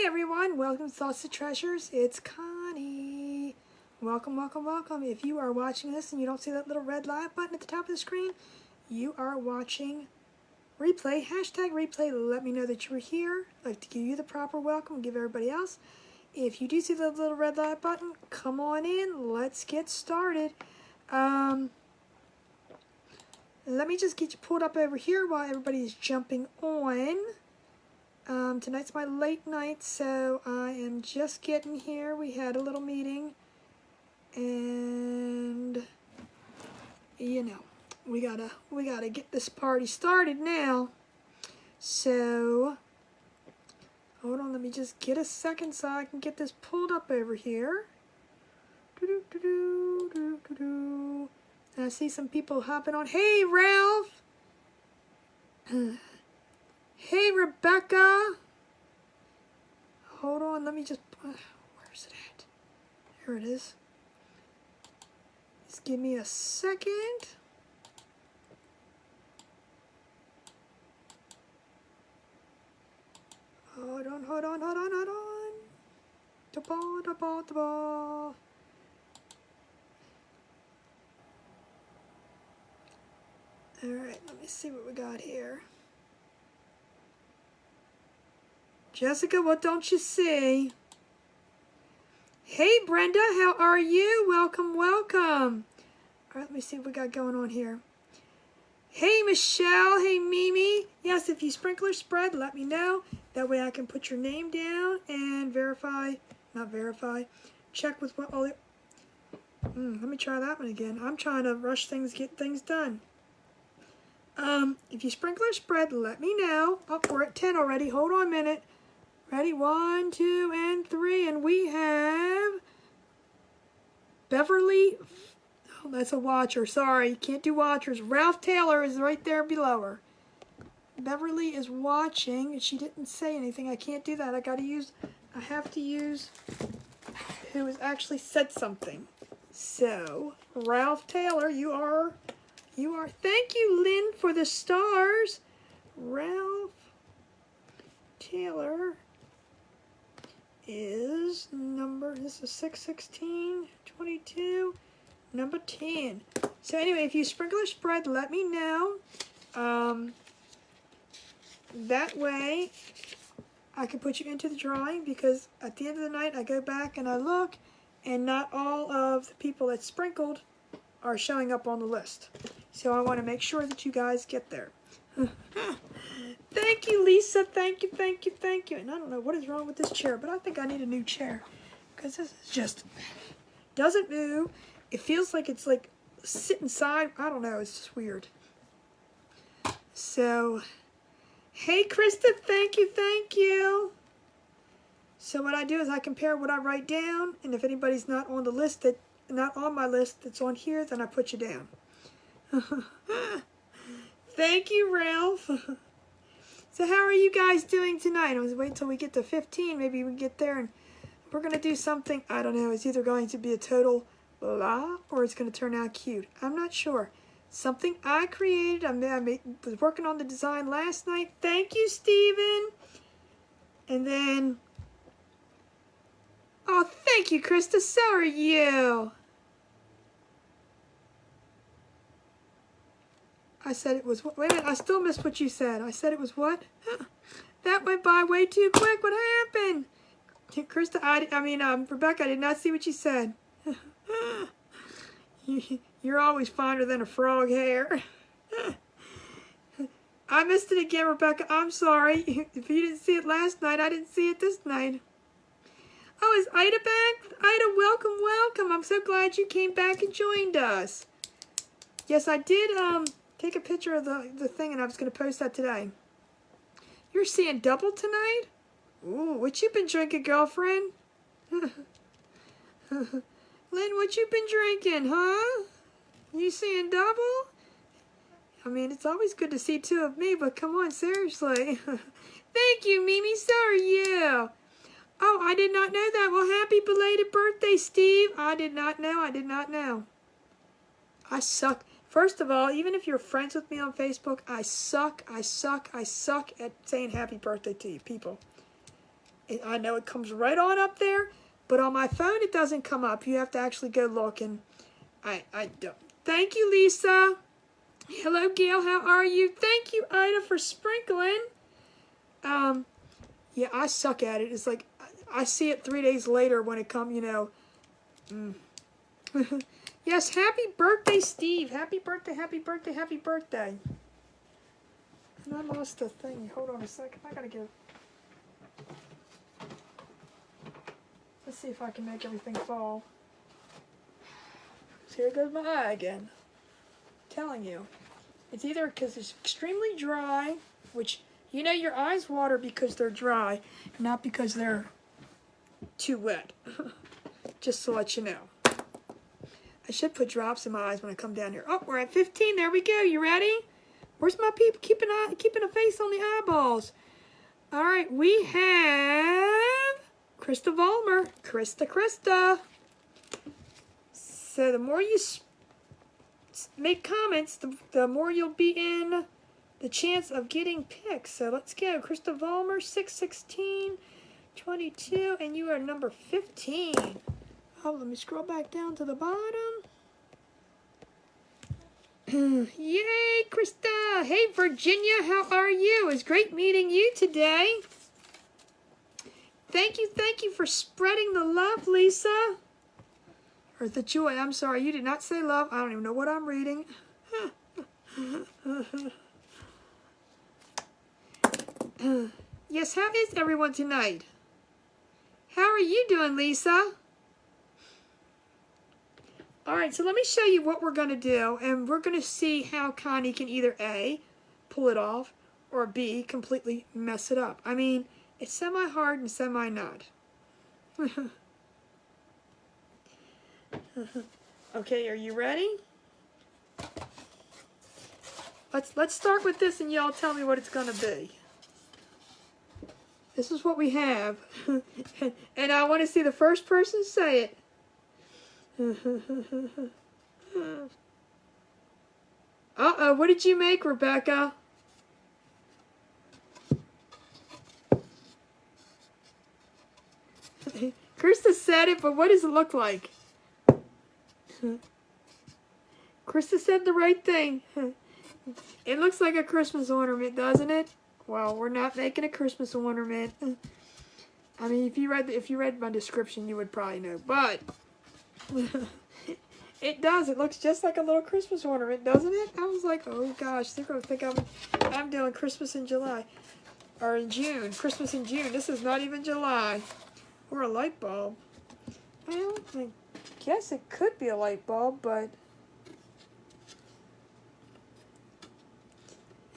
everyone, welcome to Thoughts of Treasures. It's Connie. Welcome, welcome, welcome. If you are watching this and you don't see that little red live button at the top of the screen, you are watching replay, hashtag replay. Let me know that you were here. I'd like to give you the proper welcome, give everybody else. If you do see the little red live button, come on in. Let's get started. Let me just get you pulled up over here while everybody is jumping on. Tonight's my late night, so I am just getting here. We had a little meeting, and you know, we gotta get this party started now. So hold on, let me just get a second so I can get this pulled up over here. And I see some people hopping on. Hey, Ralph. Hey, Rebecca. Hold on, let me just, where's it at? Here it is. Just give me a second. Hold on, hold on, hold on, hold on. Da ball, da ball, da ball. All right, let me see what we got here. Jessica, what don't you see? Hey, Brenda, how are you? Welcome, welcome. All right, let me see what we got going on here. Hey, Michelle. Hey, Mimi. Yes, if you sprinkler spread, let me know. That way I can put your name down and check with what all the... let me try that one again. I'm trying to rush things, get things done. If you sprinkler spread, let me know. Oh, we're at 10 already. Hold on a minute. Ready? 1, 2, and 3. And we have Beverly. Oh, that's a watcher. Sorry, you can't do watchers. Ralph Taylor is right there below her. Beverly is watching, and she didn't say anything. I can't do that. I have to use who has actually said something. So, Ralph Taylor, you are. Thank you, Lynn, for the stars. Ralph Taylor is this is 616, 22, number 10. So anyway, if you sprinkler spread, let me know. That way I can put you into the drawing, because at the end of the night I go back and I look, and not all of the people that sprinkled are showing up on the list. So I want to make sure that you guys get there. Thank you, Lisa. Thank you, thank you, thank you. And I don't know what is wrong with this chair, but I think I need a new chair, because this is just doesn't move. It feels like it's like sitting side. I don't know. It's just weird. So, hey, Krista. Thank you, thank you. So what I do is I compare what I write down, and if anybody's not on the list, not on my list that's on here, then I put you down. Thank you, Ralph. So how are you guys doing tonight? I was waiting until we get to 15. Maybe we can get there, and we're going to do something. I don't know. It's either going to be a total blah or it's going to turn out cute. I'm not sure. Something I created. I was working on the design last night. Thank you, Steven. And then, oh, thank you, Krista. So are you. I said it was, wait a minute, I still missed what you said. I said it was what? That went by way too quick. What happened? Krista, Rebecca, I did not see what you said. You're always finer than a frog hair. I missed it again, Rebecca. I'm sorry. If you didn't see it last night, I didn't see it this night. Oh, is Ida back? Ida, welcome, welcome. I'm so glad you came back and joined us. Yes, I did, take a picture of the thing, and I was going to post that today. You're seeing double tonight? Ooh, what you been drinking, girlfriend? Lynn, what you been drinking, huh? You seeing double? I mean, it's always good to see two of me, but come on, seriously. Thank you, Mimi. So are you. Oh, I did not know that. Well, happy belated birthday, Steve. I did not know. I did not know. I suck. First of all, even if you're friends with me on Facebook, I suck at saying happy birthday to you people. I know it comes right on up there, but on my phone it doesn't come up. You have to actually go look, and I don't. Thank you, Lisa. Hello, Gail. How are you? Thank you, Ida, for sprinkling. Yeah, I suck at it. It's like I see it 3 days later when it comes, you know. Yes, happy birthday, Steve. Happy birthday, happy birthday, happy birthday. And I lost the thing. Hold on a second. I gotta get. Let's see if I can make everything fall. So here goes my eye again. I'm telling you. It's either because it's extremely dry, which, you know, your eyes water because they're dry, not because they're too wet. Just to let you know. I should put drops in my eyes when I come down here. Oh, we're at 15. There we go. You ready? Where's my people? Keeping a face on the eyeballs. All right, we have Krista Vollmer. Krista. So the more you make comments, the more you'll be in the chance of getting picks. So let's go. Krista Vollmer, 616, 22, and you are number 15. Oh, let me scroll back down to the bottom. Yay, Krista! Hey, Virginia, how are you? It's great meeting you today. Thank you for spreading the love, Lisa. Or the joy. I'm sorry, you did not say love. I don't even know what I'm reading. Yes, how is everyone tonight? How are you doing, Lisa? All right, so let me show you what we're going to do, and we're going to see how Connie can either A, pull it off, or B, completely mess it up. I mean, it's semi-hard and semi-not. Okay, are you ready? Let's start with this, and y'all tell me what it's going to be. This is what we have, and I want to see the first person say it. Uh-oh, what did you make, Rebecca? Krista said it, but what does it look like? Krista said the right thing. It looks like a Christmas ornament, doesn't it? Well, we're not making a Christmas ornament. I mean, if you read my description, you would probably know, but it does. It looks just like a little Christmas ornament, doesn't it? I was like, oh gosh, they're gonna think I'm doing Christmas in July or in June. Christmas in June. This is not even July. Or a light bulb. Well, I guess it could be a light bulb, but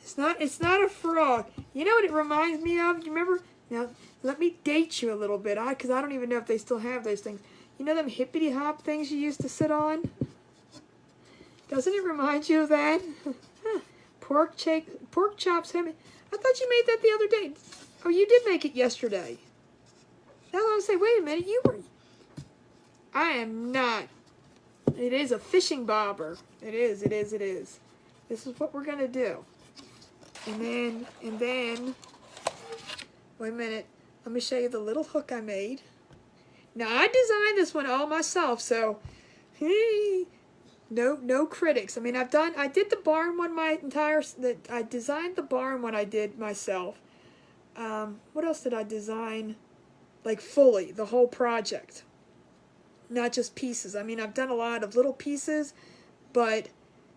it's not a frog. You know what it reminds me of? You remember? Now, let me date you a little bit, because I don't even know if they still have those things. You know them hippity-hop things you used to sit on? Doesn't it remind you of that? Pork chops. I thought you made that the other day. Oh, you did make it yesterday. Now I was saying, wait a minute, you were... I am not. It is a fishing bobber. It is. This is what we're going to do. And then, wait a minute. Let me show you the little hook I made. Now, I designed this one all myself, so, hey, no critics. I mean, I did the barn one I designed the barn one I did myself. What else did I design? Like fully, the whole project. Not just pieces. I mean, I've done a lot of little pieces, but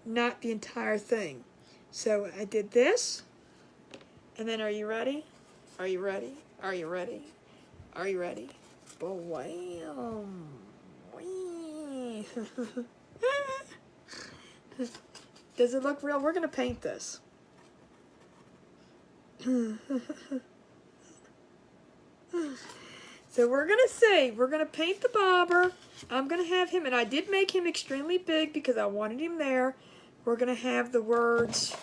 not the entire thing. So I did this, and then are you ready? Are you ready? Are you ready? Are you ready? Bam! Does it look real? We're going to paint this. So we're going to paint the bobber. I'm going to have him, and I did make him extremely big because I wanted him there. We're going to have the words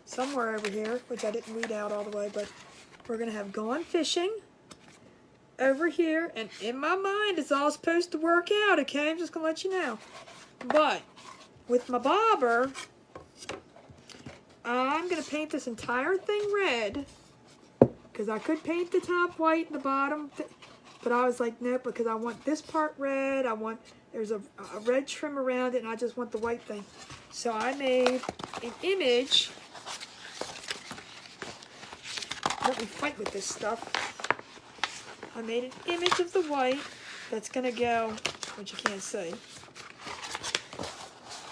somewhere over here, which I didn't read out all the way, but we're going to have gone fishing over here, and in my mind it's all supposed to work out, okay? I'm just going to let you know. But with my bobber, I'm going to paint this entire thing red, Because I could paint the top white and the bottom, but I was like, nope, because I want this part red. There's a red trim around it, and I just want the white thing. So I made an image. Let me fight with this stuff. I made an image of the white that's going to go, which you can't see.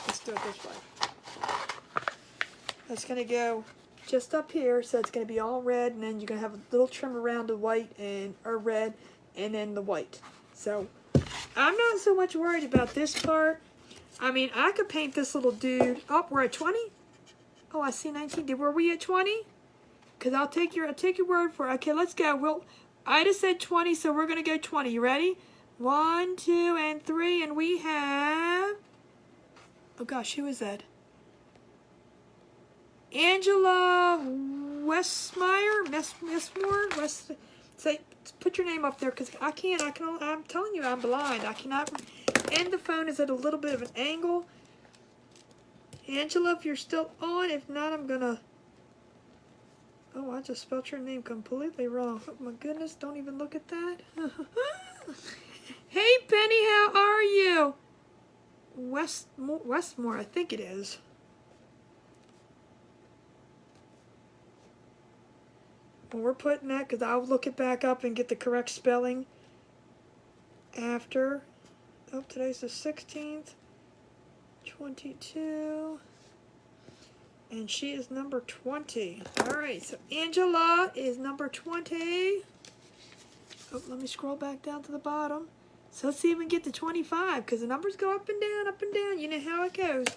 Let's do it this way. That's going to go just up here, so it's going to be all red, and then you're going to have a little trim around the white or red, and then the white. So I'm not so much worried about this part. I mean, I could paint this little dude. Oh, we're at 20? Oh, I see 19. Were we at 20? Because I'll take your word for it. Okay, let's go. I just said 20, so we're going to go 20. You ready? 1, 2, and 3, and we have... Oh, gosh, who is that? Angela Westmore? Put your name up there, because I'm telling you, I'm blind. I cannot... And the phone is at a little bit of an angle. Angela, if you're still on. If not, I'm going to... Oh, I just spelled your name completely wrong. Oh, my goodness, don't even look at that. Hey, Penny, how are you? Westmore, I think it is. Well, we're putting that because I'll look it back up and get the correct spelling after. Oh, today's the 16th. 22. And she is number 20. All right, so Angela is number 20. Oh, let me scroll back down to the bottom. So let's see if we can get to 25, because the numbers go up and down, up and down. You know how it goes.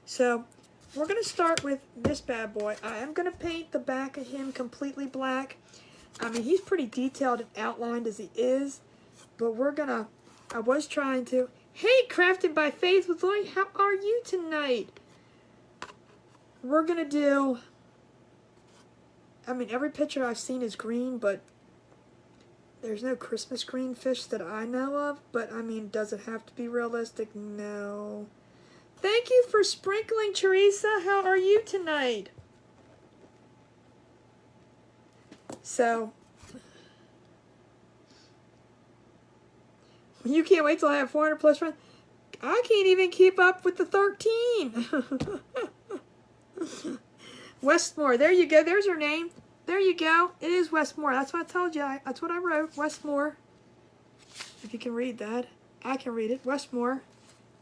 So we're going to start with this bad boy. I am going to paint the back of him completely black. I mean, he's pretty detailed and outlined as he is. But I was trying to. Hey, Crafted by Faith with Lloyd, how are you tonight? We're going to do, I mean, every picture I've seen is green, but there's no Christmas green fish that I know of. But, I mean, does it have to be realistic? No. Thank you for sprinkling, Teresa. How are you tonight? So, you can't wait till I have 400 plus friends. I can't even keep up with the 13. Westmore. There you go. There's her name. There you go. It is Westmore. That's what I told you. That's what I wrote. Westmore. If you can read that. I can read it. Westmore.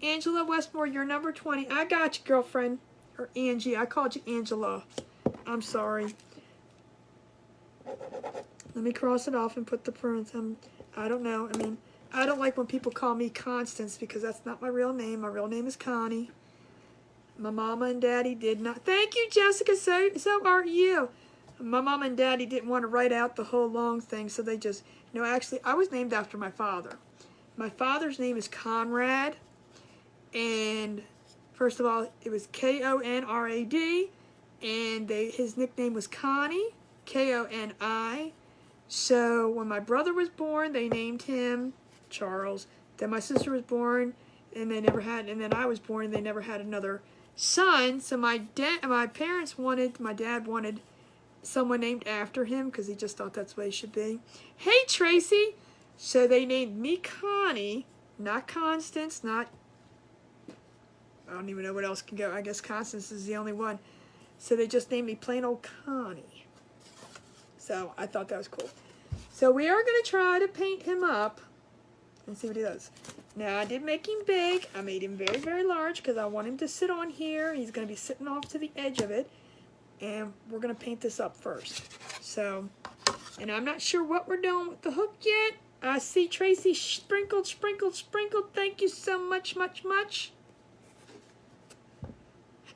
Angela Westmore, you're number 20. I got you, girlfriend. Or Angie. I called you Angela. I'm sorry. Let me cross it off and put the prints. I don't know. I mean, I don't like when people call me Constance because that's not my real name. My real name is Connie. My mama and daddy did not. Thank you, Jessica. So are you. My mama and daddy didn't want to write out the whole long thing, so they just, actually, I was named after my father. My father's name is Conrad, and first of all, it was Konrad, and his nickname was Connie, Koni. So when my brother was born, they named him Charles. Then my sister was born, and then I was born, and they never had another son. So my dad wanted someone named after him because he just thought that's the way it should be. Hey, Tracy. So they named me Connie, not Constance, I don't even know what else can go. I guess Constance is the only one. So they just named me plain old Connie. So I thought that was cool. So we are going to try to paint him up and see what he does. Now I did make him big. I made him very, very large because I want him to sit on here. He's going to be sitting off to the edge of it. And we're going to paint this up first. So, and I'm not sure what we're doing with the hook yet. I see Tracy sprinkled. Thank you so much.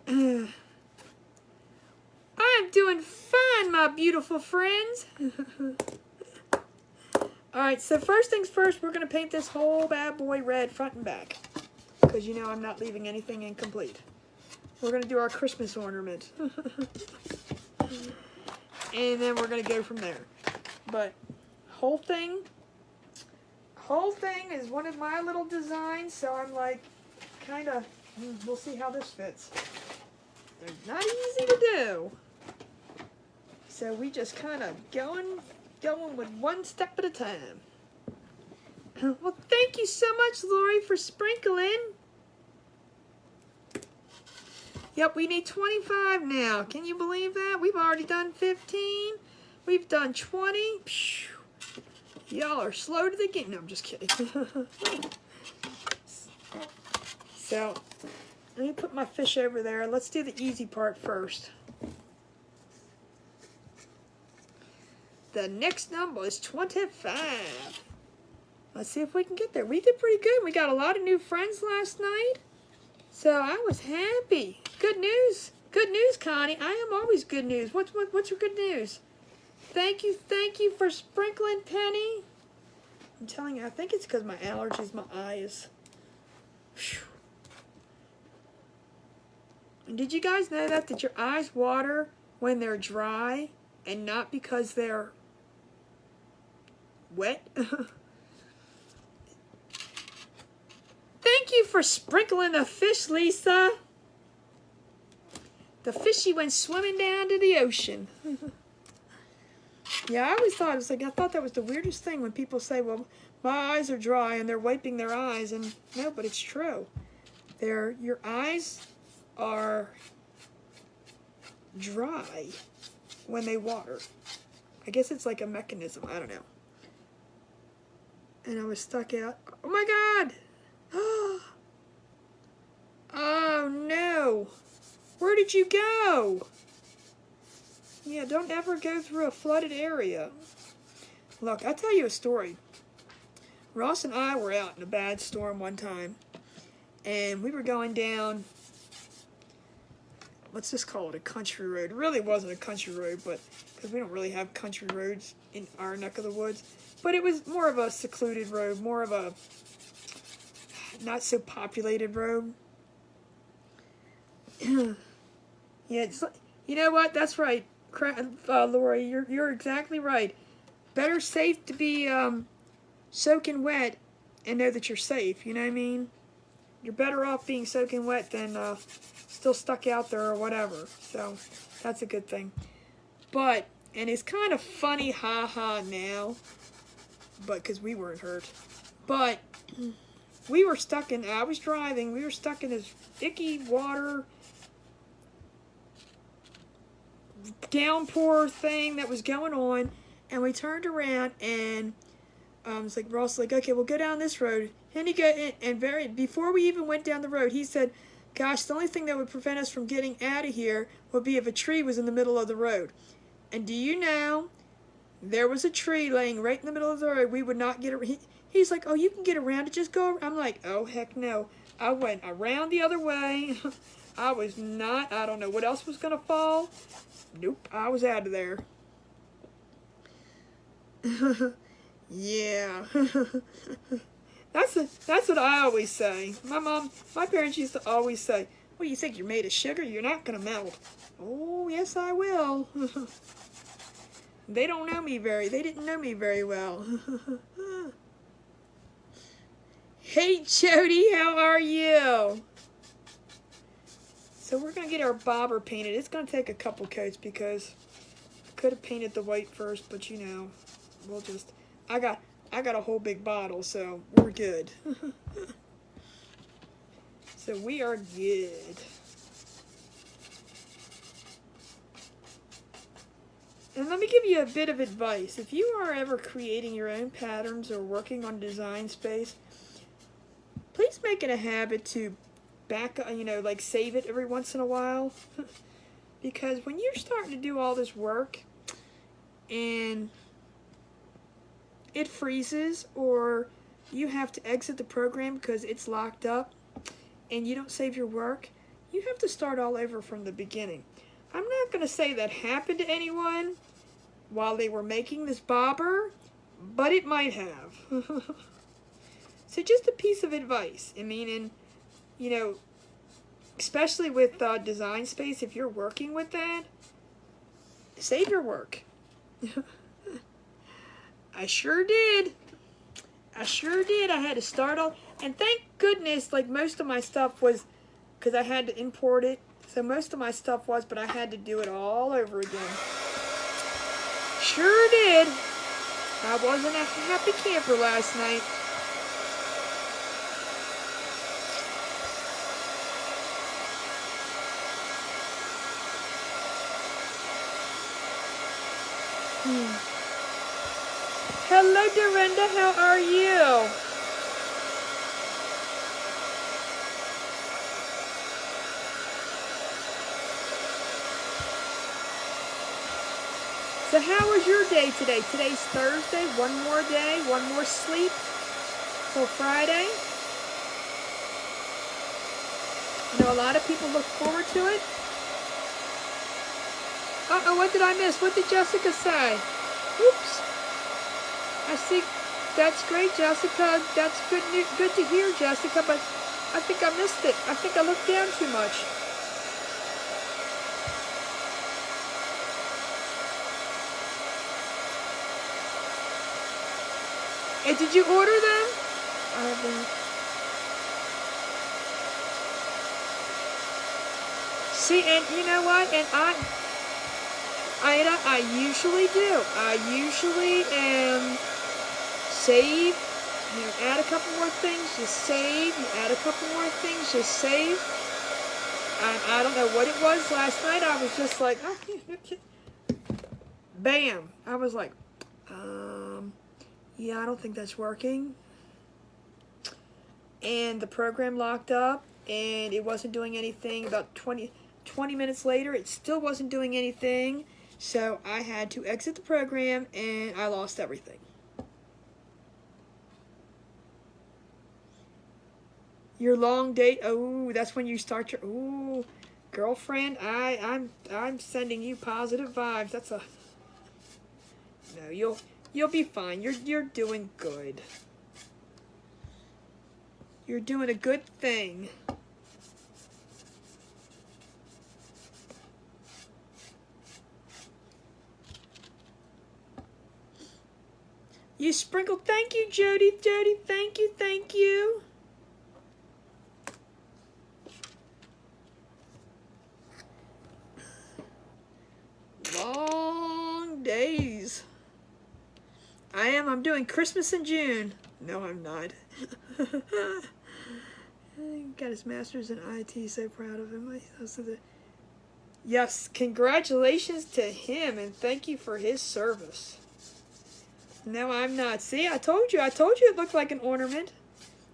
I am doing fine, my beautiful friends. Alright, so first things first, we're going to paint this whole bad boy red front and back. Because I'm not leaving anything incomplete. We're going to do our Christmas ornament. And then we're going to go from there. But whole thing is one of my little designs, so I'm like, kind of, we'll see how this fits. They're not easy to do. So we just kind of going with one step at a time. Well, thank you so much, Lori, for sprinkling. Yep, we need 25 now. Can you believe that? We've already done 15. We've done 20. Y'all are slow to the game. No, I'm just kidding. So, let me put my fish over there. Let's do the easy part first. The next number is 25. Let's see if we can get there. We did pretty good. We got a lot of new friends last night. So I was happy. Good news. Good news, Connie. I am always good news. What's your good news? Thank you for sprinkling, Penny. I'm telling you, I think it's because my allergies, my eyes. Whew. And did you guys know that your eyes water when they're dry and not because they're wet? Thank you for sprinkling the fish, Lisa. The fishy went swimming down to the ocean. Yeah, I always thought, I thought that was the weirdest thing when people say, well, my eyes are dry and they're wiping their eyes. And no, but it's true. Your eyes are dry when they water. I guess it's like a mechanism. I don't know. And I was stuck out. Oh my God! Oh no! Where did you go? Yeah, don't ever go through a flooded area. Look, I'll tell you a story. Ross and I were out in a bad storm one time, and we were going down, let's just call it a country road. It really wasn't a country road, but because we don't really have country roads in our neck of the woods. But it was more of a secluded road, more of a not so populated road. Yeah, it's, you know what? That's right, Lori. You're exactly right. Better safe to be soaking wet and know that you're safe. You know what I mean? You're better off being soaking wet than still stuck out there or whatever. So that's a good thing. But, and it's kind of funny, ha now, but because we weren't hurt. But we were stuck in, I was driving, we were stuck in this icky water downpour thing that was going on, and we turned around, and it's like Ross like, okay, we'll go down this road. And he got in, and before we even went down the road, he said, gosh, the only thing that would prevent us from getting out of here would be if a tree was in the middle of the road. And do you know, there was a tree laying right in the middle of the road. We would not get it. He's like, oh, you can get around it, just go. I'm like, oh, heck no. I went around the other way. I was not, I don't know what else was going to fall. Nope, I was out of there. Yeah. That's what I always say. My parents used to always say, well, you think you're made of sugar? You're not going to melt. Oh, yes, I will. They didn't know me very well. Hey, Jody, how are you? So we're going to get our bobber painted. It's going to take a couple coats because I could have painted the white first, but you know, we'll just, I got a whole big bottle, so we're good. So we are good. And let me give you a bit of advice. If you are ever creating your own patterns or working on design space, please make it a habit to like save it every once in a while. Because when you're starting to do all this work and it freezes or you have to exit the program because it's locked up and you don't save your work, you have to start all over from the beginning. I'm not going to say that happened to anyone while they were making this bobber, but it might have. So just a piece of advice. I mean, especially with design space, if you're working with that, save your work. I sure did. I had to start all, and thank goodness, like most of my stuff was, because I had to import it, so most of my stuff was, but I had to do it all over again. sure did. I wasn't a happy camper last night. Hello, Dorinda. How are you? So how was your day today? Today's Thursday. One more day, one more sleep till Friday. I know a lot of people look forward to it. Uh-oh, what did I miss? What did Jessica say? Oops. I see. That's great, Jessica. That's good to hear, Jessica, but I think I missed it. I think I looked down too much. And did you order them? I haven't. See, and you know what? And I usually do. I usually save, you know, add a couple more things, just save, you add a couple more things, just save. I don't know what it was last night. I was just like, oh, bam. I was like, yeah, I don't think that's working. And the program locked up and it wasn't doing anything. About 20 minutes later, it still wasn't doing anything. So I had to exit the program and I lost everything. Your long date, oh, that's when you start your, ooh, girlfriend, I'm sending you positive vibes. That's a, no, you'll be fine. You're doing good. You're doing a good thing. You sprinkled, thank you, Jody, thank you, thank you. Long days. I'm doing Christmas in June. No, I'm not. Got his master's in IT, so proud of him. Yes, congratulations to him, and thank you for his service. No, I'm not. See, I told you it looked like an ornament.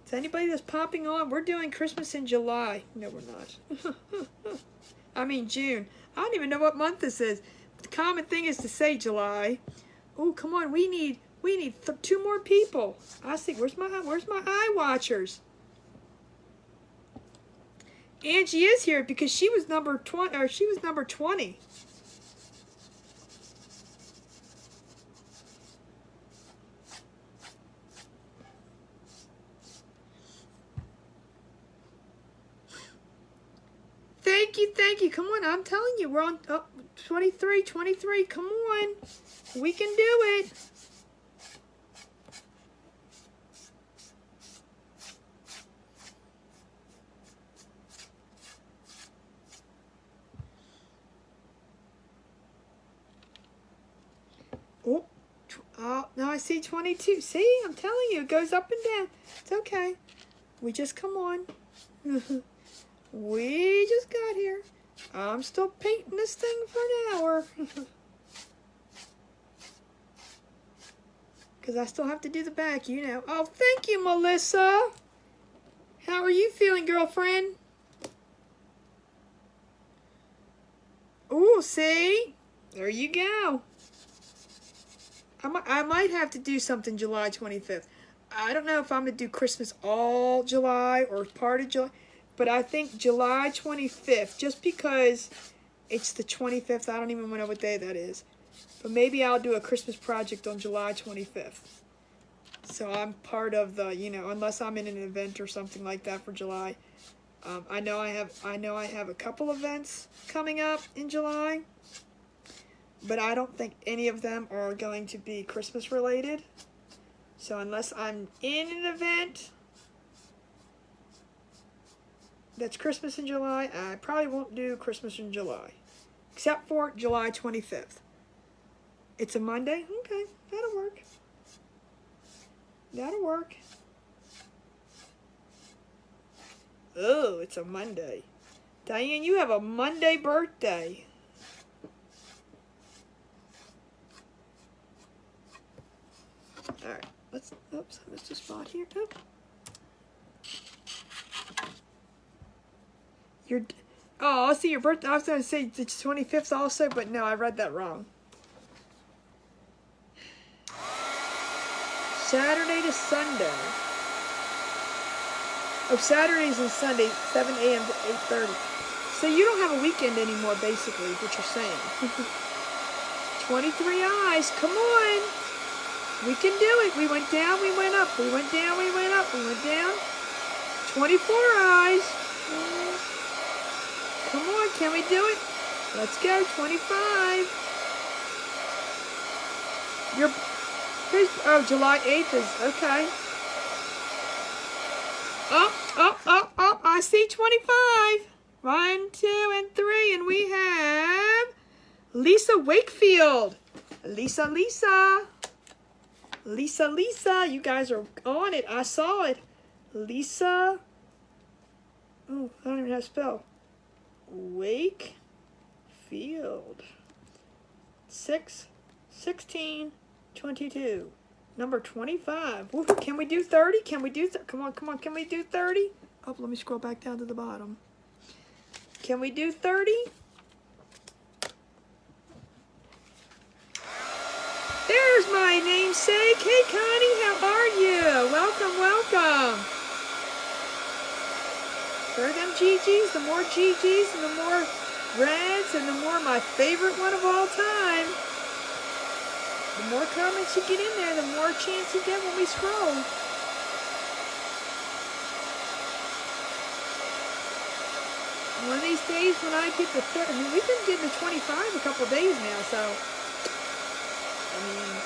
To anybody that's popping on, we're doing Christmas in July. No, we're not. I mean June. I don't even know what month this is. The common thing is to say July. Oh, come on, we need 2 more people. I see. Where's my eye watchers? Angie is here because she was number 20, or she was number 20. Thank you. Come on, I'm telling you, we're on 23. Come on, we can do it. Oh, now I see 22. See, I'm telling you, it goes up and down. It's okay. We just come on. We just got here. I'm still painting this thing for an hour. Because I still have to do the back, you know. Oh, thank you, Melissa. How are you feeling, girlfriend? Ooh, see? There you go. I might have to do something July 25th. I don't know if I'm going to do Christmas all July or part of July. But I think July 25th, just because it's the 25th. I don't even know what day that is. But maybe I'll do a Christmas project on July 25th. So I'm part of the, you know, unless I'm in an event or something like that for July. I know I have a couple events coming up in July. But I don't think any of them are going to be Christmas related. So unless I'm in an event that's Christmas in July, I probably won't do Christmas in July. Except for July 25th. It's a Monday? Okay, that'll work. That'll work. Oh, it's a Monday. Diane, you have a Monday birthday. Alright, let's, oops, I missed a spot here. Oh. Oh, I see your birthday. I was going to say the 25th also, but no, I read that wrong. Saturday to Sunday. Oh, Saturdays and Sundays, 7 a.m. to 8:30. So you don't have a weekend anymore, basically, is what you're saying. 23 eyes, come on. We can do it. We went down, we went up. We went down, we went up. We went down. 24 eyes. Come on, can we do it? Let's go, 25. Oh, July 8th is, okay. Oh, I see 25. 1, 2, and 3, and we have Lisa Wakefield. Lisa, you guys are on it. I saw it. Lisa, oh, I don't even know how to spell. Wakefield. 6, 16, 22. Number 25. Woo, can we do 30? Can we do, come on, can we do 30? Oh, let me scroll back down to the bottom. Can we do 30? There's my namesake. Hey, Connie, how are you? Welcome, welcome. There are them GGs, the more GGs and the more reds and the more my favorite one of all time. The more comments you get in there, the more chance you get when we scroll. One of these days when I get the 30, I mean, we've been getting to 25 a couple of days now, so, I mean,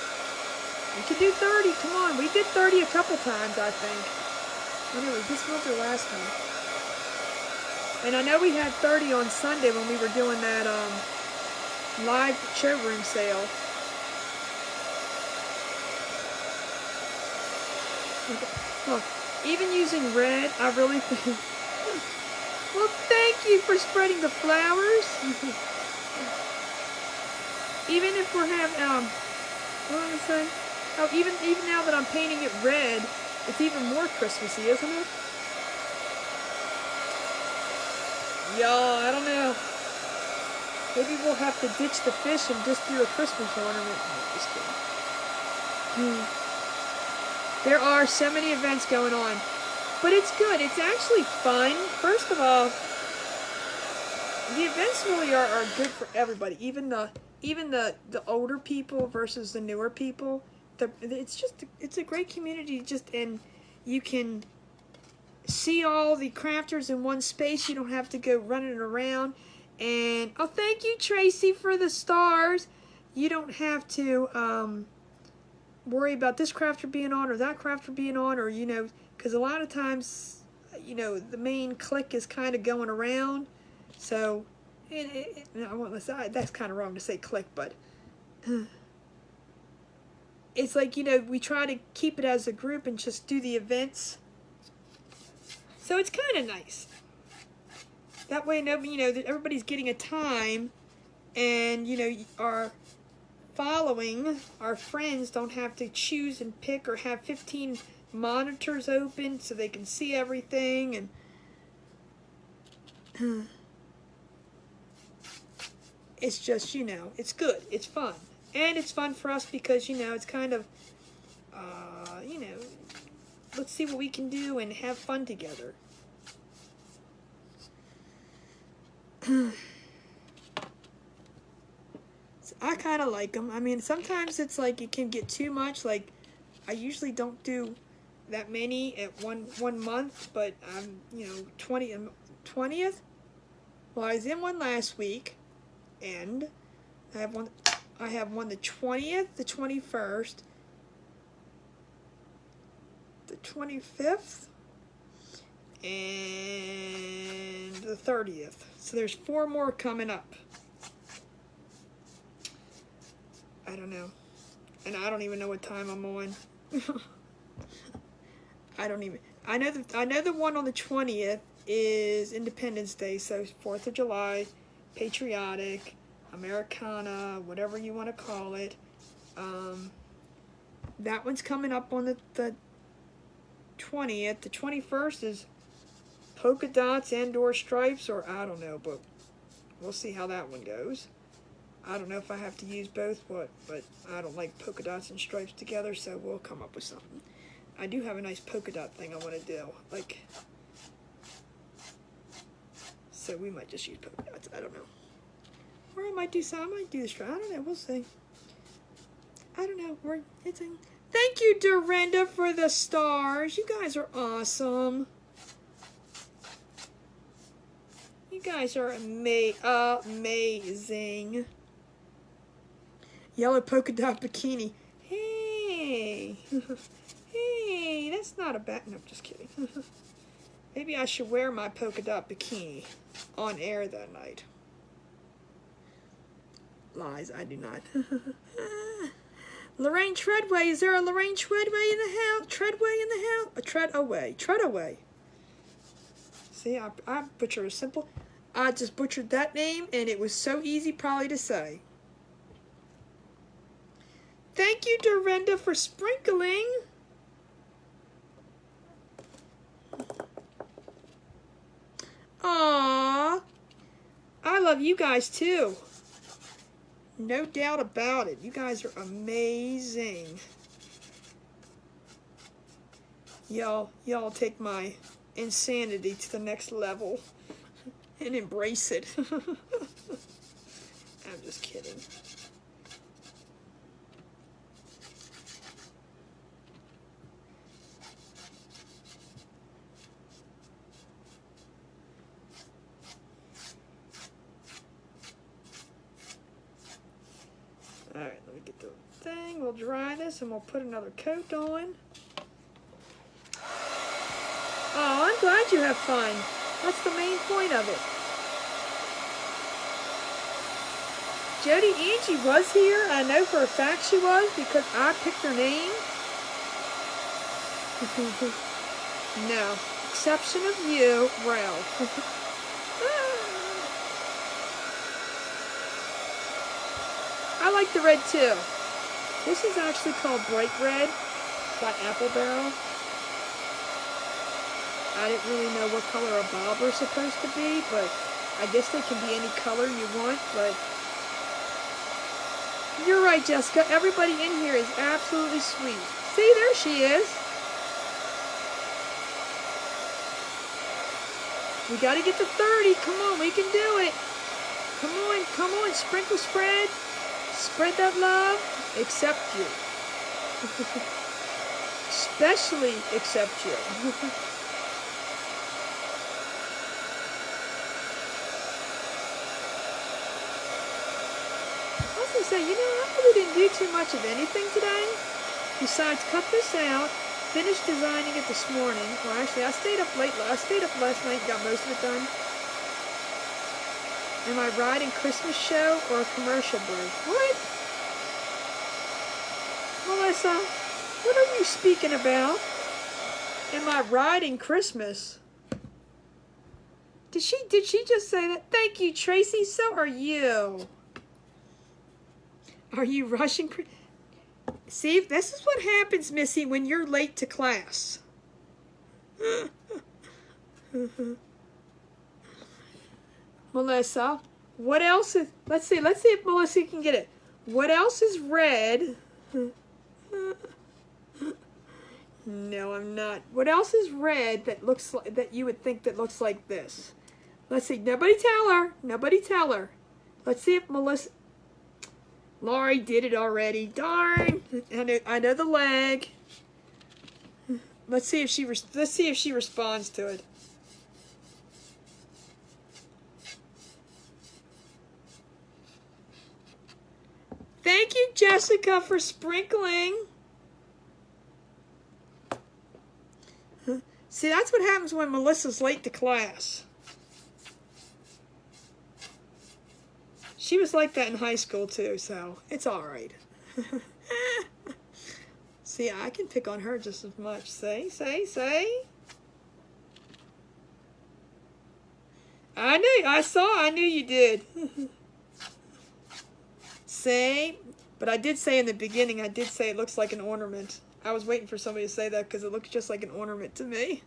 we can do 30, come on. We did 30 a couple times, I think. Anyway, this month or last time. And I know we had 30 on Sunday when we were doing that live showroom sale. Look, even using red, I really think... Well, thank you for spreading the flowers. Even if we're having, what was I saying? Oh, even now that I'm painting it red, it's even more Christmassy, isn't it? Y'all, I don't know. Maybe we'll have to ditch the fish and just do a Christmas ornament. No, just kidding. There are so many events going on. But it's good. It's actually fun. First of all, the events really are good for everybody. Even the older people versus the newer people. It's a great community. And you can see all the crafters in one space. You don't have to go running around. And oh, thank you, Tracy, for the stars. You don't have to worry about this crafter being on or that crafter being on, or because a lot of times, the main click is kind of going around. So, that's kind of wrong to say click, but it's like, we try to keep it as a group and just do the events. So it's kind of nice. That way, that everybody's getting a time, and, our following, our friends don't have to choose and pick or have 15 monitors open so they can see everything. And it's just, it's good, it's fun, and it's fun for us because it's kind of let's see what we can do and have fun together. So I kind of like them. I mean, sometimes it's like it can get too much. Like, I usually don't do that many at one month, but I'm 20th. Well, I was in one last week, and I have one the 20th, the 21st, the 25th, and the 30th. So there's 4 more coming up. I don't know. And I don't even know what time I'm on. I don't even. I know the one on the 20th is Independence Day, so 4th of July, patriotic, Americana, whatever you want to call it. That one's coming up on the 20th. The 21st is polka dots and/or stripes, or I don't know, but we'll see how that one goes. I don't know if I have to use both, but I don't like polka dots and stripes together, so we'll come up with something. I do have a nice polka dot thing I want to do, like, so we might just use polka dots. I don't know. Or I might do some. I might do the stripe. I don't know. We'll see. I don't know. Thank you, Dorinda, for the stars. You guys are awesome. You guys are amazing. Yellow polka dot bikini. Hey. Hey, that's not a bad... No, I'm just kidding. Maybe I should wear my polka dot bikini on air that night. Lies, I do not. Lorraine Treadway, is there a Lorraine Treadway in the house? Treadway in the house? Treadaway. See, I butchered a simple... I just butchered that name, and it was so easy probably to say. Thank you, Dorinda, for sprinkling. Aww. I love you guys, too. No doubt about it. You guys are amazing. Y'all take my insanity to the next level and embrace it. I'm just kidding. Alright, let me get the thing. We'll dry this and we'll put another coat on. Oh, I'm glad you have fun. That's the main point of it. Jody Angie was here. I know for a fact she was because I picked her name. No. Exception of you, Ralph. I like the red too. This is actually called Bright Red by Apple Barrel. I didn't really know what color a bobber's supposed to be, but I guess they can be any color you want, but you're right, Jessica. Everybody in here is absolutely sweet. See, there she is. We got to get to 30. Come on, we can do it. Come on, sprinkle spread. Spread that love. Accept you. Especially accept you. I was going to say, you know, I really didn't do too much of anything today. Besides cut this out, finish designing it this morning. Well, actually, I stayed up late. I stayed up last night and got most of it done. Am I riding Christmas show or a commercial break? What? Melissa, what are you speaking about? Am I riding Christmas? Did she just say that? Thank you, Tracy. So are you. Are you rushing? See, this is what happens, Missy, when you're late to class. Melissa, what else is, let's see if Melissa can get it. What else is red? No, I'm not. What else is red that looks like, that you would think that looks like this? Let's see. Nobody tell her. Nobody tell her. Let's see if Melissa. Laurie did it already. Darn. I know the leg. Let's see if she responds to it. Thank you, Jessica, for sprinkling. See, that's what happens when Melissa's late to class. She was like that in high school, too, so it's all right. See, I can pick on her just as much. Say. I knew you did. Say, but I did say in the beginning, I did say it looks like an ornament. I was waiting for somebody to say that because it looks just like an ornament to me.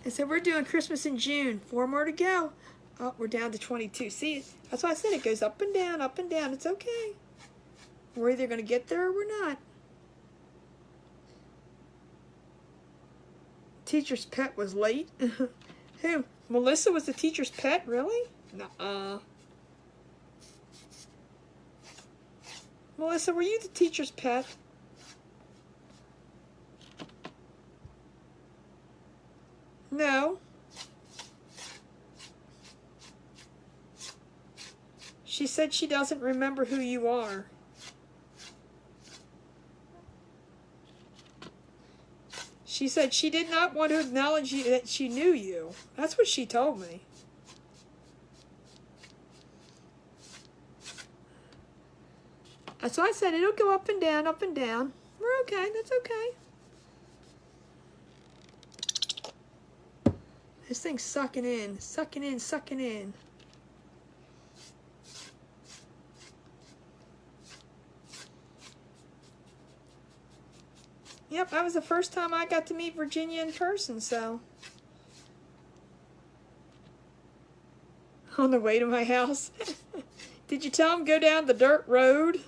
And so we're doing Christmas in June. 4 more to go. Oh, we're down to 22. See, that's why I said it goes up and down, up and down. It's okay. We're either going to get there or we're not. Teacher's pet was late. Who? Melissa was the teacher's pet? Really? Nuh-uh. Melissa, were you the teacher's pet? No. She said she doesn't remember who you are. She said she did not want to acknowledge you, that she knew you. That's what she told me. So I said it'll go up and down, up and down. We're okay. That's okay. This thing's sucking in, sucking in, sucking in. Yep, that was the first time I got to meet Virginia in person, so. On the way to my house. Did you tell him go down the dirt road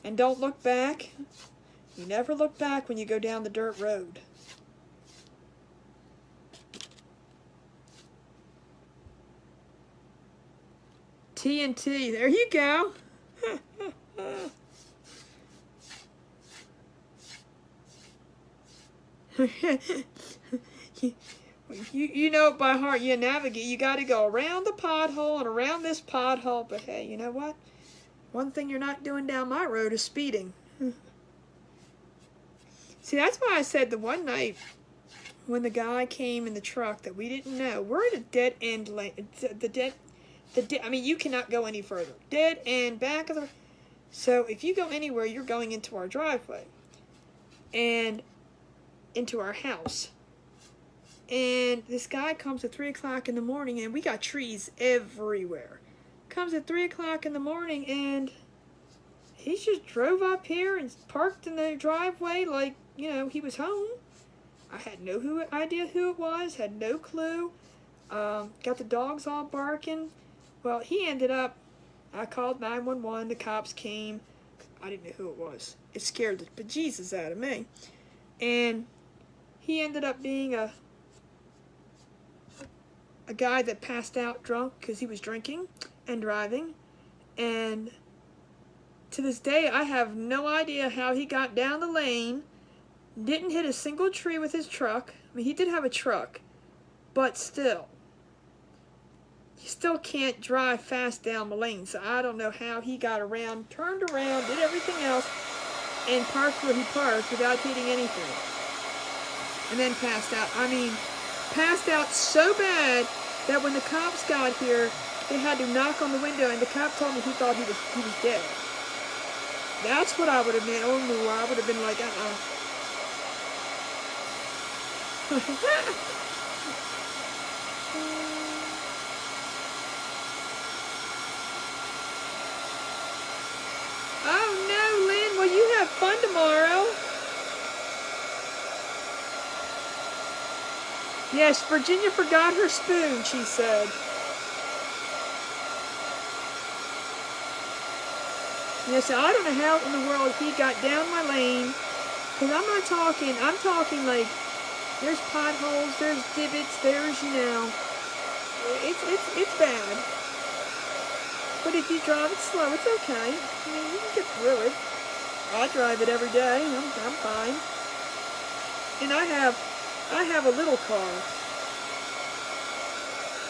and don't look back? You never look back when you go down the dirt road. TNT, there you go. You know it by heart. You navigate. You got to go around the pothole and around this pothole. But hey, you know what? One thing you're not doing down my road is speeding. See, that's why I said the one night when the guy came in the truck that we didn't know, we're at a dead end lane. I mean, you cannot go any further. Dead end, back of the. So if you go anywhere, you're going into our driveway and into our house. And this guy comes at 3 o'clock in the morning, and we got trees everywhere. Comes at 3 o'clock in the morning, and he just drove up here and parked in the driveway like, you know, he was home. I had no idea who it was, had no clue. Got the dogs all barking. Well, he ended up, I called 911, the cops came. I didn't know who it was. It scared the bejesus out of me. And he ended up being a guy that passed out drunk because he was drinking and driving. And to this day, I have no idea how he got down the lane, didn't hit a single tree with his truck. I mean, he did have a truck, but still. You still can't drive fast down the lane, so I don't know how he got around, turned around, did everything else, and parked where he parked without hitting anything. And then passed out. I mean, passed out so bad that when the cops got here, they had to knock on the window, and the cop told me he thought he was dead. That's what I would have been. Oh no, I would have been like, Oh no, Lynn, well you have fun tomorrow. Yes, Virginia forgot her spoon, she said. Yes, I don't know how in the world he got down my lane. Because I'm talking like, there's potholes, there's divots, there's, you know, it's bad. But if you drive it slow, it's okay. I mean, you can get through it. I drive it every day. I'm fine. And I have a little car.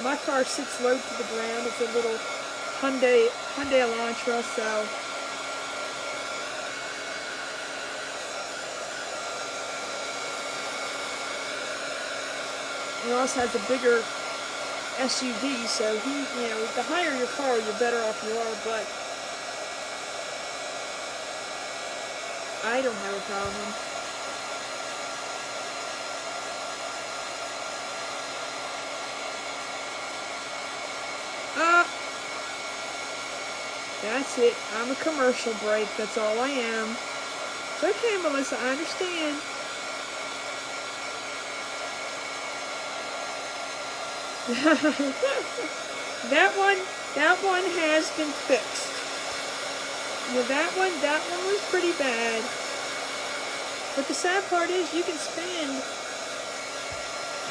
My car sits low to the ground. It's a little Hyundai Elantra, so. Ross has a bigger SUV, so he, you know, the higher your car, the better off you are, but I don't have a problem. That's it. I'm a commercial break. That's all I am. It's okay, Melissa. I understand. that one has been fixed. Yeah, that one was pretty bad. But the sad part is you can spend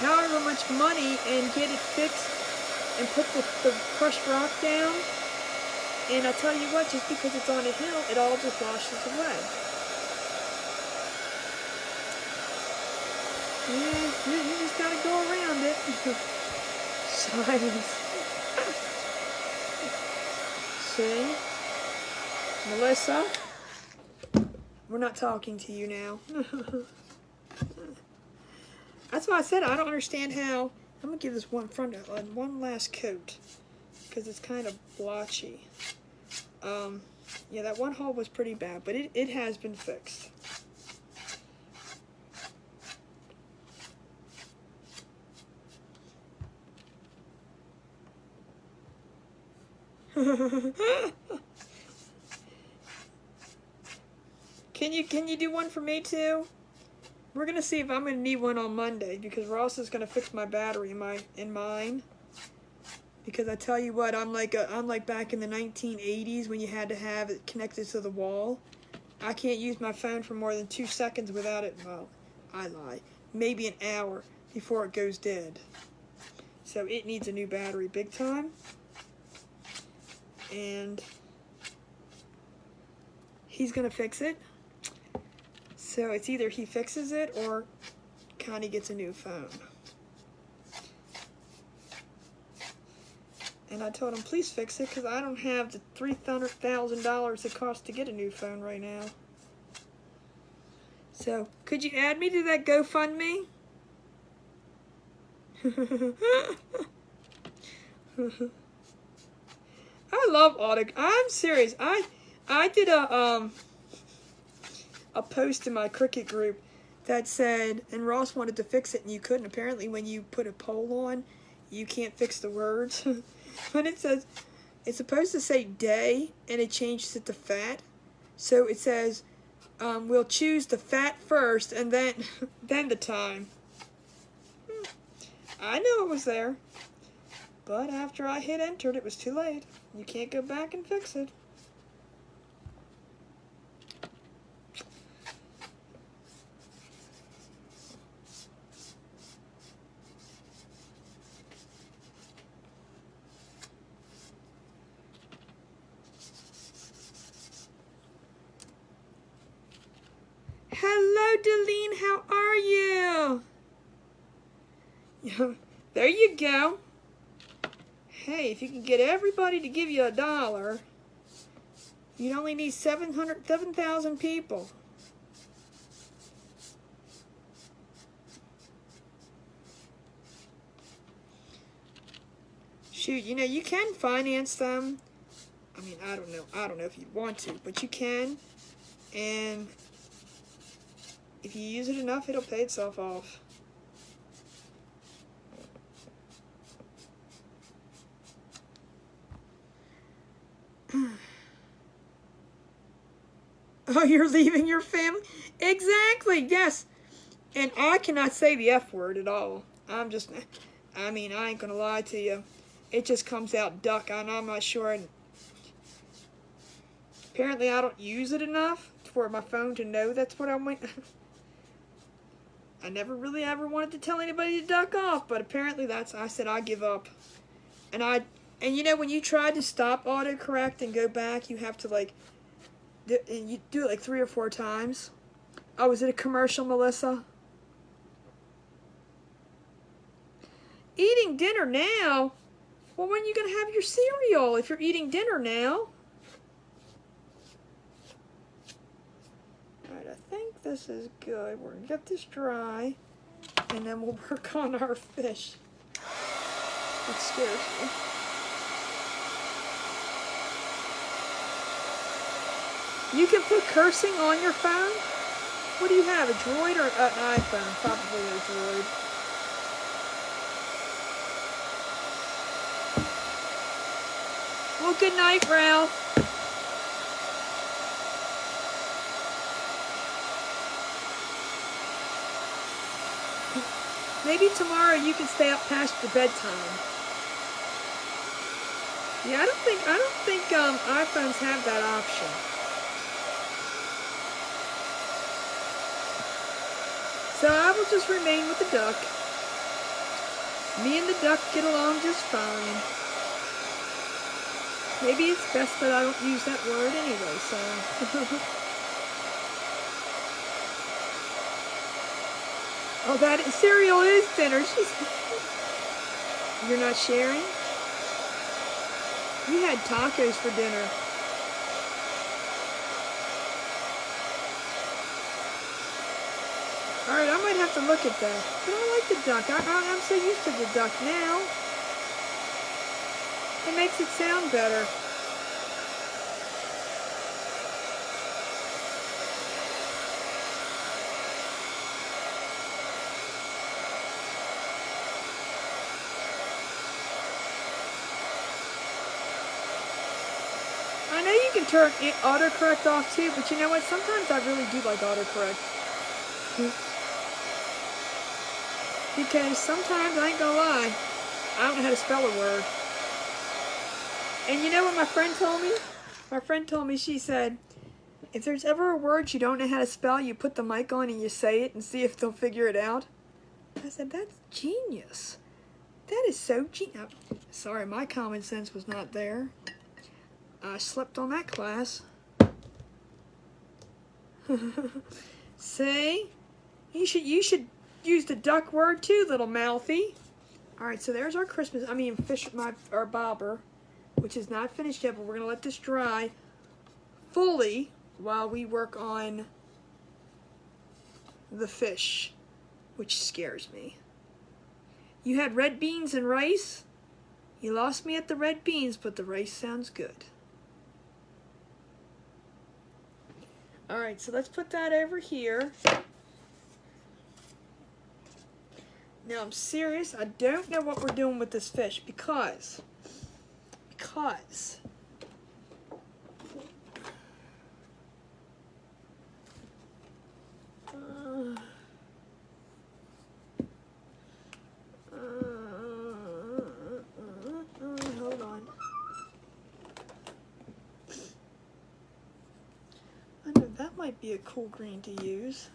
however much money and get it fixed and put the crushed rock down. And I tell you what, just because it's on a hill, it all just washes away. Yeah, you just gotta go around it. Silence. See? Melissa? We're not talking to you now. That's why I said I don't understand how. I'm gonna give this one last coat because it's kind of blotchy. Yeah, that one hole was pretty bad, but it has been fixed. Can you do one for me too? We're gonna see if I'm gonna need one on Monday because Ross is gonna fix my battery in mine. Because I tell you what, I'm like back in the 1980s when you had to have it connected to the wall. I can't use my phone for more than 2 seconds without it. Well, I lie. Maybe an hour before it goes dead. So it needs a new battery big time. And he's gonna fix it. So it's either he fixes it or Connie gets a new phone. And I told him, please fix it, because I don't have the $300,000 it costs to get a new phone right now. So, could you add me to that GoFundMe? I love autographs. I'm serious. I did a post in my cricket group that said, and Ross wanted to fix it and you couldn't. Apparently when you put a poll on, you can't fix the words. But it says, it's supposed to say day, and it changes it to fat. So it says, we'll choose the fat first, and then the time. I knew it was there. But after I hit enter, it was too late. You can't go back and fix it. Hello, Deline. How are you? There you go. Hey, if you can get everybody to give you $1, you'd only need 7,000 people. Shoot, you know, you can finance them. I mean, I don't know if you'd want to, but you can. And if you use it enough, it'll pay itself off. Oh, you're leaving your family? Exactly, yes. And I cannot say the F word at all. I mean, I ain't gonna lie to you. It just comes out duck, and I'm not sure. And apparently I don't use it enough for my phone to know that's what I want. I never really ever wanted to tell anybody to duck off, but apparently I said I give up. And you know, when you try to stop autocorrect and go back, you have to and you do it like 3 or 4 times. Oh, is it a commercial, Melissa? Eating dinner now? Well, when are you going to have your cereal if you're eating dinner now? Alright, I think this is good. We're going to get this dry. and then we'll work on our fish. It scares me. You can put cursing on your phone? What do you have, a Droid or an iPhone? Probably a Droid. Well, good night, Ralph. Maybe tomorrow you can stay up past your bedtime. Yeah, I don't think iPhones have that option. So I will just remain with the duck. Me and the duck get along just fine. Maybe it's best that I don't use that word anyway, so. Oh, that cereal is dinner. You're not sharing? You had tacos for dinner. Alright, I might have to look at that. But I like the duck. I'm so used to the duck now. It makes it sound better. I know you can turn autocorrect off too, but you know what? Sometimes I really do like autocorrect. Because sometimes, I ain't gonna lie, I don't know how to spell a word. And you know what my friend told me? My friend told me, she said, if there's ever a word you don't know how to spell, you put the mic on and you say it and see if they'll figure it out. I said, that's genius. That is so genius. Sorry, my common sense was not there. I slept on that class. See? You should use the duck word too, little mouthy. Alright, so there's our our bobber, which is not finished yet, but we're going to let this dry fully while we work on the fish, which scares me. You had red beans and rice? You lost me at the red beans, but the rice sounds good. Alright, so let's put that over here. Now I'm serious, I don't know what we're doing with this fish because hold on. I know that might be a cool green to use.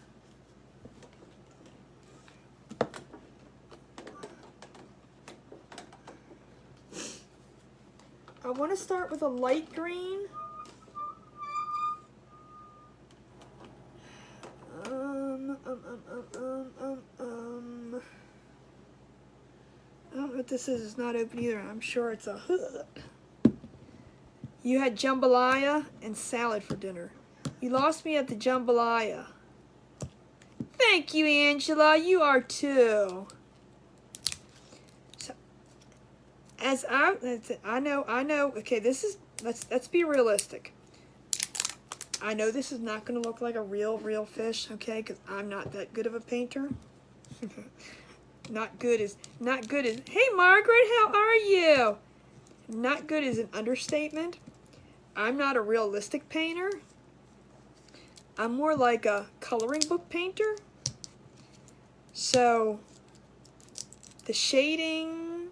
I want to start with a light green. I don't know what this is. It's not open either. I'm sure it's a hood. You had jambalaya and salad for dinner. You lost me at the jambalaya. Thank you, Angela. You are too. So, I know. Okay, let's be realistic. I know this is not going to look like a real fish, okay? Because I'm not that good of a painter. Not good is. Hey, Margaret, how are you? Not good is an understatement. I'm not a realistic painter. I'm more like a coloring book painter. So, the shading,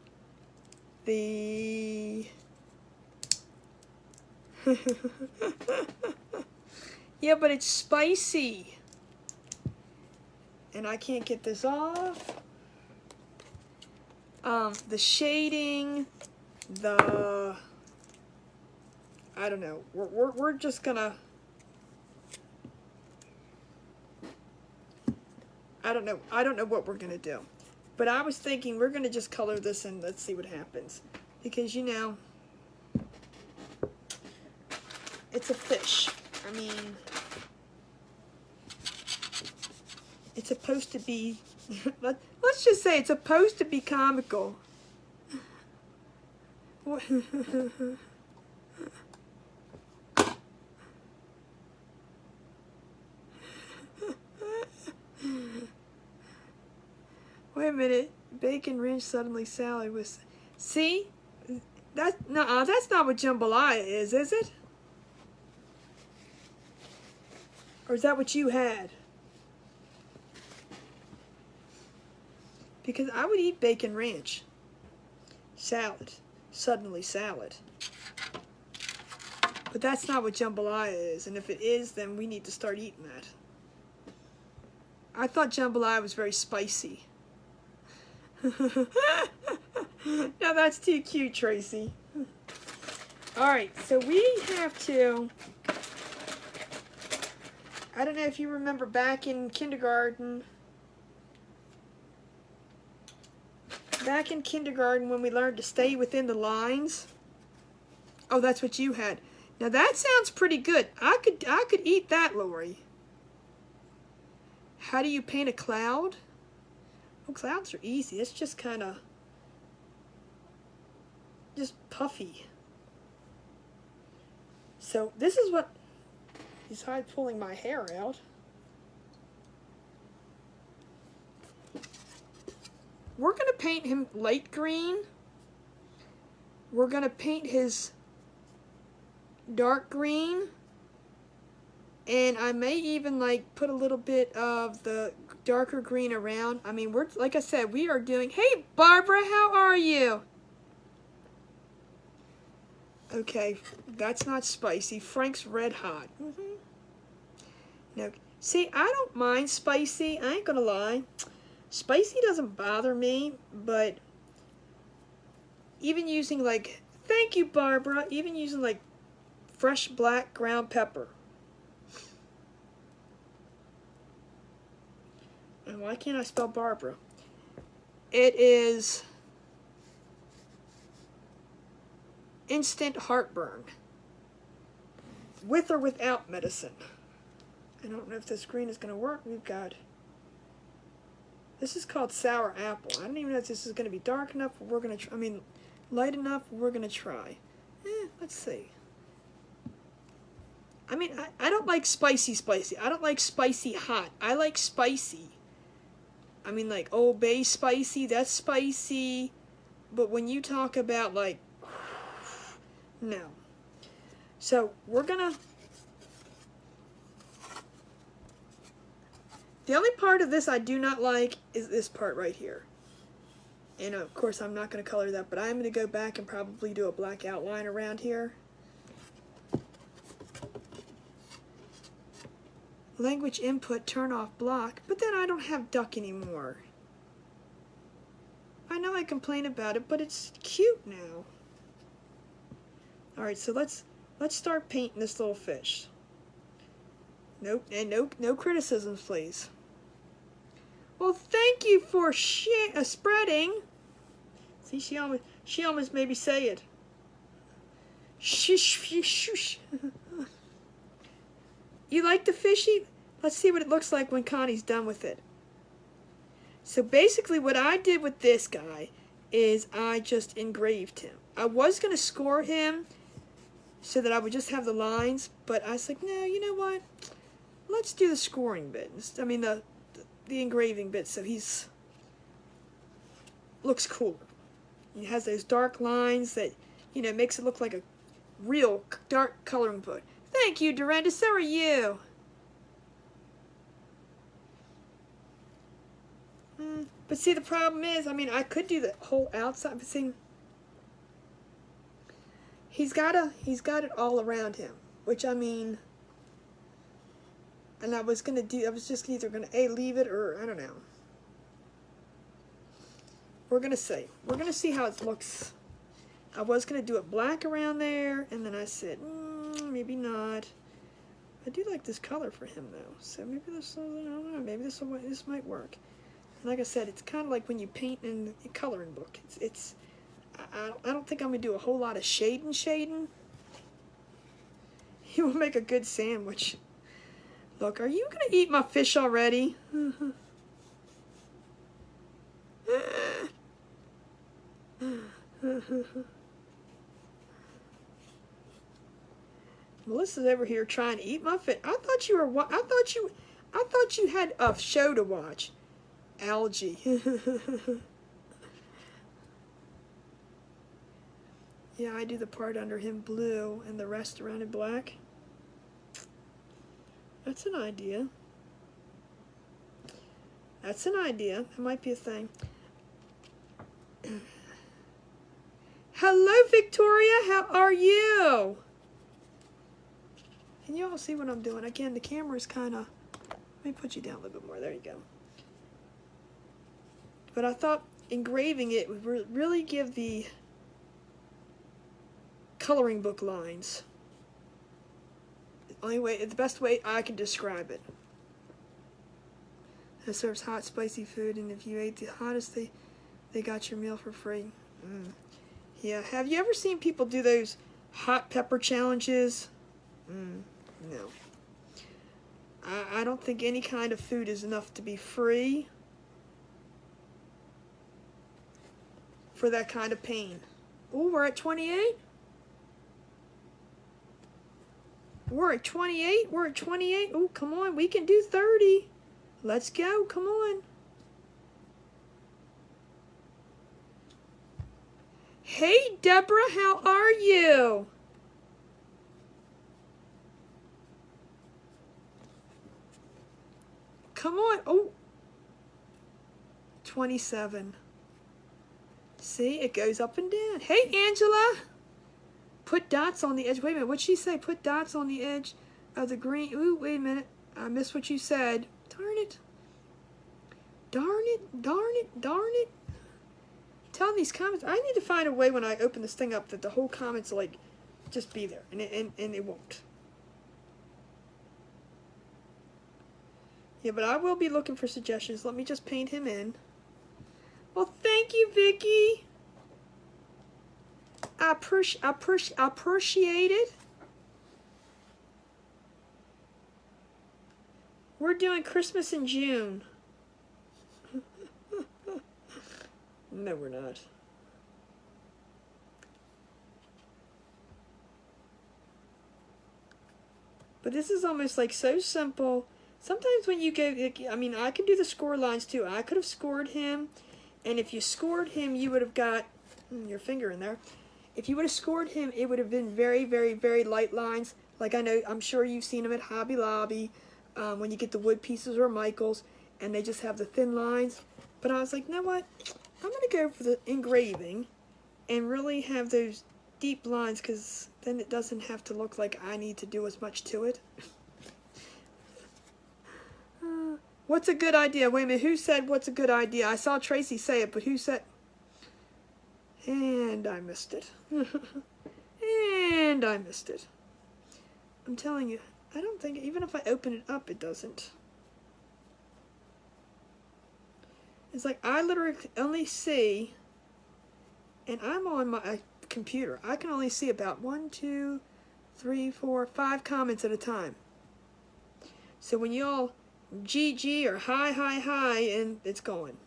the... Yeah, but it's spicy. And I can't get this off. The shading, I don't know. We're just gonna... I don't know what we're gonna do. But I was thinking we're gonna just color this and let's see what happens. Because, you know, it's a fish. I mean, it's supposed to be Let's just say it's supposed to be comical. Wait a minute. Bacon ranch suddenly salad was. See? That's not what jambalaya is it? Or is that what you had? Because I would eat bacon ranch salad, suddenly salad. But that's not what jambalaya is, and if it is, then we need to start eating that. I thought jambalaya was very spicy. Now that's too cute, Tracy. Alright, so we have to... I don't know if you remember back in kindergarten. Back in kindergarten when we learned to stay within the lines. Oh, that's what you had. Now that sounds pretty good. I could eat that, Lori. How do you paint a cloud? Oh, clouds are easy. It's just kind of just puffy. So this is what, besides pulling my hair out, we're going to paint him light green. We're going to paint his dark green. And I may even like put a little bit of the darker green around. I mean, we're, like I said, we are doing, hey Barbara, how are you? Okay, that's not spicy. Frank's red hot. No, see, I don't mind spicy. I ain't gonna lie. Spicy doesn't bother me, but even using like, thank you Barbara, even using like fresh black ground pepper. And why can't I spell Barbara? It is instant heartburn. With or without medicine. I don't know if this green is going to work. We've got... This is called sour apple. I don't even know if this is going to be dark enough. But we're going to try. I mean, light enough. We're going to try. Let's see. I mean, I don't like spicy. I don't like spicy hot. I like spicy. I mean, like, Old Bay spicy, that's spicy. But when you talk about, like, no. So, we're gonna... The only part of this I do not like is this part right here. And, of course, I'm not going to color that, but I'm going to go back and probably do a black outline around here. Language input, turn off block, but then I don't have duck anymore. I know I complain about it, but it's cute now. Alright, so let's start painting this little fish. Nope, and no criticisms, please. Well, thank you for spreading. See, she almost made me say it. Shush, shush. You like the fishy? Let's see what it looks like when Connie's done with it. So basically what I did with this guy is I just engraved him. I was going to score him so that I would just have the lines, but I was like, no, you know what? Let's do the scoring bit. I mean, the engraving bit, so he's looks cooler. He has those dark lines that, you know, makes it look like a real dark coloring book. Thank you, Duranda. So are you. But see, the problem is, I mean, I could do the whole outside, but see, he's got it all around him, which I mean, and I was just either gonna leave it or I don't know. We're gonna see how it looks. I was gonna do it black around there, and then I said, maybe not. I do like this color for him though, so maybe this, I don't know, maybe this might work. And like I said, it's kind of like when you paint in a coloring book. I don't think I'm gonna do a whole lot of shading. He will make a good sandwich. Look, are you gonna eat my fish already? Melissa's over here trying to eat my fish. I thought you had a show to watch. Algae. Yeah, I do the part under him blue and the rest around in black. That's an idea. That's an idea. That might be a thing. Hello, Victoria. How are you? Can you all see what I'm doing? Again, the camera's kind of... Let me put you down a little bit more. There you go. But I thought engraving it would really give the coloring book lines. The best way I can describe it. It serves hot, spicy food, and if you ate the hottest, they got your meal for free. Yeah, have you ever seen people do those hot pepper challenges? No. I don't think any kind of food is enough to be free for that kind of pain. Oh, we're at 28? We're at 28? We're at 28? Oh, come on, we can do 30. Let's go, come on. Hey, Deborah, how are you? Come on. Oh, 27. See, it goes up and down. Hey, Angela. Put dots on the edge. Wait a minute, what'd she say? Put dots on the edge of the green. Ooh, wait a minute. I missed what you said. Darn it. Darn it, darn it, darn it. Tell these comments. I need to find a way when I open this thing up that the whole comments will, like, just be there. And it won't. Yeah, but I will be looking for suggestions. Let me just paint him in. Well, thank you, Vicky. I appreciate it. We're doing Christmas in June. No, we're not. But this is almost like so simple. Sometimes when you go, I mean, I can do the score lines too. I could have scored him, and if you scored him, you would have got your finger in there. If you would have scored him, it would have been very, very, very light lines. Like I'm sure you've seen them at Hobby Lobby when you get the wood pieces or Michaels, and they just have the thin lines. But I was like, you know what? I'm going to go for the engraving and really have those deep lines, because then it doesn't have to look like I need to do as much to it. What's a good idea? Wait a minute, who said what's a good idea? I saw Tracy say it, but who said? And I missed it. And I missed it. I'm telling you, I don't think, even if I open it up, it doesn't. It's like I literally only see, and I'm on my computer, I can only see about 1, 2, 3, 4, 5 comments at a time. So when y'all GG or hi, and it's going.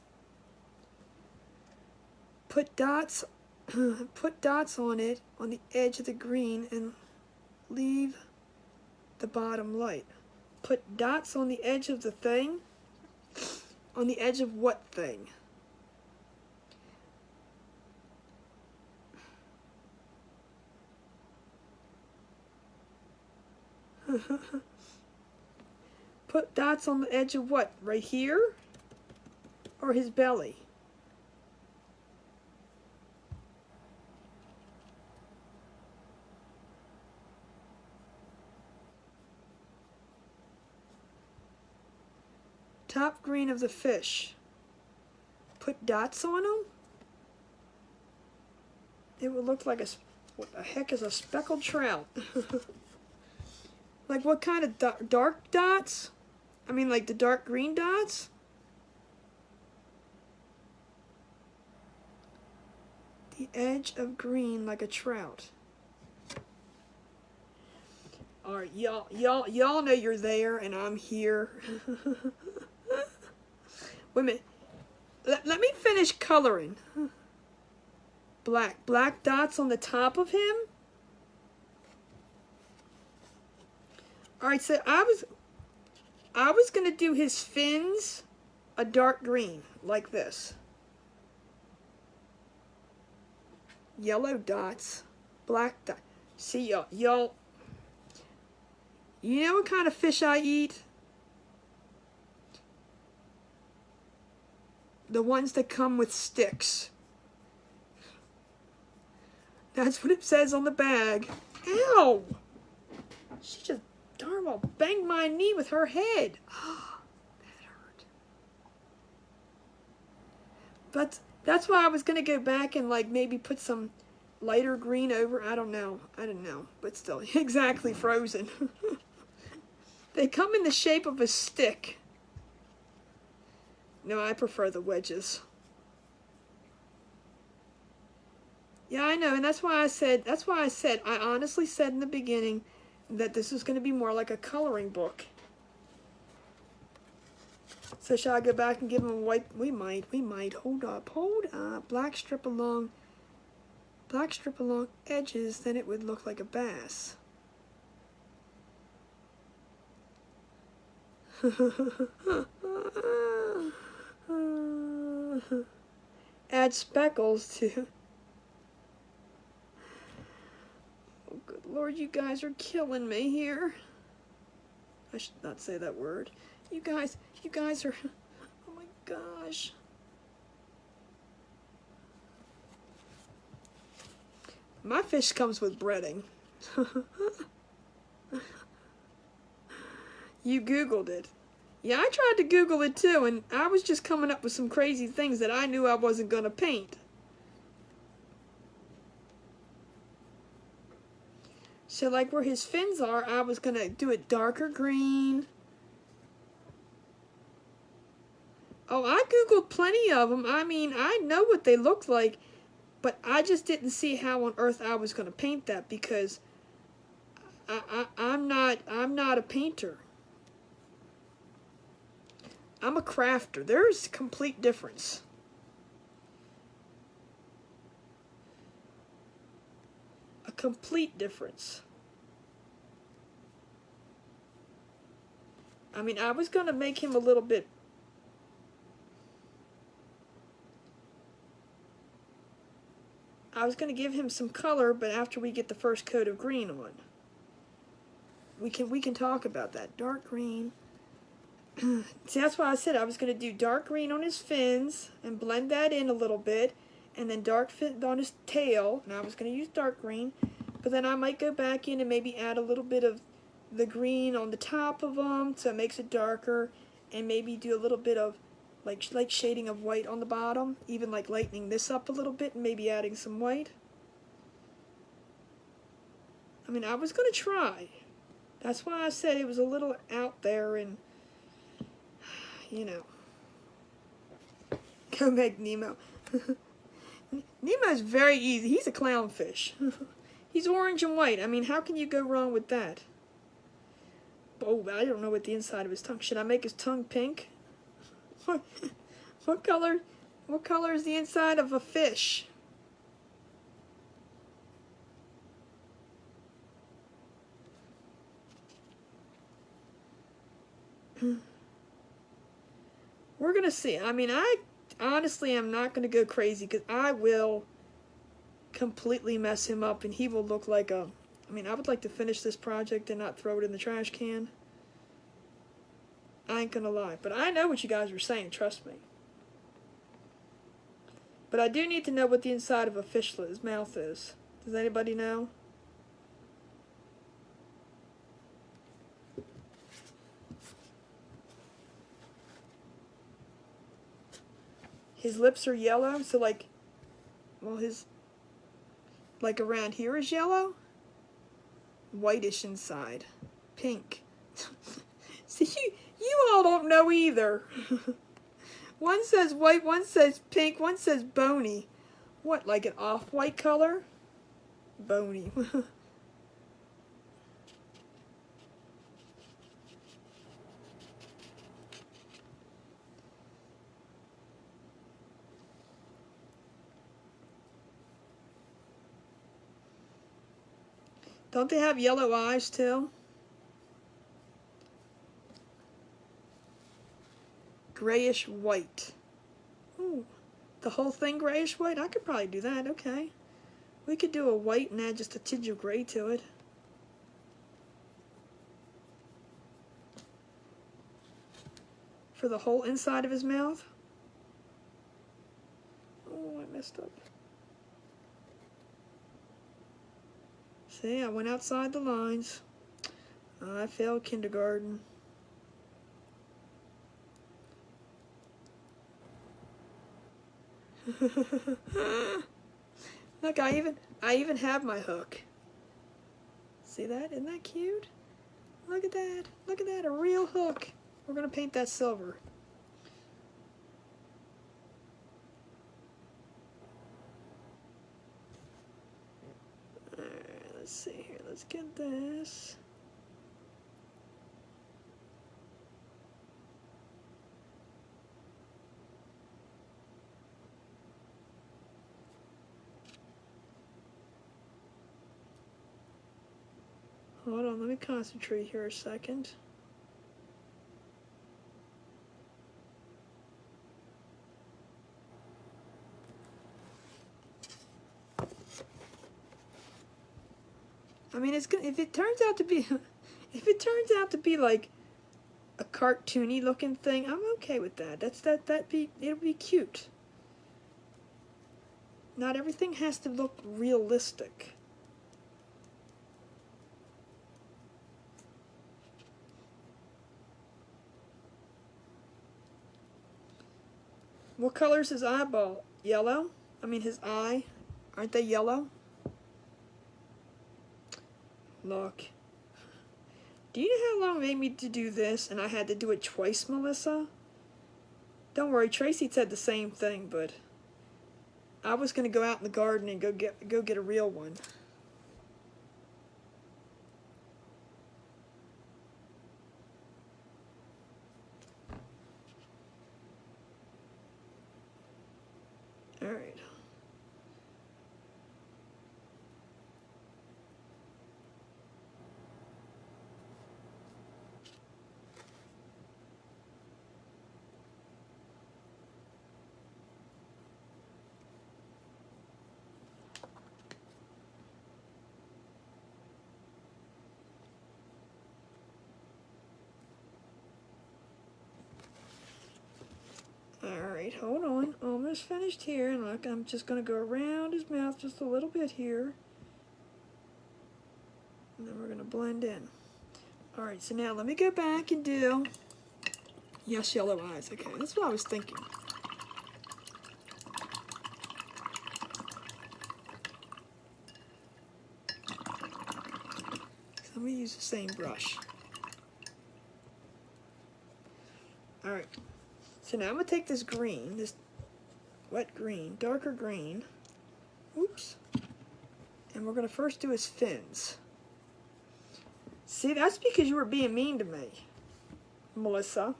Put dots on it, on the edge of the green, and leave the bottom light. Put dots on the edge of the thing. On the edge of what thing? Put dots on the edge of what? Right here? Or his belly? Top green of the fish. Put dots on them? It would look like what the heck is a speckled trout? Like what kind of dark dots? I mean like the dark green dots? The edge of green like a trout. Alright, y'all know you're there and I'm here. Wait a minute. Let me finish coloring. Black dots on the top of him. All right, so I was going to do his fins a dark green, like this. Yellow dots, black dots. See, y'all, you know what kind of fish I eat? The ones that come with sticks. That's what it says on the bag. Ow! She just darn well banged my knee with her head. That hurt. But that's why I was going to go back and like maybe put some lighter green over. I don't know. But still, exactly frozen. They come in the shape of a stick. No, I prefer the wedges. Yeah, I know, and that's why I said, I honestly said in the beginning that this is going to be more like a coloring book. So shall I go back and give him a white? We might. Hold up. Black strip along edges, then it would look like a bass. Add speckles to. Oh, good Lord, you guys are killing me here. I should not say that word. You guys are, oh my gosh. My fish comes with breading. You Googled it. Yeah, I tried to Google it too, and I was just coming up with some crazy things that I knew I wasn't going to paint. So like where his fins are, I was going to do it darker green. Oh, I Googled plenty of them. I mean, I know what they look like, but I just didn't see how on earth I was going to paint that because I'm not a painter. I'm a crafter. There's a complete difference. A complete difference. I mean, I was going to make him a little bit. I was going to give him some color, but after we get the first coat of green on. We can talk about that. Dark green. See, that's why I said I was going to do dark green on his fins and blend that in a little bit, and then dark fin on his tail. And I was going to use dark green, but then I might go back in and maybe add a little bit of the green on the top of them so it makes it darker, and maybe do a little bit of like shading of white on the bottom, even like lightening this up a little bit and maybe adding some white. I mean, I was going to try. That's why I said it was a little out there and, you know. Go make Nemo. Nemo's very easy. He's a clownfish. He's orange and white. I mean, how can you go wrong with that? Oh, I don't know what the inside of his tongue. Should I make his tongue pink? What color is the inside of a fish? We're going to see. I mean, I honestly am not going to go crazy because I will completely mess him up and he will look like a... I mean, I would like to finish this project and not throw it in the trash can. I ain't going to lie. But I know what you guys are saying, trust me. But I do need to know what the inside of a fish's mouth is. Does anybody know? His lips are yellow, so like, well, his, like around here is yellow. Whitish inside. Pink. See, you all don't know either. One says white, one says pink, one says bony. What, like an off-white color? Bony. Don't they have yellow eyes too? Grayish white. Ooh, the whole thing grayish white? I could probably do that, okay. We could do a white and add just a tinge of gray to it. For the whole inside of his mouth. Oh, I messed up. See, I went outside the lines. I failed kindergarten. Look, I even have my hook. See that? Isn't that cute? Look at that. Look at that, a real hook. We're going to paint that silver. Alright, let's see here. Let's get this. Hold on, let me concentrate here a second. I mean, it's good if it turns out to be, if it turns out to be like a cartoony looking thing. I'm okay with that. It'll be cute. Not everything has to look realistic. What color's his eyeball? Yellow? I mean his eye. Aren't they yellow? Look. Do you know how long it made me to do this and I had to do it twice, Melissa? Don't worry, Tracy said the same thing, but I was going to go out in the garden and go get a real one. All right. Alright, hold on. Almost finished here. And look, I'm just going to go around his mouth just a little bit here. And then we're going to blend in. Alright, so now let me go back and do... Yes, yellow eyes. Okay, that's what I was thinking. So let me use the same brush. Alright. So now I'm going to take this green, this wet green, darker green, oops, and we're going to first do his fins. See, that's because you were being mean to me, Melissa.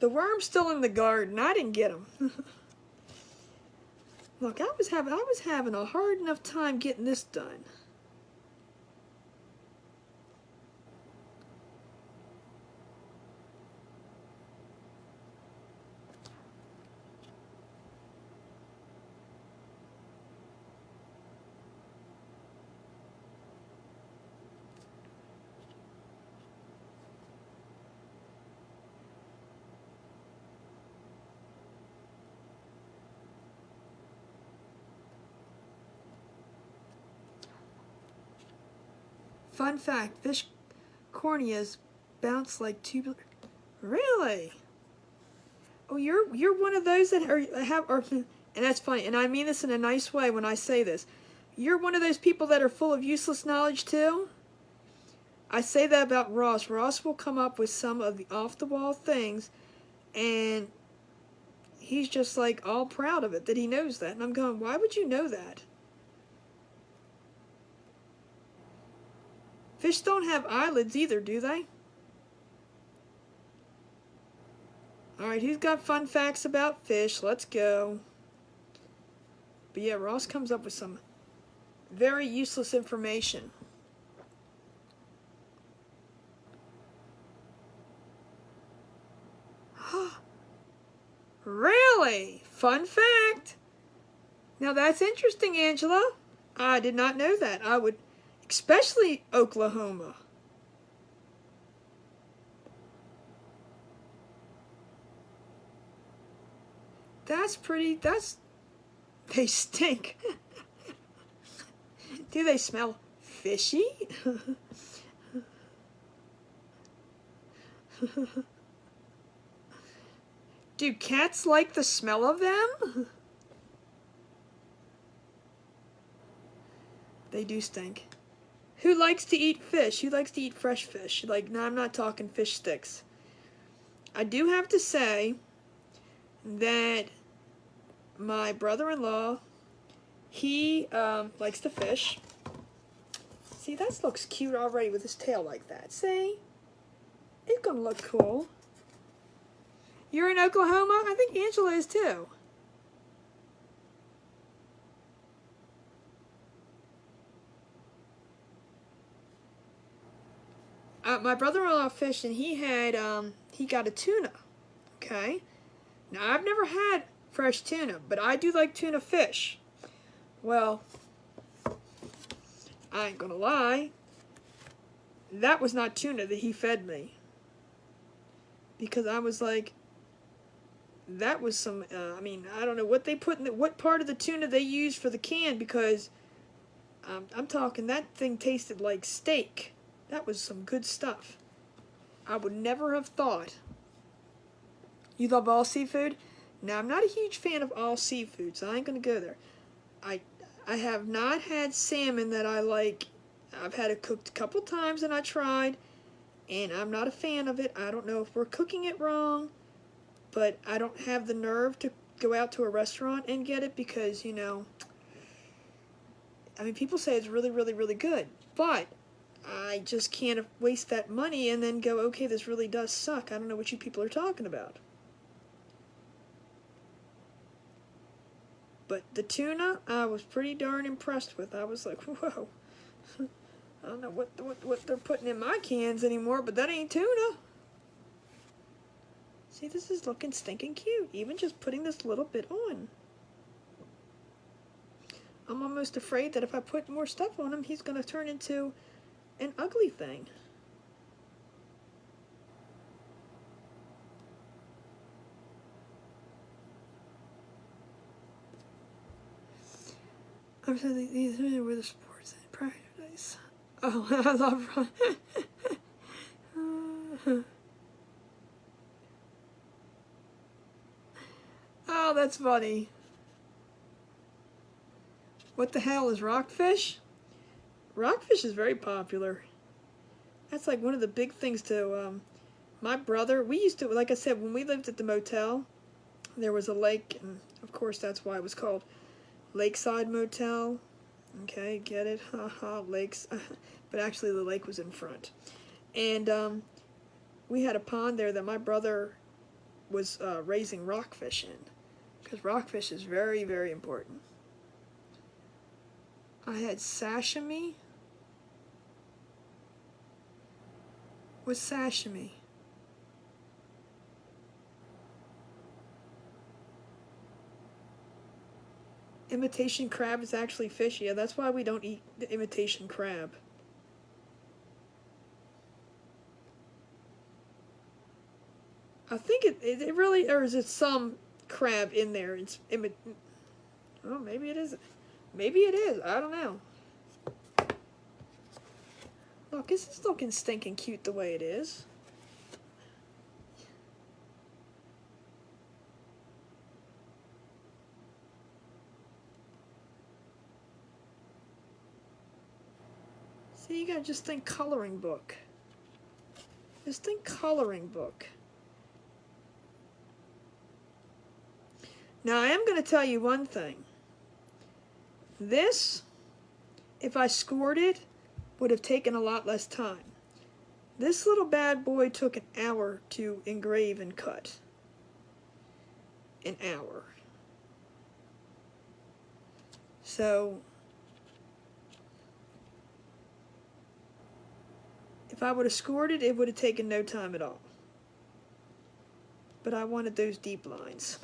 The worm's still in the garden. I didn't get him. Look, I was having a hard enough time getting this done. Fun fact, fish corneas bounce like tubular. Really? Oh, you're one of those that and that's funny, and I mean this in a nice way when I say this. You're one of those people that are full of useless knowledge too? I say that about Ross. Ross will come up with some of the off-the-wall things, and he's just like all proud of it that he knows that. And I'm going, why would you know that? Fish don't have eyelids either, do they? Alright, who's got fun facts about fish? Let's go. But yeah, Ross comes up with some very useless information. Really? Fun fact. Now that's interesting, Angela. I did not know that. I would, especially Oklahoma. They stink. Do they smell fishy? Do cats like the smell of them? They do stink. Who likes to eat fish? Who likes to eat fresh fish? Like, no, I'm not talking fish sticks. I do have to say that my brother-in-law, he likes to fish. See, that looks cute already with his tail like that. See? It's gonna look cool. You're in Oklahoma? I think Angela is too. My brother-in-law fished and he got a tuna. Okay? Now, I've never had fresh tuna, but I do like tuna fish. Well, I ain't gonna lie. That was not tuna that he fed me. Because I was like, that was some, I mean, I don't know what they put in what part of the tuna they used for the can, because I'm talking, that thing tasted like steak. That was some good stuff. I would never have thought. You love all seafood? Now, I'm not a huge fan of all seafood, so I ain't going to go there. I have not had salmon that I like. I've had it cooked a couple times and I tried, and I'm not a fan of it. I don't know if we're cooking it wrong, but I don't have the nerve to go out to a restaurant and get it because, you know, I mean, people say it's really, really, really good, but I just can't waste that money and then go, okay, this really does suck. I don't know what you people are talking about. But the tuna, I was pretty darn impressed with. I was like, whoa. I don't know what they're putting in my cans anymore, but that ain't tuna. See, this is looking stinking cute. Even just putting this little bit on. I'm almost afraid that if I put more stuff on him, he's going to turn into an ugly thing. I'm saying these were the sports and paradise. Oh, I love Ron. Oh, that's funny. What the hell is rockfish? Rockfish is very popular. That's like one of the big things to, my brother, we used to, like I said, when we lived at the motel, there was a lake, and of course that's why it was called Lakeside Motel. Okay, get it? Haha, lakes. But actually the lake was in front. And we had a pond there that my brother was raising rockfish in. Because rockfish is very, very important. I had sashimi. What's sashimi? Imitation crab is actually fish. Yeah, that's why we don't eat the imitation crab. I think it really, or is it some crab in there? Oh, maybe it isn't. Maybe it is. I don't know. Look, this is looking stinking cute the way it is. See, you gotta just think coloring book. Just think coloring book. Now, I am going to tell you one thing. This, if I scored it, would have taken a lot less time. This little bad boy took an hour to engrave and cut. An hour. So if I would have scored it, it would have taken no time at all. But I wanted those deep lines.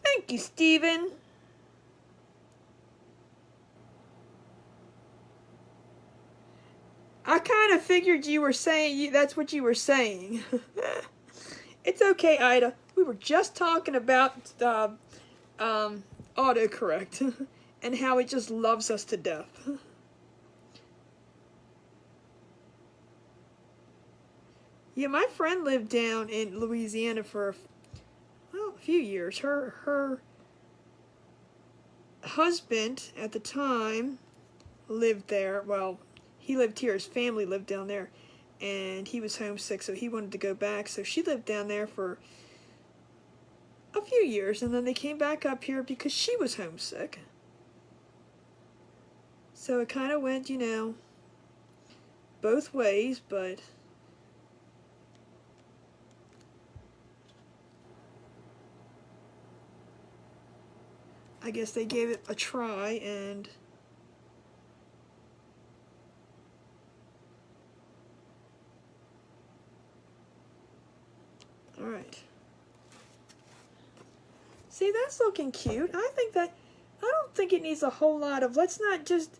Thank you, Steven. I kind of figured you were saying that's what you were saying. It's okay, Ida. We were just talking about autocorrect and how it just loves us to death. Yeah, my friend lived down in Louisiana for, well, a few years. Her husband at the time lived there. Well, he lived here. His family lived down there. And he was homesick, so he wanted to go back. So she lived down there for a few years. And then they came back up here because she was homesick. So it kind of went, you know, both ways, but I guess they gave it a try, and all right. See, that's looking cute. I don't think it needs a whole lot of, let's not just,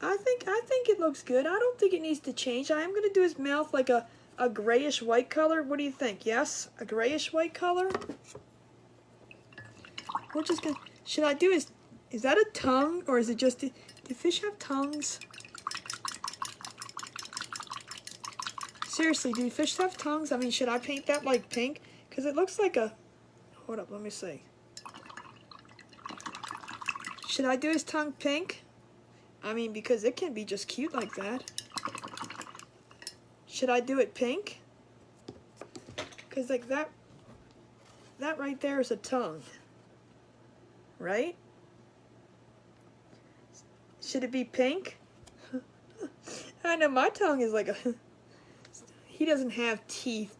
I think it looks good. I don't think it needs to change. I am going to do his mouth like a grayish white color. What do you think? Yes? A grayish white color? We're just going to, should I do his, is that a tongue, or is it just, do fish have tongues? Seriously, do fish have tongues? I mean, should I paint that like pink? Because it looks like a, hold up, let me see. Should I do his tongue pink? I mean, because it can be just cute like that. Should I do it pink? Because like that right there is a tongue. Right? Should it be pink? I know my tongue is like a, he doesn't have teeth.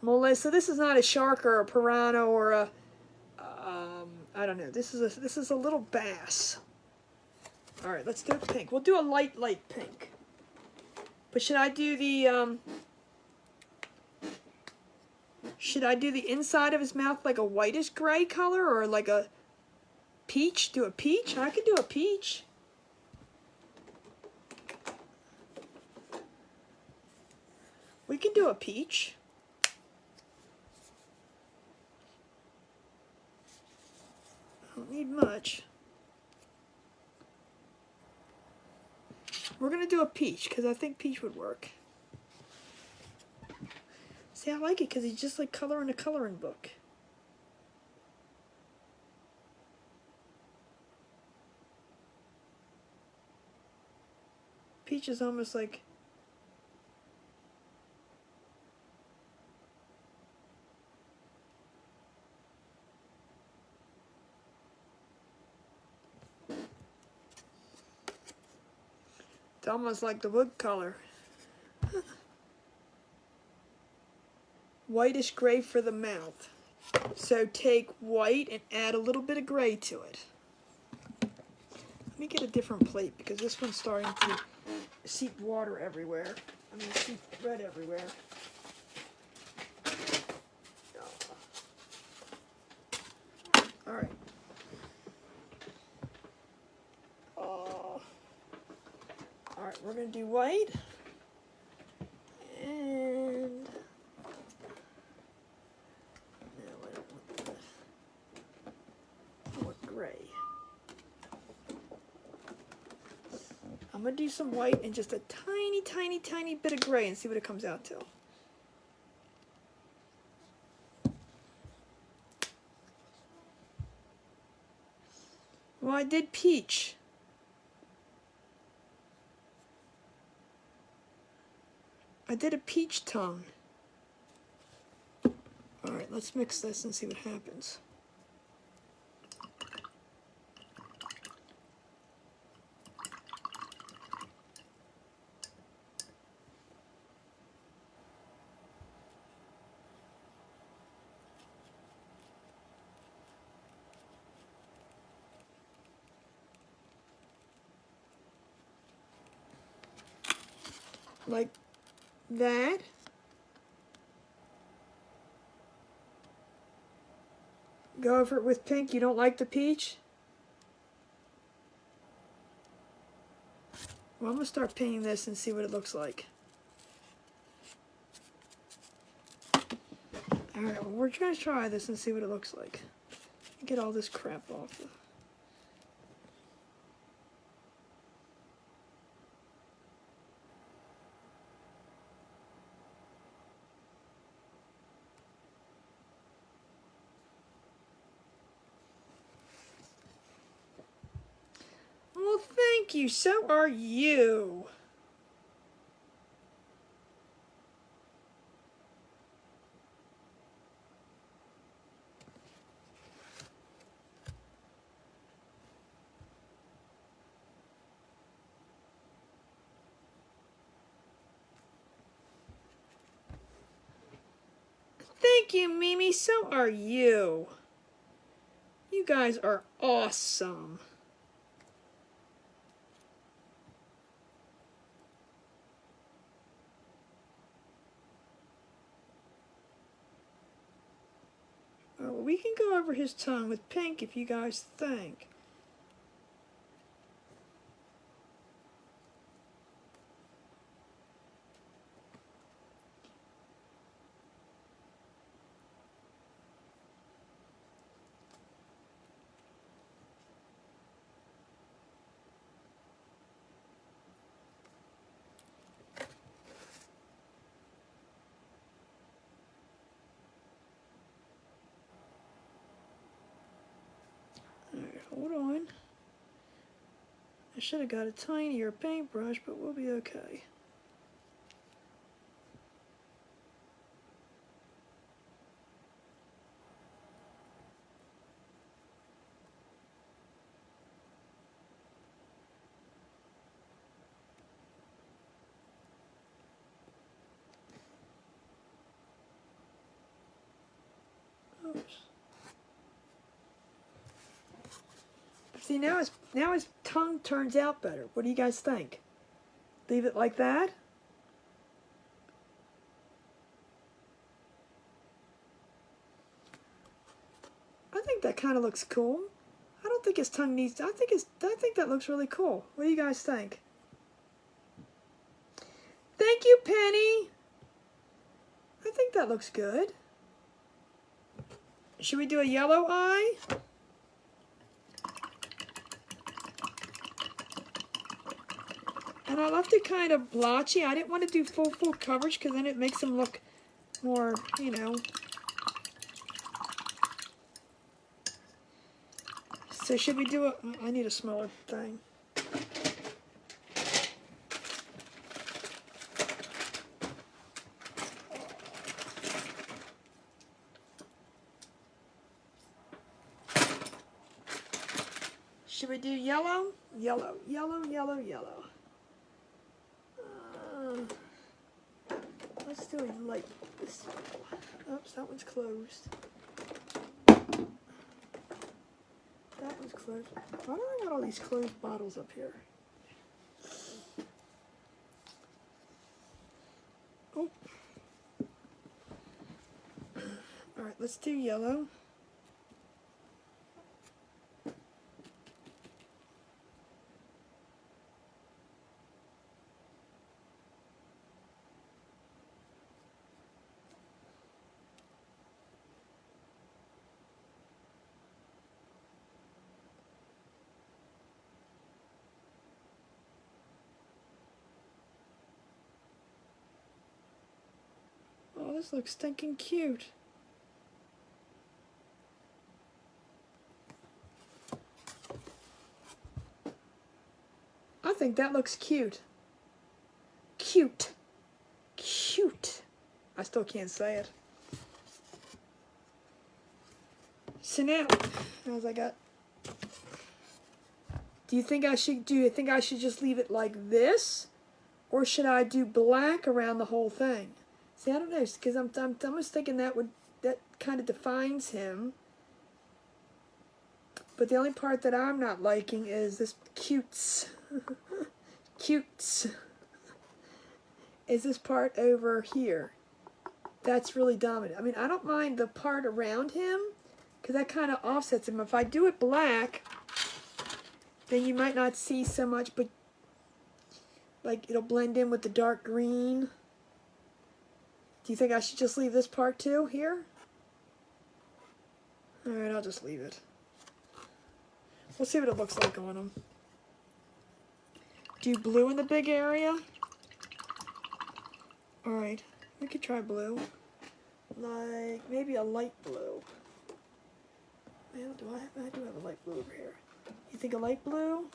Melissa, this is not a shark or a piranha or a, I don't know. This is a little bass. All right, let's do it pink. We'll do a light pink. But should I do the inside of his mouth like a whitish gray color, or like a peach? Do a peach? I could do a peach. We can do a peach. I don't need much. We're going to do a peach, because I think peach would work. See, I like it, because he's just like coloring a coloring book. Peach is almost like... It's almost like the wood color. Whitish gray for the mouth. So take white and add a little bit of gray to it. Let me get a different plate, because this one's starting to seep water everywhere. I mean, seep red everywhere. All right. All right, we're going to do white. And no, I don't want that. I want gray. I'm going to do some white and just a tiny, tiny, tiny bit of gray and see what it comes out to. Well, I did peach. I did a peach tongue. All right, let's mix this and see what happens. like that. Go over it with pink. You don't like the peach? Well, I'm going to start painting this and see what it looks like. Alright, well, we're going to try this and see what it looks like. Get all this crap off. Well, thank you. So are you. Thank you, Mimi. So are you. You guys are awesome. Well, we can go over his tongue with pink if you guys think. Alright, hold on. I should have got a tinier paintbrush, but we'll be okay. Oops. See, now his tongue turns out better. What do you guys think? Leave it like that? I think that kind of looks cool. I don't think his tongue needs. I think that looks really cool. What do you guys think? Thank you, Penny. I think that looks good. Should we do a yellow eye? And I left it kind of blotchy. I didn't want to do full coverage because then it makes them look more, you know. So should we do a... I need a smaller thing. Should we do yellow? Yellow, yellow, yellow, yellow. Let's do a light. Oops, that one's closed. That one's closed. Why do I got all these closed bottles up here? Oh. Alright, let's do yellow. Oh, this looks stinking cute. I think that looks cute. Cute. Cute. I still can't say it. So now, as I got... Do you think I should just leave it like this? Or should I do black around the whole thing? See, I don't know, because I'm just thinking that kind of defines him. But the only part that I'm not liking is this cutes. Cutes. is this part over here. That's really dominant. I mean, I don't mind the part around him because that kind of offsets him. If I do it black, then you might not see so much, but like it'll blend in with the dark green. Do you think I should just leave this part too here? Alright, I'll just leave it. We'll see what it looks like on him. Do blue in the big area? Alright, we could try blue. Like maybe a light blue. Well, I do have a light blue over here. You think a light blue?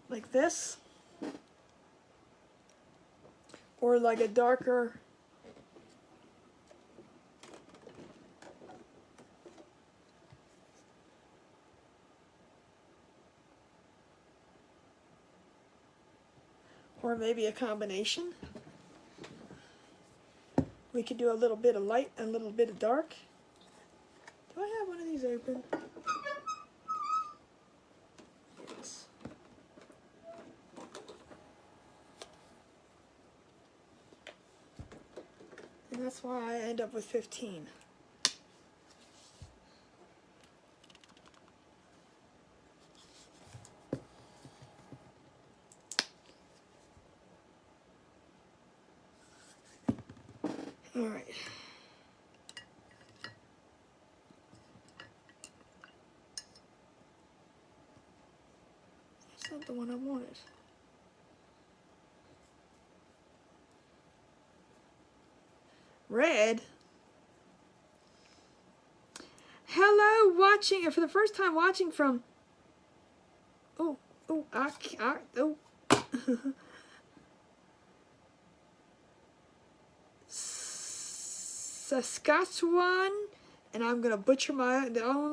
Like this? Or like a darker... Or maybe a combination. We could do a little bit of light and a little bit of dark. Do I have one of these open? Yes. And that's why I end up with 15. All right. That's not the one I wanted. Red. Hello, watching for the first time watching from. Oh, Saskatchewan, and I'm gonna butcher my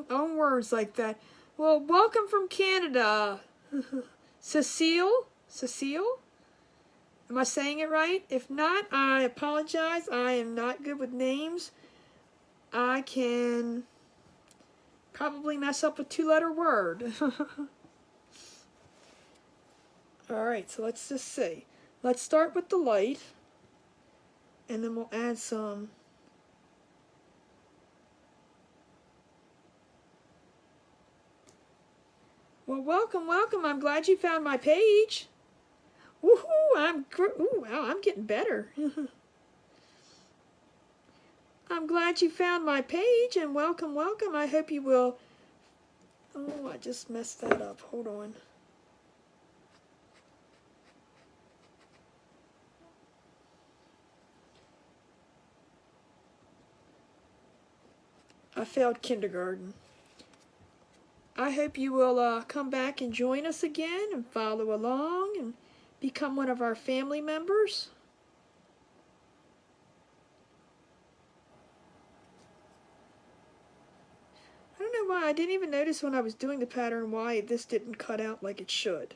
own words like that. Well, welcome from Canada, Cecile. Am I saying it right? If not, I apologize. I am not good with names. I can probably mess up a two-letter word. All right, so let's just see. Let's start with the light, and then we'll add some. Well, welcome. I'm glad you found my page. Woohoo! Wow, I'm getting better. I'm glad you found my page, and welcome. I hope you will. Oh, I just messed that up. Hold on. I failed kindergarten. I hope you will come back and join us again and follow along and become one of our family members. I don't know why. I didn't even notice when I was doing the pattern why this didn't cut out like it should.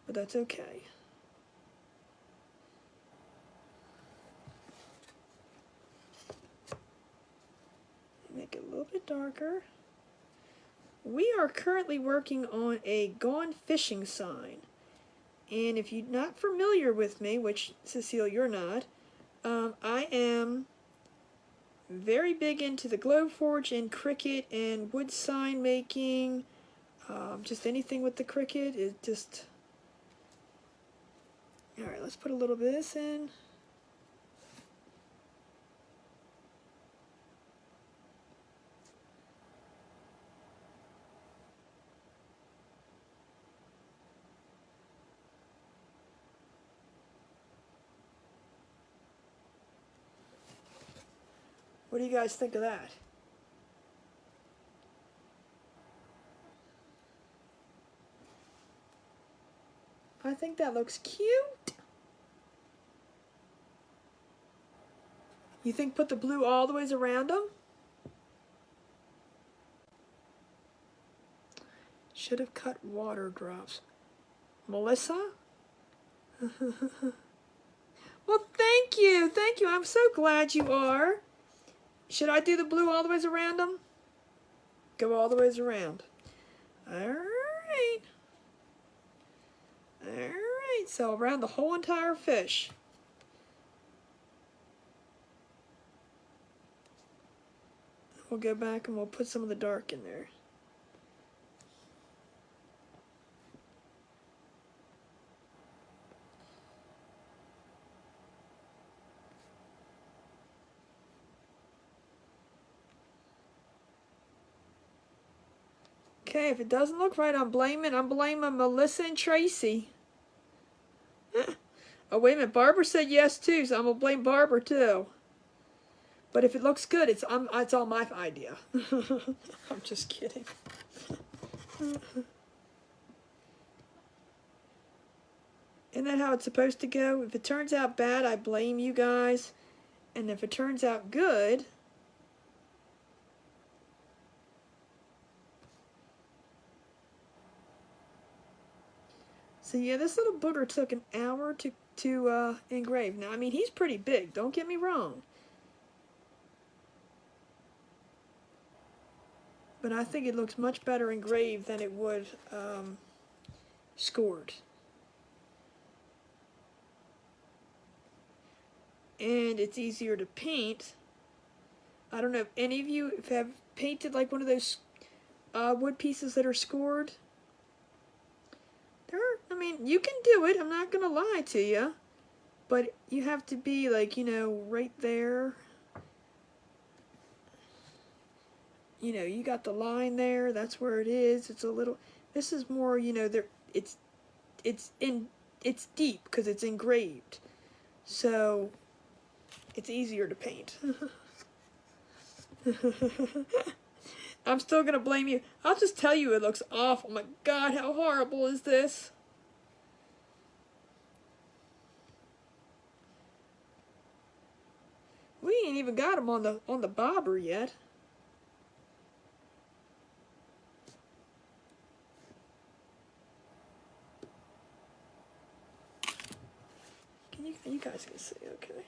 But that's okay. Make it a little bit darker. We are currently working on a gone fishing sign. And if you're not familiar with me, which Cecile, you're not, I am very big into the Glowforge and Cricut and wood sign making. Just anything with the Cricut is just... Alright, let's put a little bit of this in. What do you guys think of that? I think that looks cute. You think put the blue all the ways around them? Should have cut water drops. Melissa? Well, thank you. I'm so glad you are. Should I do the blue all the ways around them? Go all the ways around. Alright. Alright, so around the whole entire fish. We'll go back and we'll put some of the dark in there. Okay, if it doesn't look right, I'm blaming Melissa and Tracy. Oh, wait a minute, Barbara said yes too, so I'm gonna blame Barbara too. But if it looks good, it's all my idea. I'm just kidding. Isn't that how it's supposed to go? If it turns out bad, I blame you guys. And if it turns out good, so yeah, this little booger took an hour to engrave. Now, I mean, he's pretty big, don't get me wrong. But I think it looks much better engraved than it would scored. And it's easier to paint. I don't know if any of you have painted like one of those wood pieces that are scored. I mean, you can do it, I'm not gonna lie to you, but you have to be like, you know, right there. You know, you got the line there, that's where it is. It's a little, this is more, you know, there it's deep because it's engraved. So it's easier to paint. I'm still gonna blame you. I'll just tell you it looks awful. My God, how horrible is this? We ain't even got him on the bobber yet. You guys can see, okay.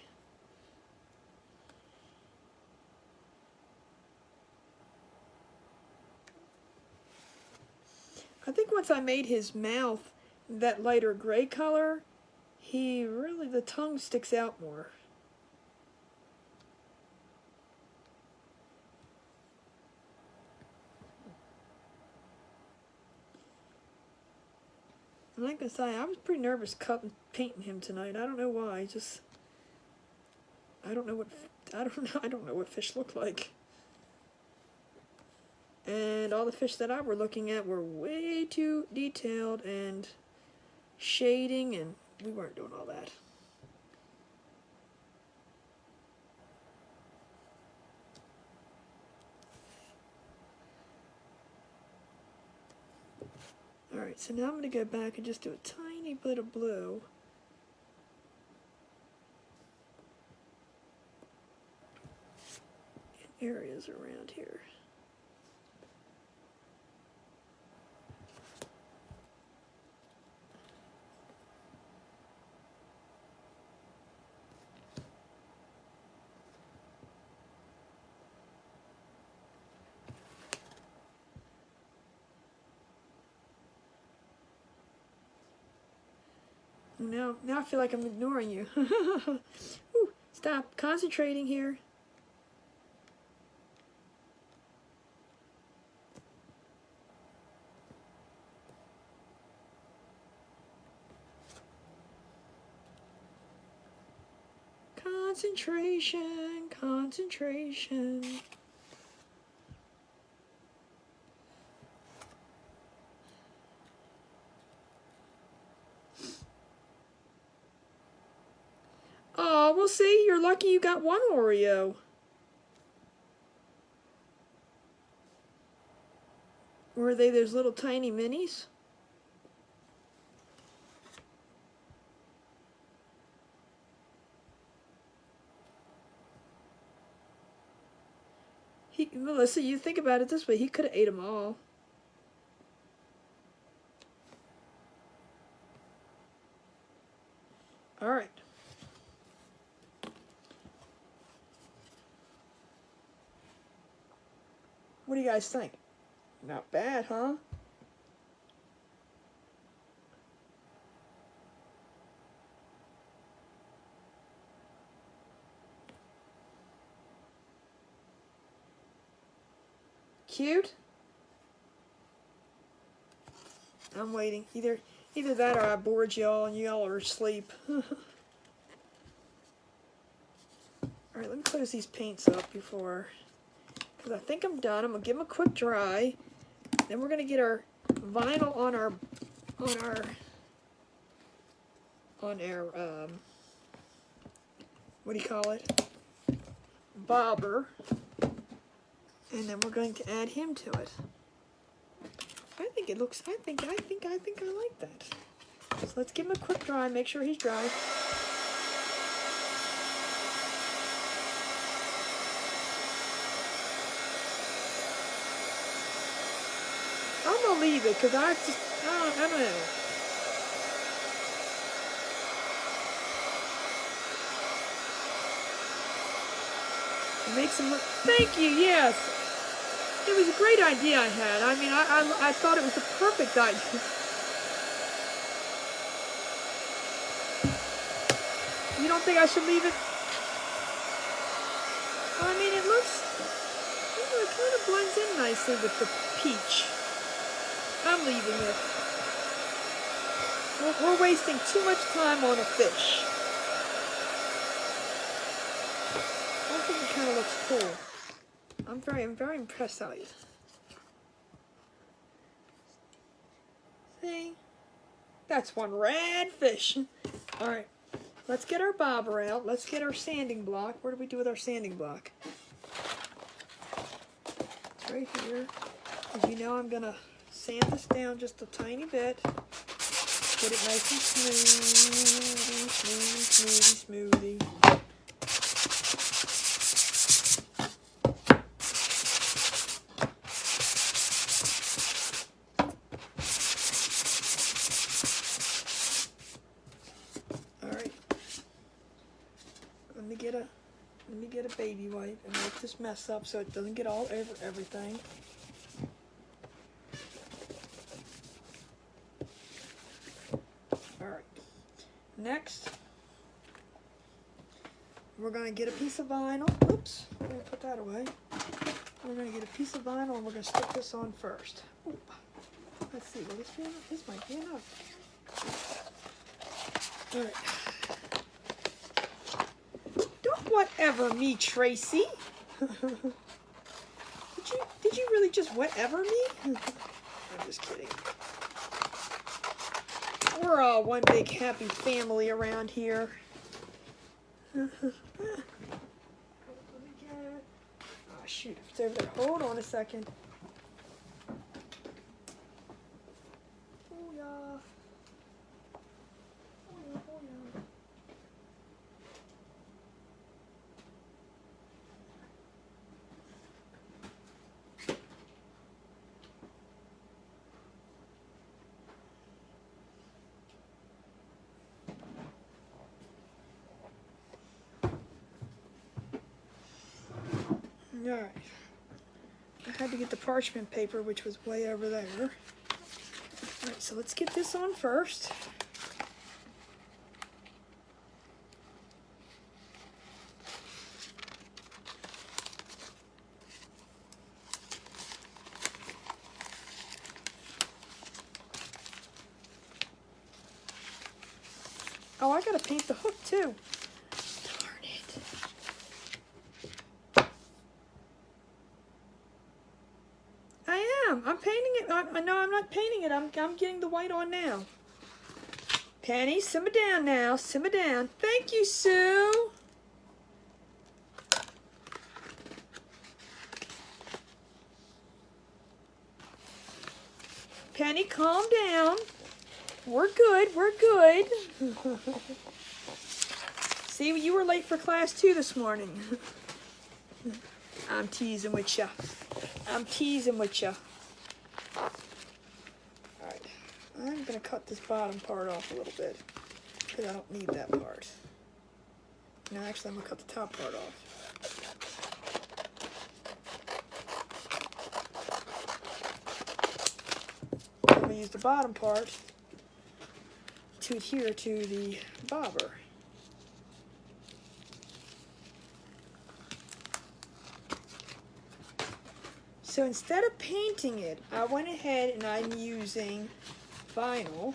I think once I made his mouth that lighter gray color, the tongue sticks out more. I'm not gonna say, I was pretty nervous painting him tonight. I don't know why. I don't know what fish look like. And all the fish that I were looking at were way too detailed and shading, and we weren't doing all that. Alright, so now I'm going to go back and just do a tiny bit of blue. In areas around here. Now I feel like I'm ignoring you. Ooh, stop concentrating here. Concentration, concentration. Oh, well, see, you're lucky you got one Oreo. Or are they those little tiny minis? Melissa, you think about it this way, he could have ate them all. All right. What do you guys think? Not bad, huh? Cute? I'm waiting. Either that or I bored y'all and y'all are asleep. Alright, let me close these paints up before, because I think I'm done. I'm going to give them a quick dry. Then we're going to get our vinyl on our what do you call it? Bobber. And then we're going to add him to it. I think it looks, I think I like that. So let's give him a quick dry, make sure he's dry. I'm gonna leave it because I don't know. It makes him look, thank you, yes. It was a great idea I had. I mean, I thought it was the perfect idea. You don't think I should leave it? I mean, it looks, it kind of blends in nicely with the peach. I'm leaving it. We're wasting too much time on a fish. I think it kind of looks cool. I'm very impressed by it. See? That's one rad fish. Alright, let's get our bobber out. Let's get our sanding block. Where do we do with our sanding block? It's right here. As you know, I'm going to sand this down just a tiny bit. Get it nice and smoothie. Let me get a baby wipe and wipe this mess up so it doesn't get all over everything. Alright. Next, we're going to get a piece of vinyl. Oops, we're going to put that away. We're going to get a piece of vinyl and we're going to stick this on first. Oop. Let's see, will this be enough? This might be enough. Alright. Whatever me, Tracy. Did you really just whatever me? I'm just kidding. We're all one big happy family around here. Oh shoot, it's over there. Hold on a second. Oh yeah. Alright, I had to get the parchment paper, which was way over there. Alright, so let's get this on first. Oh, I gotta paint the hook too. I'm painting it. No, I'm not painting it. I'm getting the white on now. Penny, simmer down now. Simmer down. Thank you, Sue. Penny, calm down. We're good. We're good. See, you were late for class too this morning. I'm teasing with ya. I'm teasing with ya. Alright, I'm going to cut this bottom part off a little bit because I don't need that part. No, actually I'm going to cut the top part off. I'm going to use the bottom part to adhere to the bobber. So instead of painting it, I went ahead and I'm using vinyl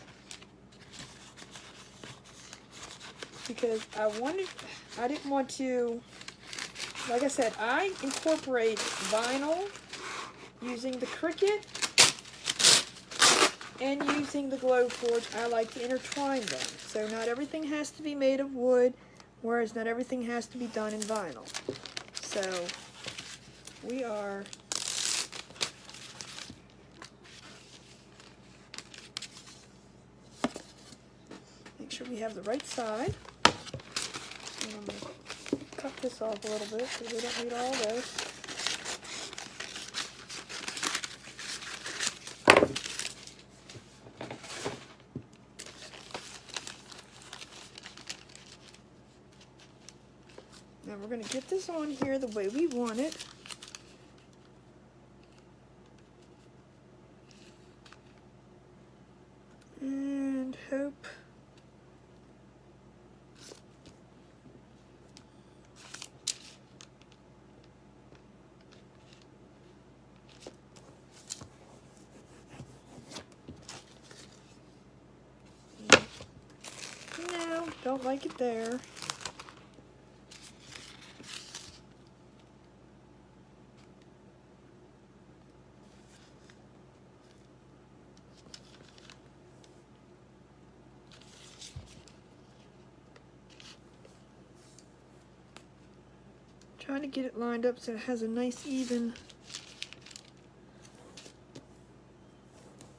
because I didn't want to, like I said, I incorporate vinyl using the Cricut and using the Glow Forge. I like to intertwine them. So not everything has to be made of wood, whereas not everything has to be done in vinyl. So we are make sure we have the right side. And I'm going to cut this off a little bit because we don't need all this. Now we're going to get this on here the way we want it. And hope no, don't like it there. Trying to get it lined up so it has a nice even.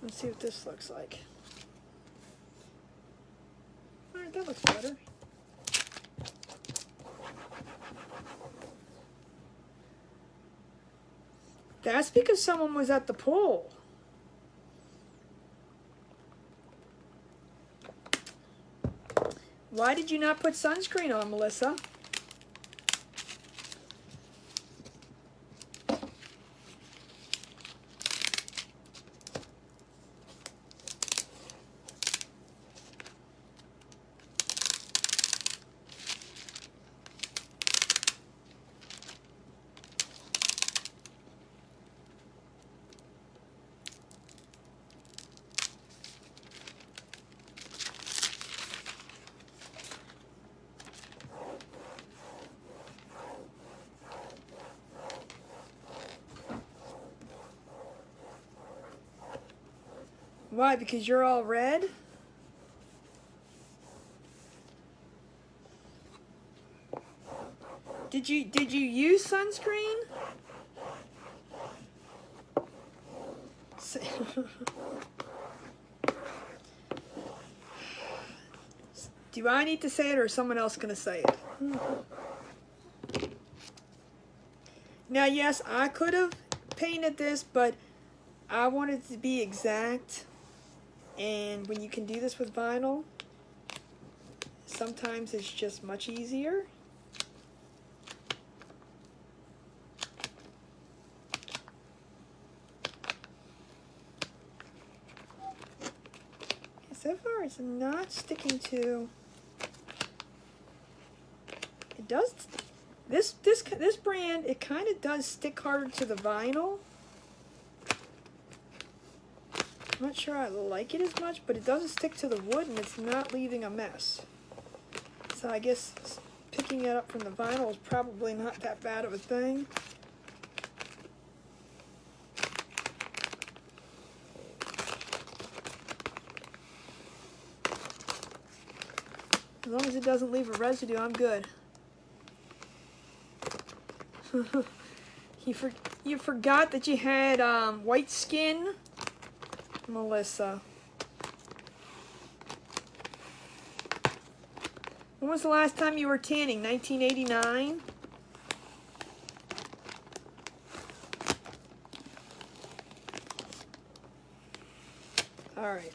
Let's see what this looks like. Alright, that looks better. That's because someone was at the pool. Why did you not put sunscreen on, Melissa? Why? Because you're all red? Did you use sunscreen? Do I need to say it or is someone else going to say it? Now, yes, I could have painted this, but I wanted it to be exact. And when you can do this with vinyl, sometimes it's just much easier. So far, it's not sticking to. It does. This brand, it kind of does stick harder to the vinyl. I'm not sure I like it as much, but it doesn't stick to the wood and it's not leaving a mess. So I guess picking it up from the vinyl is probably not that bad of a thing. As long as it doesn't leave a residue, I'm good. You forgot that you had white skin, Melissa. When was the last time you were tanning? 1989? All right.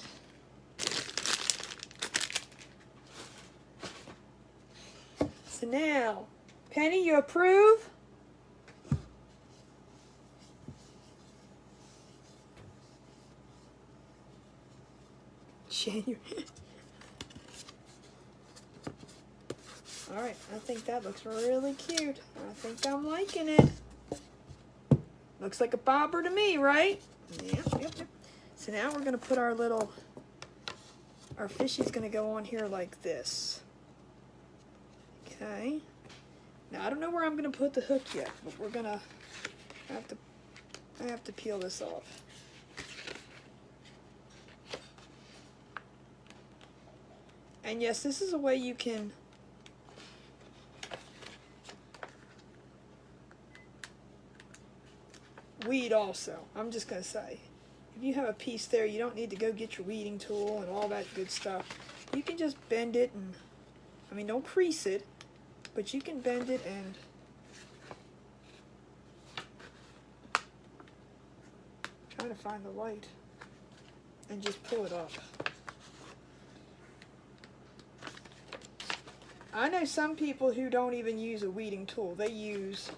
So now, Penny, you approve? January. All right, I think that looks really cute. I think I'm liking it. Looks like a bobber to me, right? Yep. So now we're going to put our fishy's going to go on here like this. Okay. Now I don't know where I'm going to put the hook yet, but we're going to I have to peel this off. And yes, this is a way you can weed also. I'm just going to say, if you have a piece there, you don't need to go get your weeding tool and all that good stuff. You can just bend it and, I mean, don't crease it, but you can bend it and try to find the light and just pull it up. I know some people who don't even use a weeding tool. They use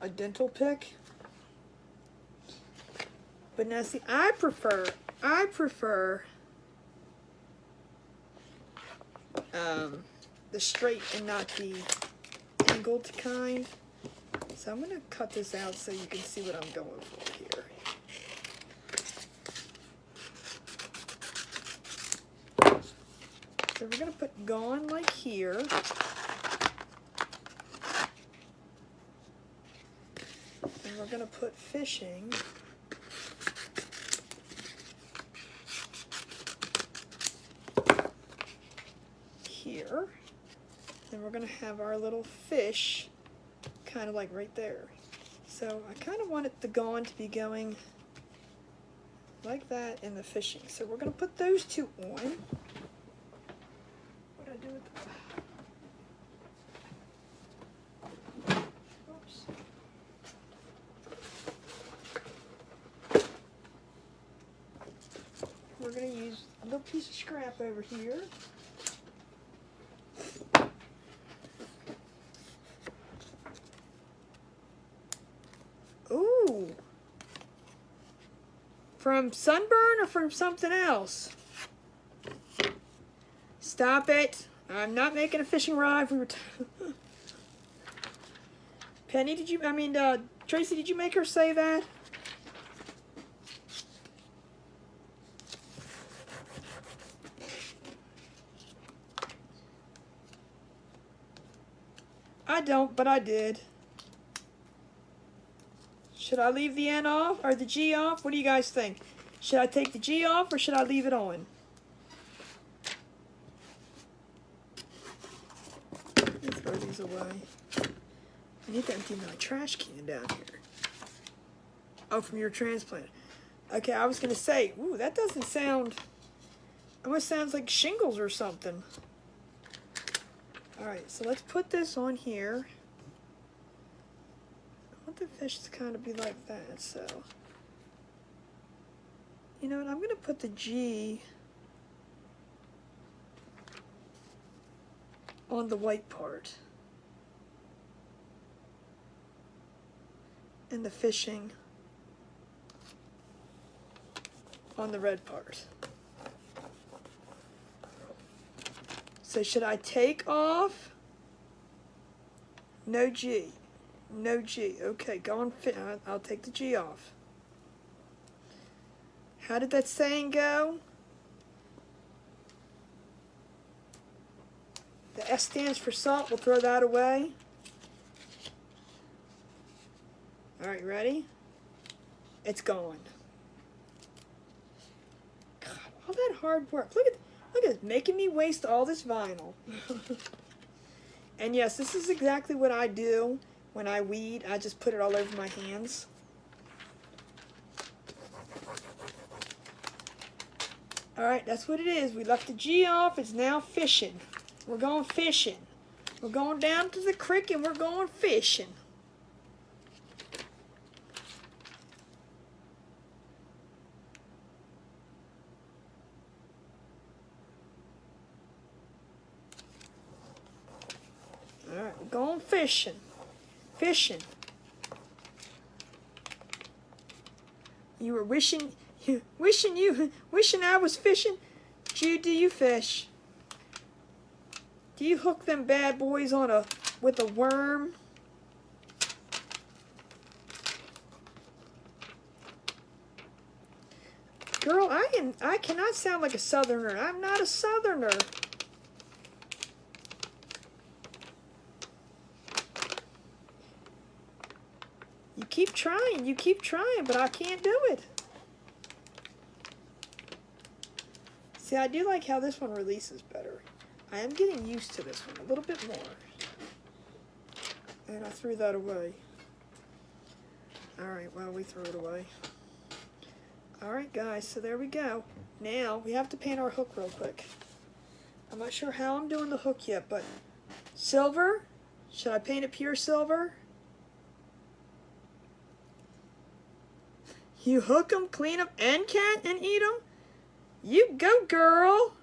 a dental pick. But now see, I prefer the straight and not the angled kind. So I'm going to cut this out so you can see what I'm going for here. So we're going to put gone like here. And we're going to put fishing here. And we're going to have our little fish kind of like right there. So I kind of wanted the gone to be going like that in the fishing. So we're going to put those two on. What do I do with the... Oops. We're going to use a little piece of scrap over here. Ooh. From sunburn or from something else? Stop it. I'm not making a fishing rod. We were Penny, Tracy, did you make her say that? I don't, but I did. Should I leave the N off or the G off? What do you guys think? Should I take the G off or should I leave it on? Let me throw these away. I need to empty my trash can down here. Oh, from your transplant. Okay, I was going to say, ooh, that doesn't sound... Almost sounds like shingles or something. Alright, so let's put this on here. I want the fish to kind of be like that, so... You know what, I'm going to put the G on the white part. And the fishing on the red part. So should I take off? No G. No G. Okay, go on. I'll take the G off. How did that saying go? The S stands for salt. We'll throw that away. All right, ready? It's gone. God, all that hard work. Look at it, making me waste all this vinyl. And yes, this is exactly what I do when I weed. I just put it all over my hands. All right, that's what it is. We left the G off. It's now fishing. We're going fishing. We're going down to the creek and we're going fishing. All right, we're going fishing. Fishing. You were wishing I was fishing. Jude, do you fish? Do you hook them bad boys with a worm? Girl, I cannot sound like a southerner. I'm not a southerner. You keep trying, but I can't do it. See, I do like how this one releases better. I am getting used to this one a little bit more. And I threw that away. Alright, well, we threw it away. Alright, guys, so there we go. Now, we have to paint our hook real quick. I'm not sure how I'm doing the hook yet, but silver? Should I paint it pure silver? You hook them, clean them, and eat them? You go, girl!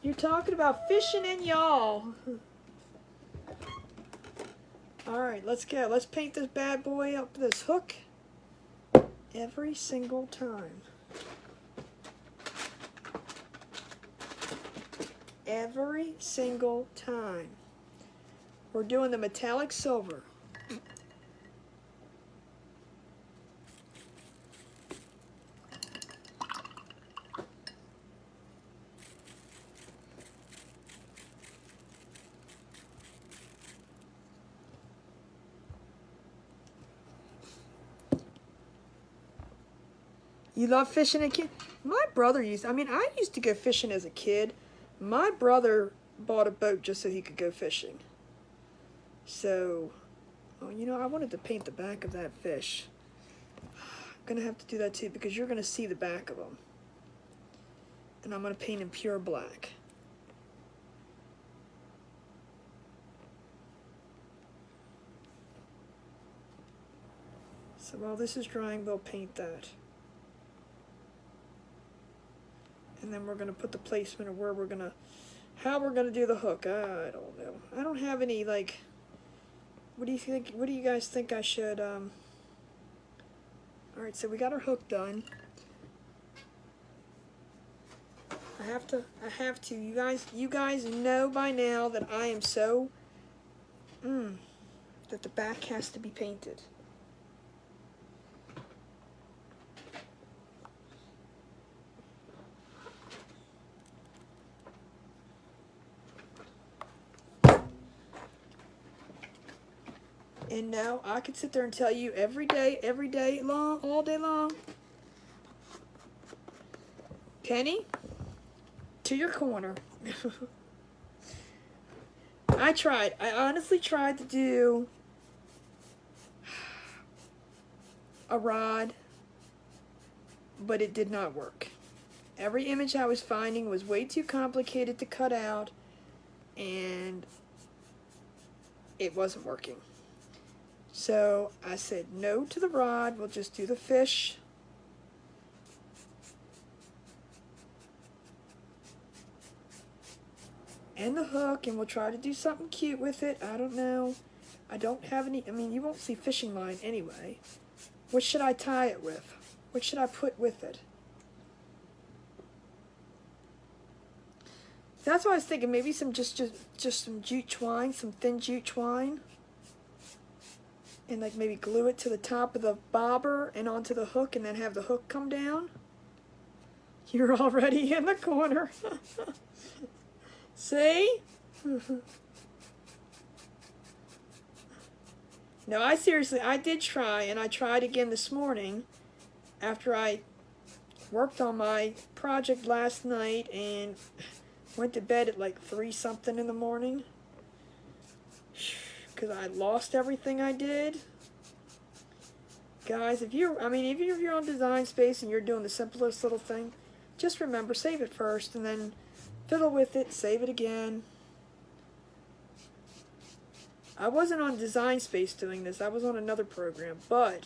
You're talking about fishing and y'all. Alright, let's go. Let's paint this bad boy up, this hook, every single time. Every single time. We're doing the metallic silver. You love fishing as a kid? My brother used, I used to go fishing as a kid. My brother bought a boat just so he could go fishing. So, well, you know, I wanted to paint the back of that fish. I'm going to have to do that too because you're going to see the back of them. And I'm going to paint in pure black. So while this is drying, we'll paint that. And then we're going to put the placement of where we're going to, how we're going to do the hook. I don't know. I don't have any, like, what do you think, what do you guys think I should, alright, so we got our hook done. I have to, you guys know by now that I am so, that the back has to be painted. And now I could sit there and tell you every day long, all day long. Penny, to your corner. I honestly tried to do a rod, but it did not work. Every image I was finding was way too complicated to cut out, and it wasn't working. So I said no to the rod, we'll just do the fish. And the hook, and we'll try to do something cute with it. I don't know. I don't have any, you won't see fishing line anyway. What should I tie it with? What should I put with it? That's what I was thinking, maybe some just some jute twine, some thin jute twine. And like maybe glue it to the top of the bobber and onto the hook and then have the hook come down. You're already in the corner. See? No, I did try, and I tried again this morning after I worked on my project last night and went to bed at like 3 something in the morning. Because I lost everything I did. Guys, if you're on Design Space and you're doing the simplest little thing, just remember, save it first and then fiddle with it, save it again. I wasn't on Design Space doing this, I was on another program, but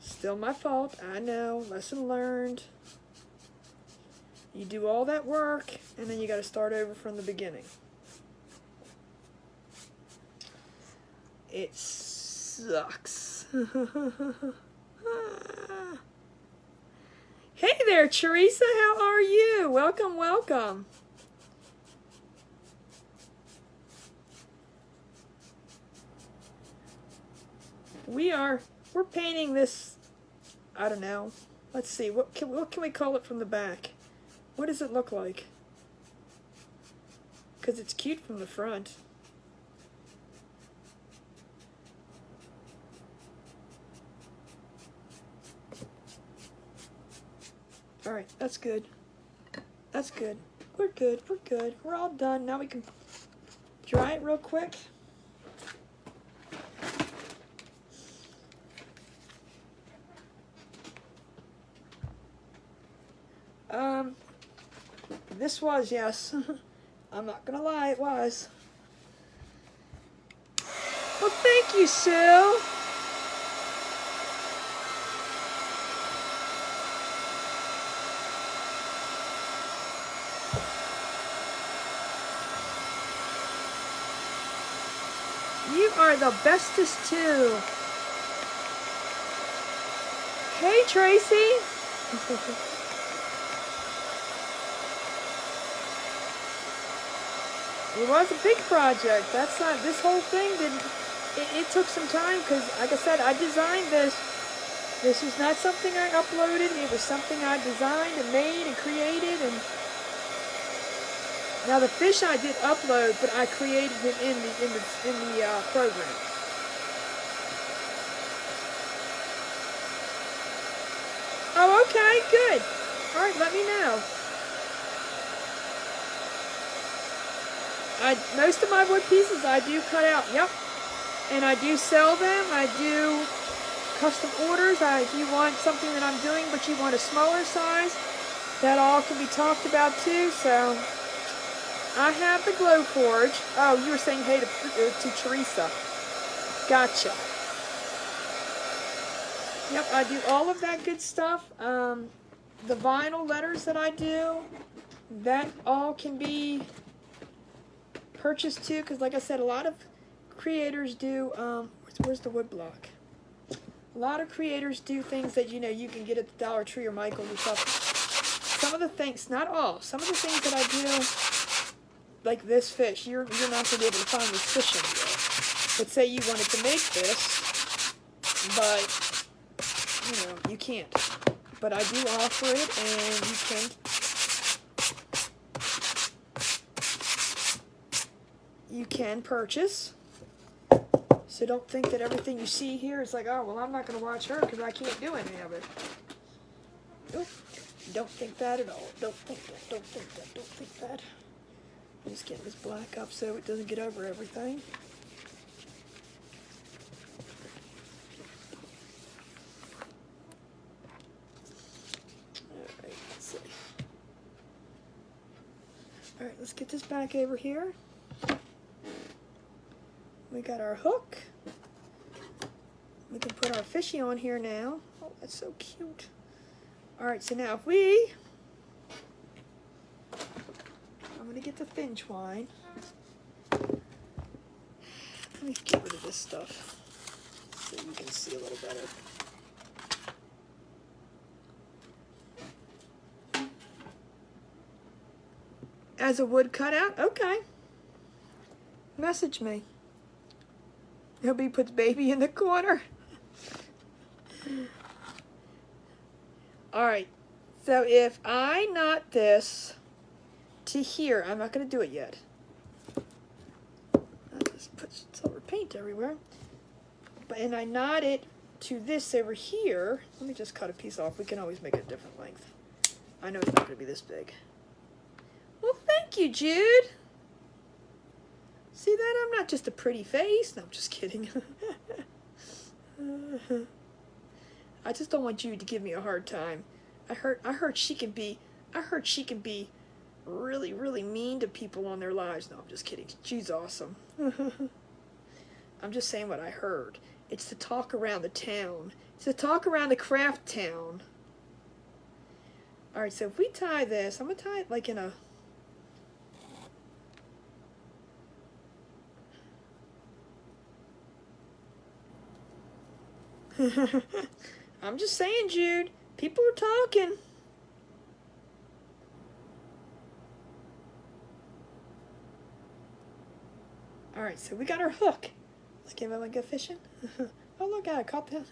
still my fault, I know, lesson learned. You do all that work and then you got to start over from the beginning. It sucks. Hey there, Teresa. How are you? Welcome, welcome. We are we're painting this, I don't know. Let's see, what can we call it from the back? What does it look like? Because it's cute from the front. Alright, that's good. That's good. We're good, we're good. We're all done. Now we can dry it real quick. This was, yes. I'm not gonna lie, it was. Well, thank you, Sue. You are the bestest too. Hey, Tracy. It was a big project. That's not, this whole thing didn't, it took some time because, like I said, I designed this. This was not something I uploaded. It was something I designed and made and created. And now the fish I did upload, but I created it in the program. Oh, okay, good. All right, let me know. Most of my wood pieces I do cut out, yep. And I do sell them. I do custom orders. If you want something that I'm doing, but you want a smaller size, that all can be talked about too. So I have the Glow Forge. Oh, you were saying hey to Teresa. Gotcha. Yep, I do all of that good stuff. The vinyl letters that I do, that all can be purchased too, because like I said, a lot of creators do, where's the wood block? A lot of creators do things that, you know, you can get at the Dollar Tree or Michael's or stuff. Some of the things, not all, some of the things that I do, like this fish, you're not going to be able to find this fish anywhere. But say you wanted to make this, but, you know, you can't. But I do offer it, and you can. You can purchase. So don't think that everything you see here is like, oh, well, I'm not going to watch her because I can't do any of it. Nope. Don't think that at all. Don't think that. Don't think that. Don't think that. I'm just getting this black up so it doesn't get over everything. Alright, let's see. Alright, let's get this back over here. We got our hook. We can put our fishy on here now. Oh, that's so cute. Alright, so now if we... I'm going to get the thin twine. Let me get rid of this stuff so you can see a little better. As a wood cutout? Okay. Message me. Nobody puts baby in the corner. Alright, so if I knot this to here, I'm not going to do it yet. I'll just put silver paint everywhere. And I knot it to this over here. Let me just cut a piece off. We can always make it a different length. I know it's not going to be this big. Well, thank you, Jude. See that? I'm not just a pretty face. No, I'm just kidding. I just don't want you to give me a hard time. I heard she can be really, really mean to people on their lives. No, I'm just kidding. She's awesome. I'm just saying what I heard. It's the talk around the town. It's the talk around the craft town. Alright, so if we tie this, I'm going to tie it like in a... I'm just saying, Jude. People are talking. Alright, so we got our hook. Let's give him a good fishing. Oh, look, I caught that.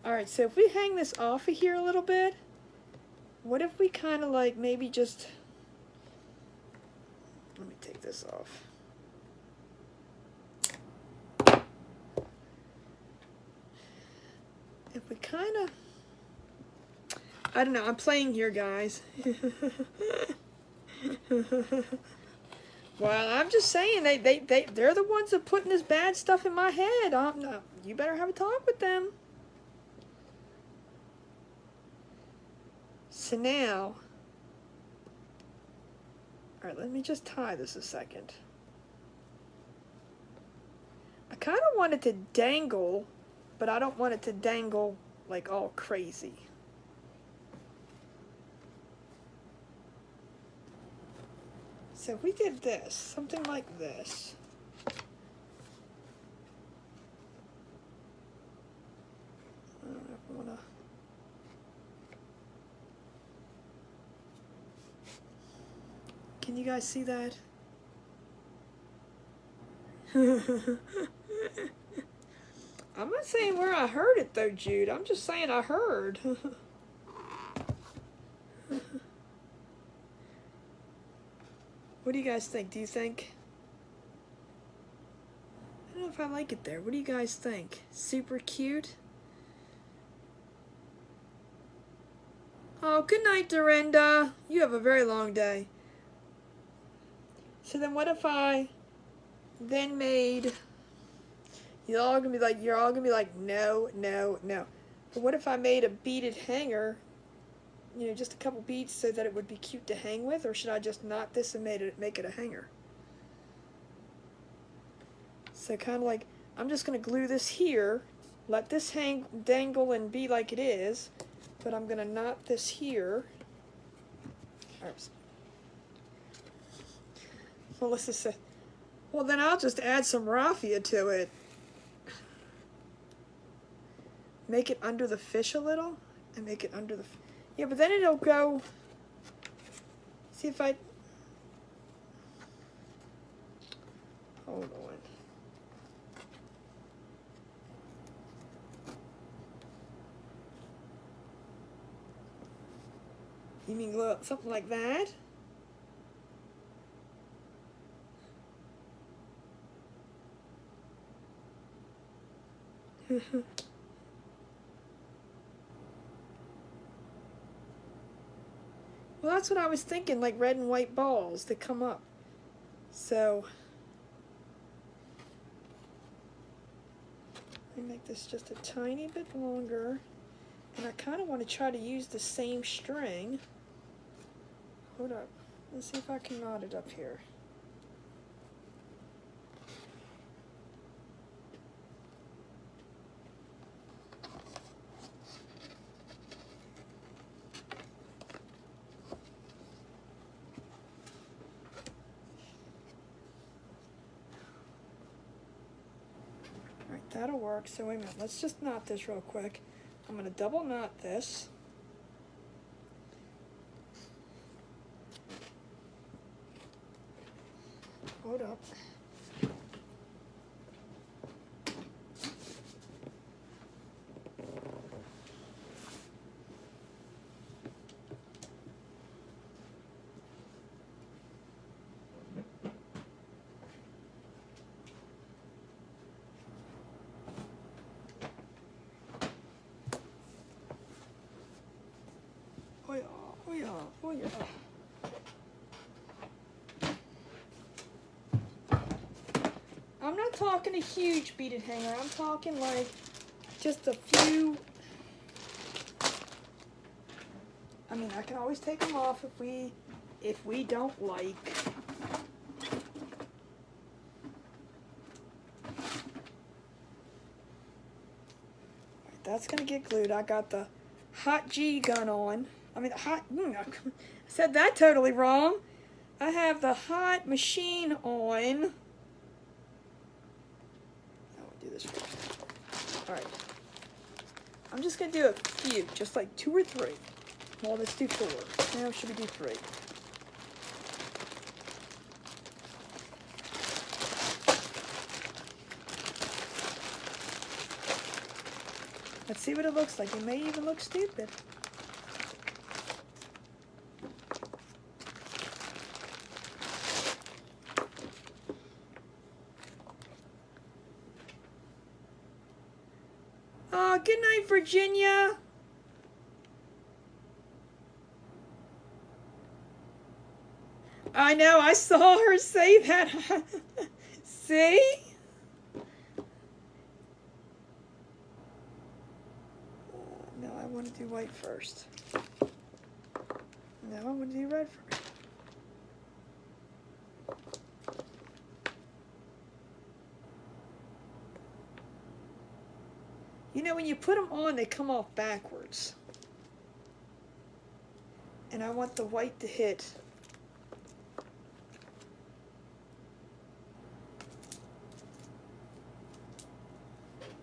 Alright, so if we hang this off of here a little bit, what if we kind of like maybe just, let me take this off. If we kind of, I don't know, I'm playing here, guys. Well, I'm just saying, they're the ones that putting this bad stuff in my head. No, you better have a talk with them. So now, all right, let me just tie this a second. I kind of want it to dangle, but I don't want it to dangle like all crazy. So if we did this, something like this. I don't know if I wanna. Can you guys see that? I'm not saying where I heard it though, Jude. I'm just saying I heard. What do you guys think? Do you think? I don't know if I like it there. What do you guys think? Super cute? Oh, good night, Dorinda. You have a very long day. So then what if I then made, you're all gonna be like, no, no, no. But what if I made a beaded hanger, you know, just a couple beads so that it would be cute to hang with, or should I just knot this and make it a hanger? So kind of like, I'm just gonna glue this here, let this dangle and be like it is, but I'm gonna knot this here. Melissa said, well then I'll just add some raffia to it. Make it under the fish a little, and make it under the, yeah, but then it'll go, see if I, hold on. You mean glue up something like that? Well, that's what I was thinking, like red and white balls that come up. So, let me make this just a tiny bit longer. And I kind of want to try to use the same string. Hold up. Let's see if I can knot it up here. Alright, that'll work. So wait a minute. Let's just knot this real quick. I'm going to double knot this. Hold up. Oh yeah, oh yeah, oh yeah. I'm not talking a huge beaded hanger. I'm talking like just a few. I mean, I can always take them off if we don't like. Alright, that's gonna get glued. I got the hot G gun on. I mean, I said that totally wrong. I have the hot machine on. Do this first. All right. I'm just gonna do a few, just like 2 or 3. Well, let's do 4. Now should we do 3? Let's see what it looks like. It may even look stupid. Oh, good night, Virginia. I know, I saw her say that. See? No, I want to do white first. No, I want to do red first. You know, when you put them on, they come off backwards. And I want the white to hit.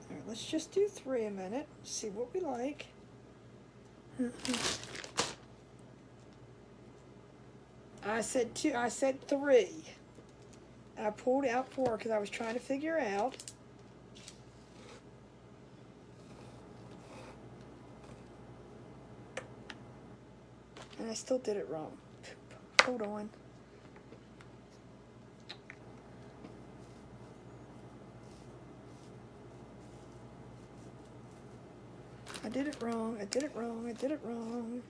All right, let's just do 3 a minute. See what we like. I said 2. I said 3. I pulled out 4 because I was trying to figure out. And I still did it wrong. Hold on. I did it wrong. I did it wrong. I did it wrong.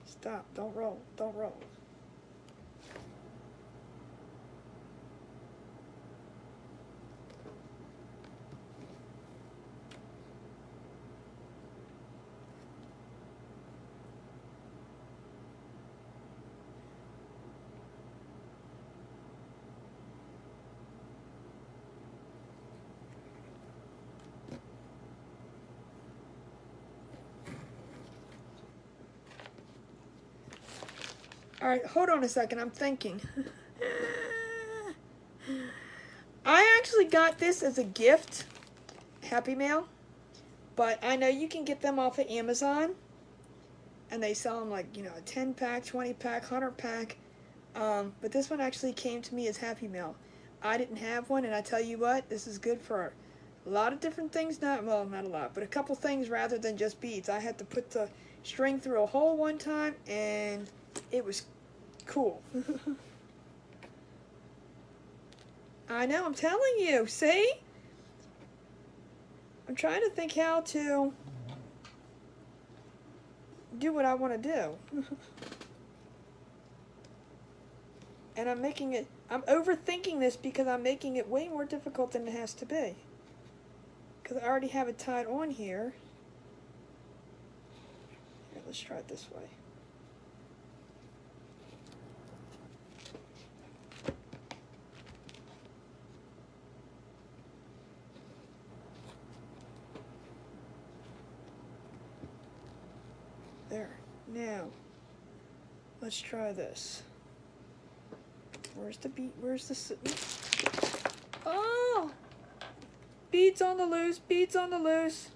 Stop. Don't roll. Don't roll. All right, hold on a second. I'm thinking. I actually got this as a gift, Happy Mail, but I know you can get them off of Amazon, and they sell them like, you know, a 10-pack, 20-pack, 100-pack, but this one actually came to me as Happy Mail. I didn't have one, and I tell you what, this is good for a lot of different things. Not a lot, but a couple things rather than just beads. I had to put the string through a hole one time, and it was cool. I know, I'm telling you, see? I'm trying to think how to do what I want to do. And I'm overthinking this because I'm making it way more difficult than it has to be. Because I already have it tied on here. Here, let's try it this way. There. Now, let's try this. Where's the bead? Where's the... Oh! Beads on the loose. Beads on the loose.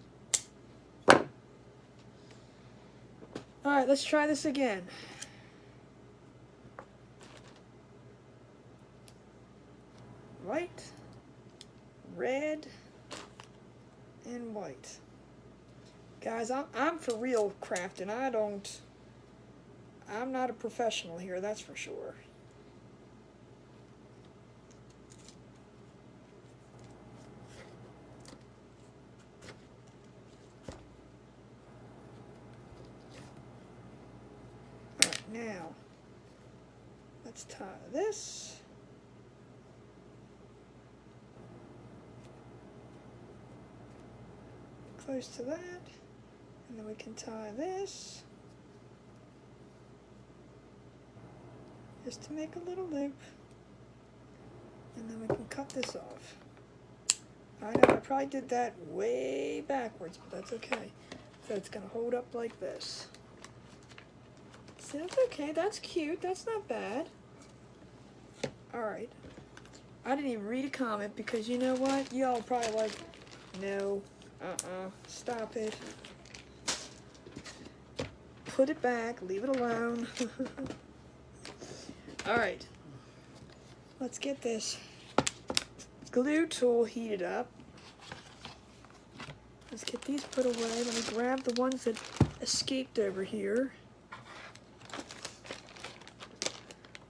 Alright, let's try this again. White, red, and white. Guys, I'm for real crafting. I'm not a professional here, that's for sure. Alright, now, let's tie this. Close to that. And then we can tie this, just to make a little loop, and then we can cut this off. I know I probably did that way backwards, but that's okay. So it's going to hold up like this. See, that's okay, that's cute, that's not bad. Alright, I didn't even read a comment because you know what, y'all probably like, no, stop it. Put it back, leave it alone. Alright, let's get this glue tool heated up. Let's get these put away. Let me grab the ones that escaped over here.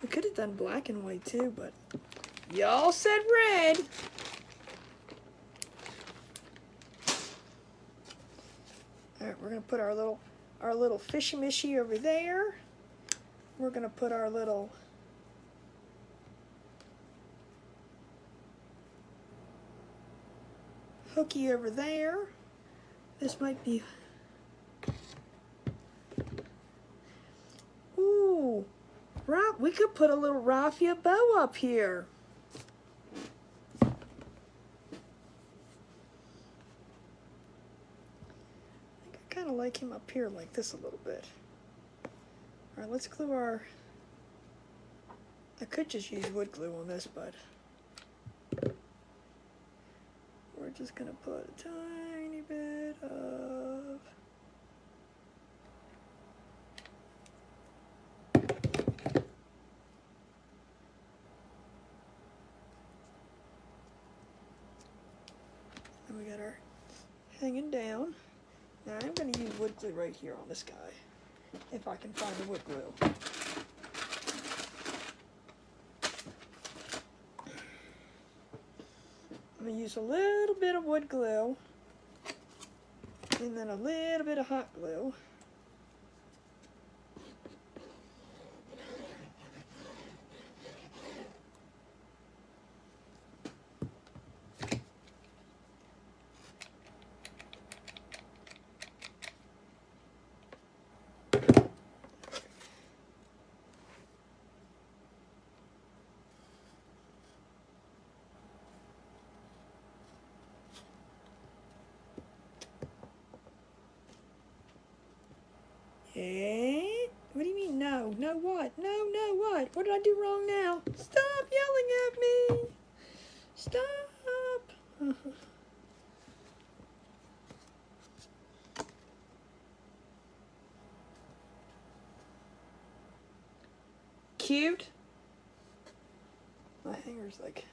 We could have done black and white too, but y'all said red. All right, we're gonna put our little fishy mishy over there. We're gonna put our little hooky over there. This might be. Ooh, we could put a little raffia bow up here. I think I kind of like him up here like this a little bit. All right, let's glue our. I could just use wood glue on this, but we're just gonna put a tiny bit of. And we got our hanging down. Now I'm gonna use wood glue right here on this guy, if I can find the wood glue. I'm going to use a little bit of wood glue and then a little bit of hot glue. Hey, what do you mean no? No what? No what? What did I do wrong now? Stop yelling at me! Stop! Cute? My hanger's like...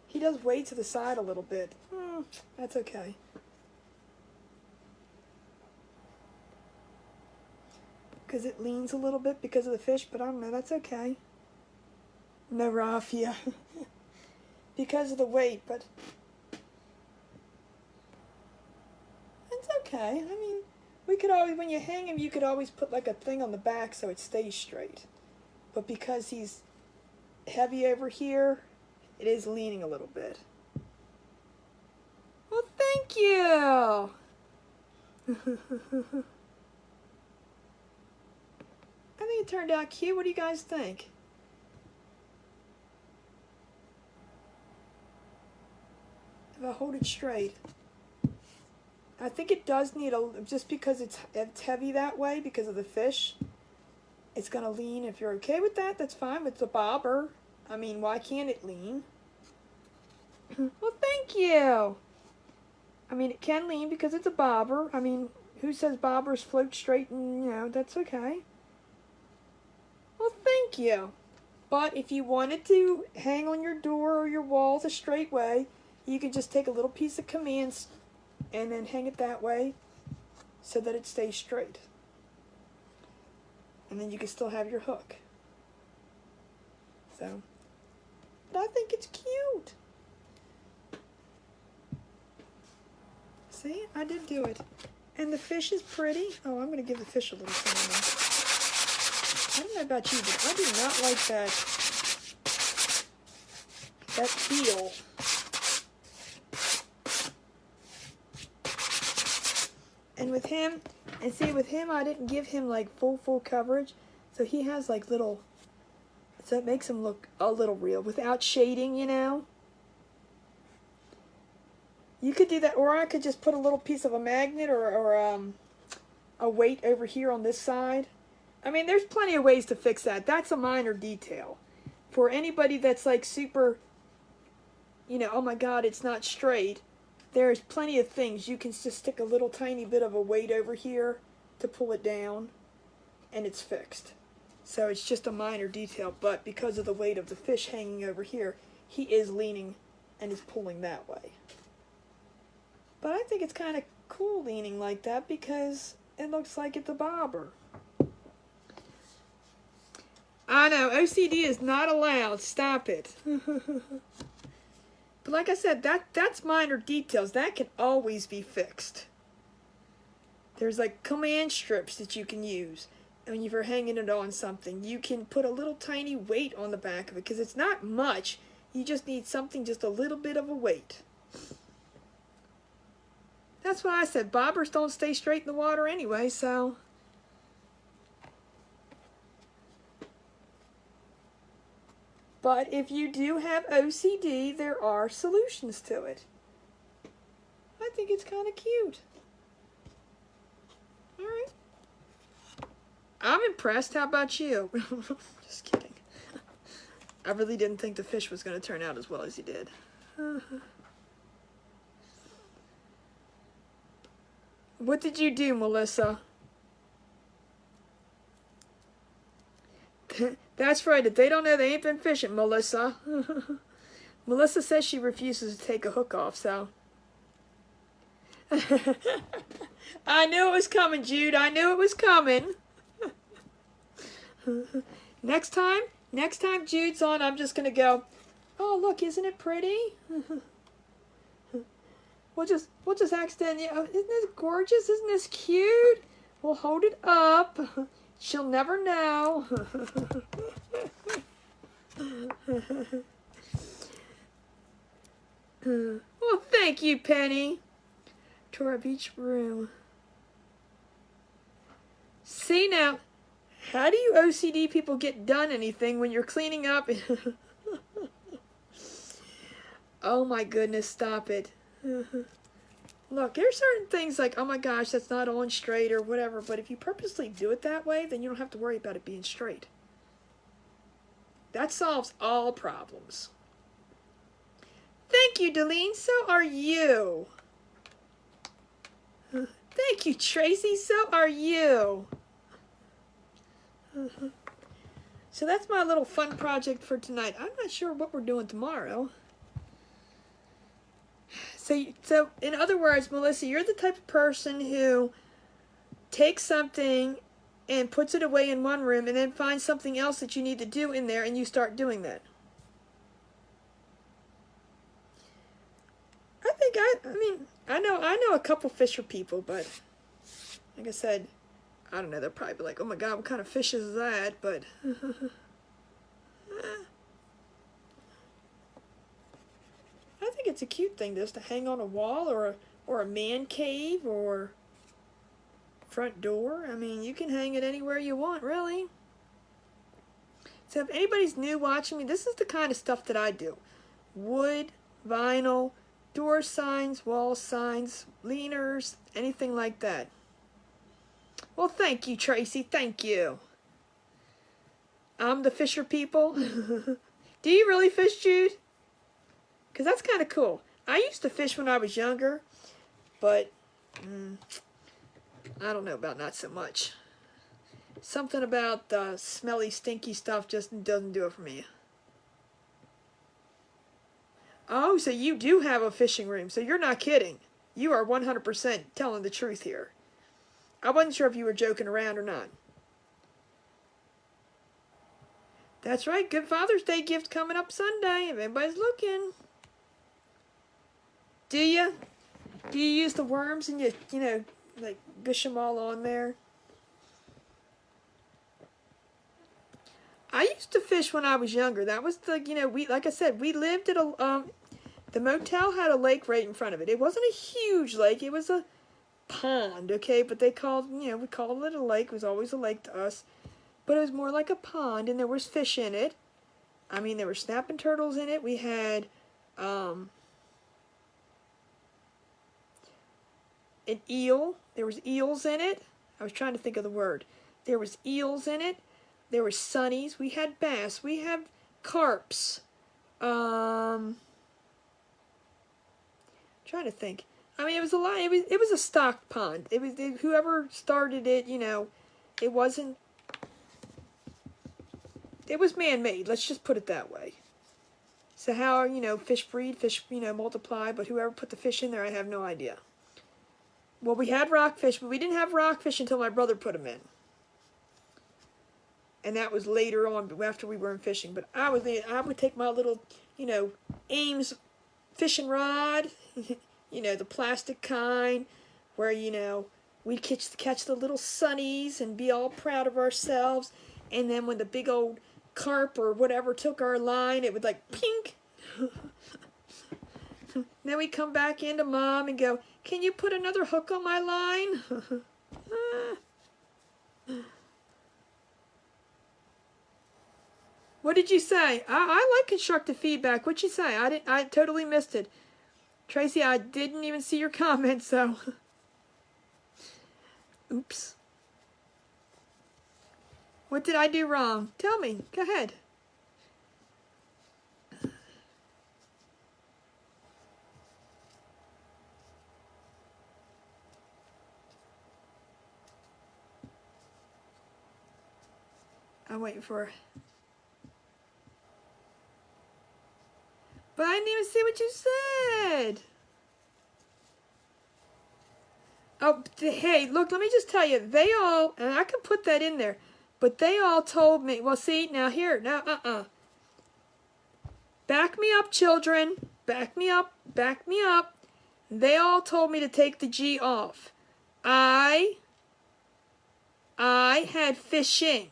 He does way to the side a little bit. That's okay. Because it leans a little bit because of the fish, but I don't know, that's okay. No raffia. Because of the weight, but it's okay. I mean, we could always, when you hang him, you could always put like a thing on the back so it stays straight. But because he's heavy over here, it is leaning a little bit. Well, thank you. I think it turned out cute. What do you guys think? If I hold it straight. I think it does need just because it's heavy that way because of the fish, it's going to lean. If you're okay with that, that's fine. It's a bobber. I mean, why can't it lean? Well, thank you. I mean, it can lean because it's a bobber. I mean, who says bobbers float straight and, you know, that's okay. Well, thank you. But if you wanted to hang on your door or your walls a straight way, you could just take a little piece of commands and then hang it that way so that it stays straight. And then you can still have your hook. So, but I think it's cute. See, I did do it. And the fish is pretty. Oh, I'm going to give the fish a little something. I don't know about you, but I do not like that heel. And with him, I didn't give him like full coverage. So he has like little, so it makes him look a little real without shading, you know. You could do that, or I could just put a little piece of a magnet or a weight over here on this side. I mean, there's plenty of ways to fix that. That's a minor detail. For anybody that's like super, you know, oh my God, it's not straight. There's plenty of things. You can just stick a little tiny bit of a weight over here to pull it down, and it's fixed. So it's just a minor detail, but because of the weight of the fish hanging over here, he is leaning and is pulling that way. But I think it's kind of cool leaning like that because it looks like it's a bobber. I know, OCD is not allowed. Stop it. But like I said, that's minor details. That can always be fixed. There's like command strips that you can use. And when you're hanging it on something, you can put a little tiny weight on the back of it because it's not much. You just need something, just a little bit of a weight. That's why I said bobbers don't stay straight in the water anyway, so. But if you do have OCD, there are solutions to it. I think it's kind of cute. All right. I'm impressed. How about you? Just kidding. I really didn't think the fish was going to turn out as well as he did. What did you do, Melissa? That's right. If they don't know, they ain't been fishing, Melissa. Melissa says she refuses to take a hook off, so. I knew it was coming, Jude. I knew it was coming. Next time Jude's on, I'm just going to go, oh, look, isn't it pretty? We'll just accidentally, oh, isn't this gorgeous? Isn't this cute? We'll hold it up. She'll never know. Well, thank you, Penny. Tour of each room. See now, how do you OCD people get done anything when you're cleaning up? Oh my goodness, stop it. Look, there's certain things like, oh my gosh, that's not on straight or whatever, but if you purposely do it that way, then you don't have to worry about it being straight. That solves all problems. Thank you, Delene. So are you. Thank you, Tracy. So are you. So that's my little fun project for tonight. I'm not sure what we're doing tomorrow. So in other words, Melissa, you're the type of person who takes something and puts it away in one room and then finds something else that you need to do in there and you start doing that. I know a couple fisher people, but like I said, I don't know, they'll probably be like, oh my God, what kind of fish is that? But I think it's a cute thing just to hang on a wall or a man cave or front door. I mean, you can hang it anywhere you want, really. So if anybody's new watching me, this is the kind of stuff that I do. Wood, vinyl, door signs, wall signs, leaners, anything like that. Well, thank you, Tracy. Thank you. I'm the fisher people. Do you really fish, Jude? Because that's kind of cool. I used to fish when I was younger, but I don't know about not so much. Something about the smelly, stinky stuff just doesn't do it for me. Oh, so you do have a fishing room. So you're not kidding. You are 100% telling the truth here. I wasn't sure if you were joking around or not. That's right. Good Father's Day gift coming up Sunday, if anybody's looking. Do you? Do you use the worms and you know, like gush them all on there? I used to fish when I was younger. That was the, like I said, we lived at a, the motel had a lake right in front of it. It wasn't a huge lake. It was a pond, okay? But they called, we called it a lake. It was always a lake to us. But it was more like a pond, and there was fish in it. I mean, there were snapping turtles in it. We had, an eel. There was eels in it. I was trying to think of the word. There was eels in it. There were sunnies. We had bass. We had carps. Trying to think. I mean, it was a lot. It was a stocked pond. Whoever started it. It wasn't. It was man-made. Let's just put it that way. So how, fish breed, fish, multiply, but whoever put the fish in there, I have no idea. Well, we had rockfish, but we didn't have rockfish until my brother put them in. And that was later on, after we weren't fishing. But I would take my little, Ames fishing rod, the plastic kind, where, we'd catch the little sunnies and be all proud of ourselves. And then when the big old carp or whatever took our line, it would like pink. Then we come back into Mom and go, can you put another hook on my line? What did you say? I like constructive feedback. What'd you say? I totally missed it. Tracy, I didn't even see your comment, so. Oops. What did I do wrong? Tell me. Go ahead. I'm waiting for her. But I didn't even see what you said. Oh, hey, look, let me just tell you. They all, and I can put that in there, but they all told me, well, see, now here, now, Back me up, children. Back me up, back me up. They all told me to take the G off. I had fishing.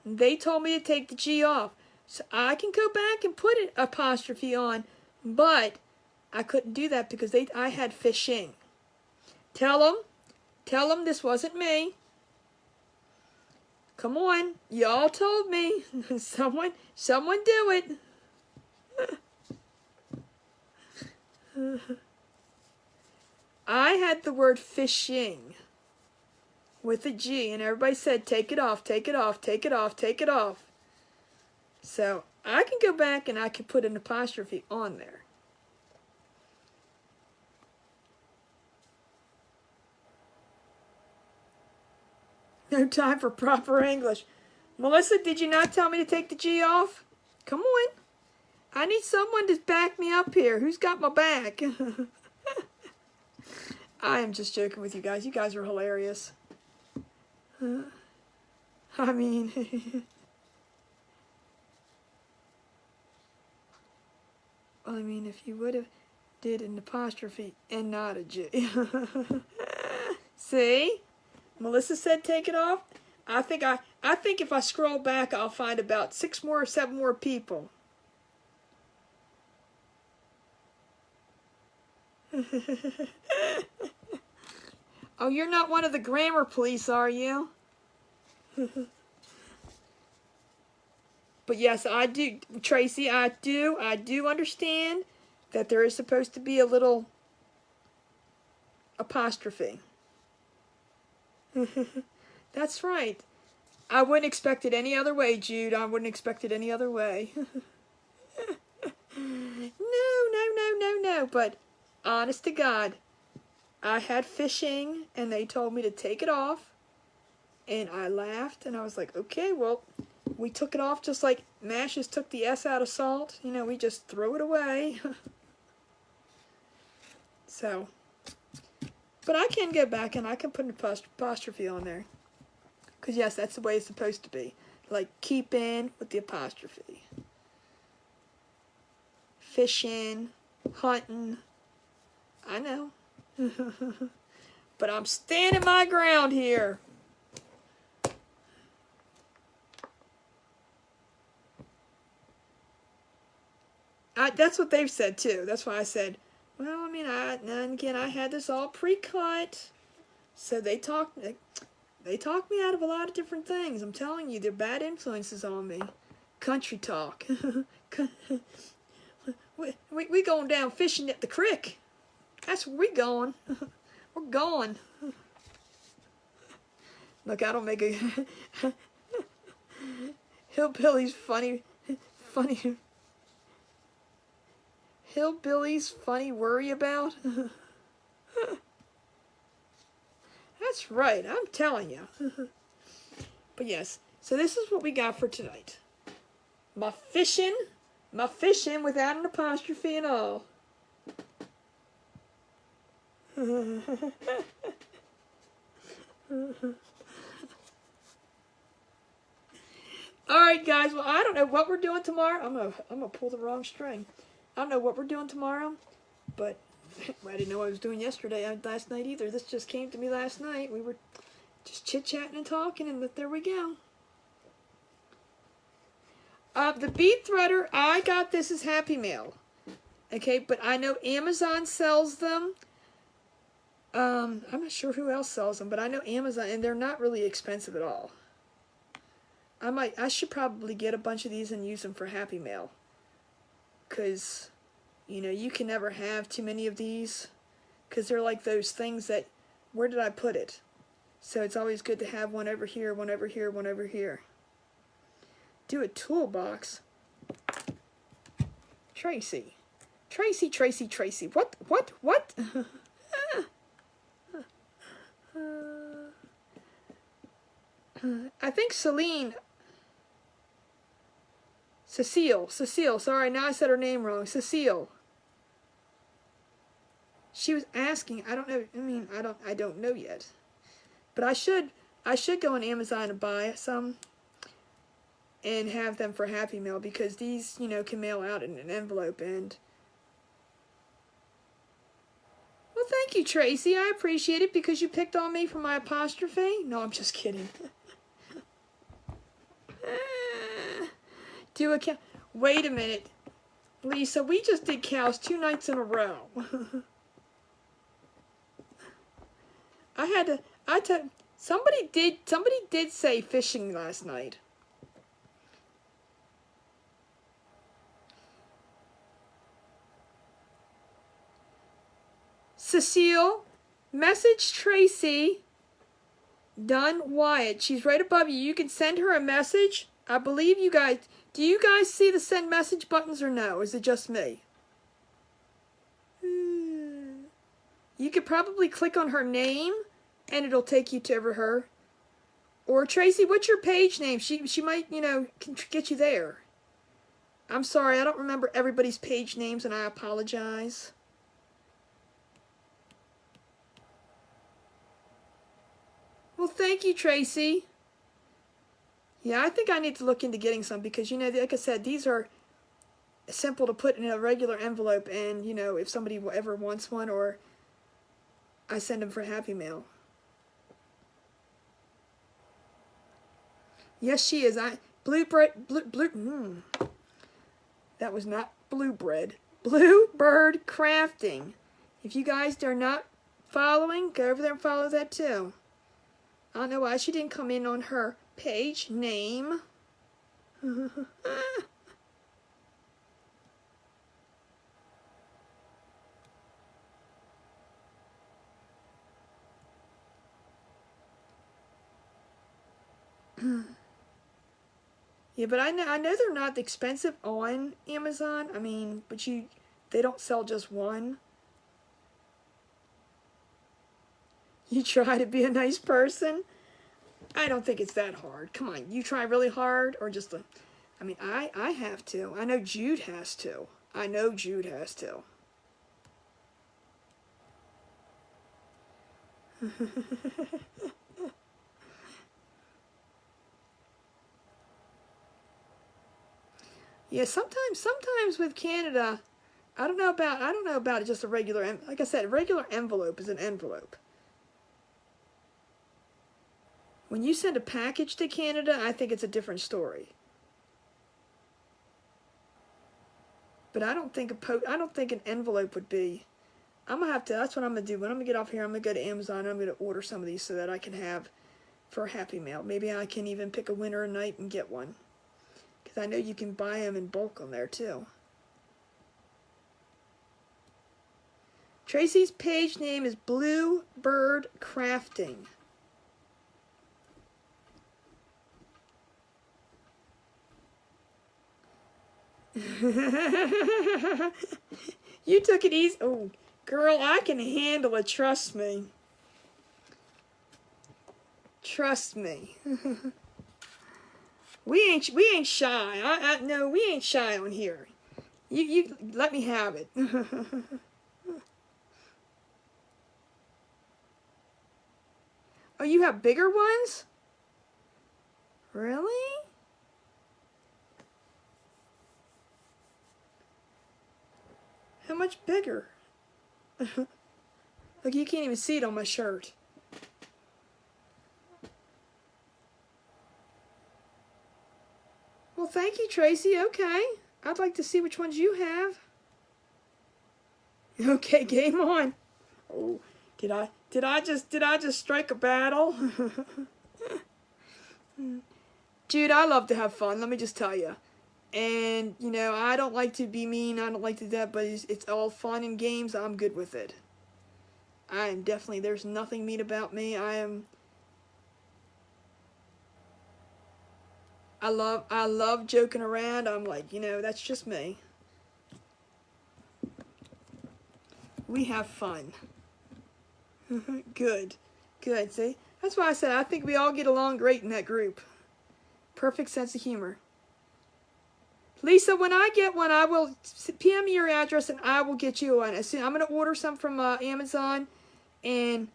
They told me to take the G off. So I can go back and put an apostrophe on, but I couldn't do that because I had fishing. Tell them this wasn't me. Come on, y'all told me. Someone do it. I had the word fishing with a G, and everybody said, take it off, take it off, take it off, take it off. So I can go back and I can put an apostrophe on there. No time for proper English. Melissa, did you not tell me to take the G off? Come on. I need someone to back me up here. Who's got my back? I am just joking with you guys. You guys are hilarious. I mean, if you would have did an apostrophe and not a G. See? Melissa said take it off. I think if I scroll back, I'll find about 6 more or 7 more people. Oh, you're not one of the grammar police, are you? But yes, I do, Tracy, I do understand that there is supposed to be a little apostrophe. That's right. I wouldn't expect it any other way, Jude. I wouldn't expect it any other way. No. But honest to God, I had fishing and they told me to take it off. And I laughed and I was like, okay, well, we took it off just like Mashes took the S out of salt. You know, we just throw it away. So, but I can go back and I can put an apostrophe on there. Because yes, that's the way it's supposed to be. Like keep in with the apostrophe. Fishing, hunting. I know. But I'm standing my ground here. That's what they've said too. That's why I said, well, I mean, and again, I had this all pre-cut. So they talked me out of a lot of different things. I'm telling you, they're bad influences on me. Country talk. we going down fishing at the creek. That's where we going. We're going. Look, I don't make a hillbilly's funny. Hillbilly's funny worry about. That's right, I'm telling you. But yes, so this is what we got for tonight. My Fishin. My Fishin without an apostrophe and all. Alright guys, well I don't know what we're doing tomorrow. I'm gonna pull the wrong string. I don't know what we're doing tomorrow, but I didn't know what I was doing yesterday, last night either. This just came to me last night. We were just chit-chatting and talking, and there we go. The bead threader, I got this as Happy Mail. Okay, but I know Amazon sells them. I'm not sure who else sells them, but I know Amazon, and they're not really expensive at all. I should probably get a bunch of these and use them for Happy Mail. Because, you know, you can never have too many of these. Because they're like those things that, where did I put it? So it's always good to have one over here, one over here, one over here. Do a toolbox. Tracy. Tracy, Tracy, Tracy. What? I think Celine. Cecile, sorry, now I said her name wrong. Cecile. She was asking, I don't know, I don't know yet. But I should go on Amazon and buy some and have them for Happy Mail, because these, you know, can mail out in an envelope. And well, thank you, Tracy. I appreciate it, because you picked on me for my apostrophe. No, I'm just kidding. Do a cow. Wait a minute, Lisa. We just did cows 2 nights in a row. Somebody did say fishing last night. Cecile, message Tracy. Done, Wyatt. She's right above you. You can send her a message. I believe you guys. Do you guys see the send message buttons or no? Is it just me? You could probably click on her name and it'll take you to her. Or Tracy, what's your page name? She might, you know, can get you there. I'm sorry, I don't remember everybody's page names, and I apologize. Well, thank you, Tracy. Yeah, I think I need to look into getting some, because, you know, like I said, these are simple to put in a regular envelope, and, you know, if somebody ever wants one, or I send them for Happy Mail. Yes, she is. Blue bread. That was not blue bread. Bluebird Crafting. If you guys are not following, go over there and follow that too. I don't know why she didn't come in on her page name. Yeah, but I know they're not expensive on Amazon. I mean, but they don't sell just one. You try to be a nice person. I don't think it's that hard. Come on, you try really hard, or just I mean, I have to. I know Jude has to. I know Jude has to. Yeah, sometimes with Canada, I don't know about just a regular, like I said, a regular envelope is an envelope. When you send a package to Canada, I think it's a different story. But I don't think an envelope would be. I'm gonna have to. That's what I'm gonna do. When I'm gonna get off here, I'm gonna go to Amazon. And I'm gonna order some of these so that I can have for Happy Mail. Maybe I can even pick a winner a night and get one, because I know you can buy them in bulk on there too. Tracy's page name is Bluebird Crafting. You took it easy. Oh, girl, I can handle it. Trust me. Trust me. We ain't shy. No, we ain't shy on here. You let me have it. Oh, you have bigger ones? Really? How much bigger? Look, you can't even see it on my shirt. Well, thank you, Tracy. Okay. I'd like to see which ones you have. Okay, game on. Oh, did I just strike a battle? Dude, I love to have fun, let me just tell you. And, you know, I don't like to be mean, I don't like to do that, but it's all fun and games, I'm good with it. I am definitely, there's nothing mean about me. I love joking around. I'm like, you know, that's just me. We have fun. Good. Good, see? That's why I said I think we all get along great in that group. Perfect sense of humor. Lisa, when I get one, I will PM me your address and I will get you one. I'm going to order some from Amazon, and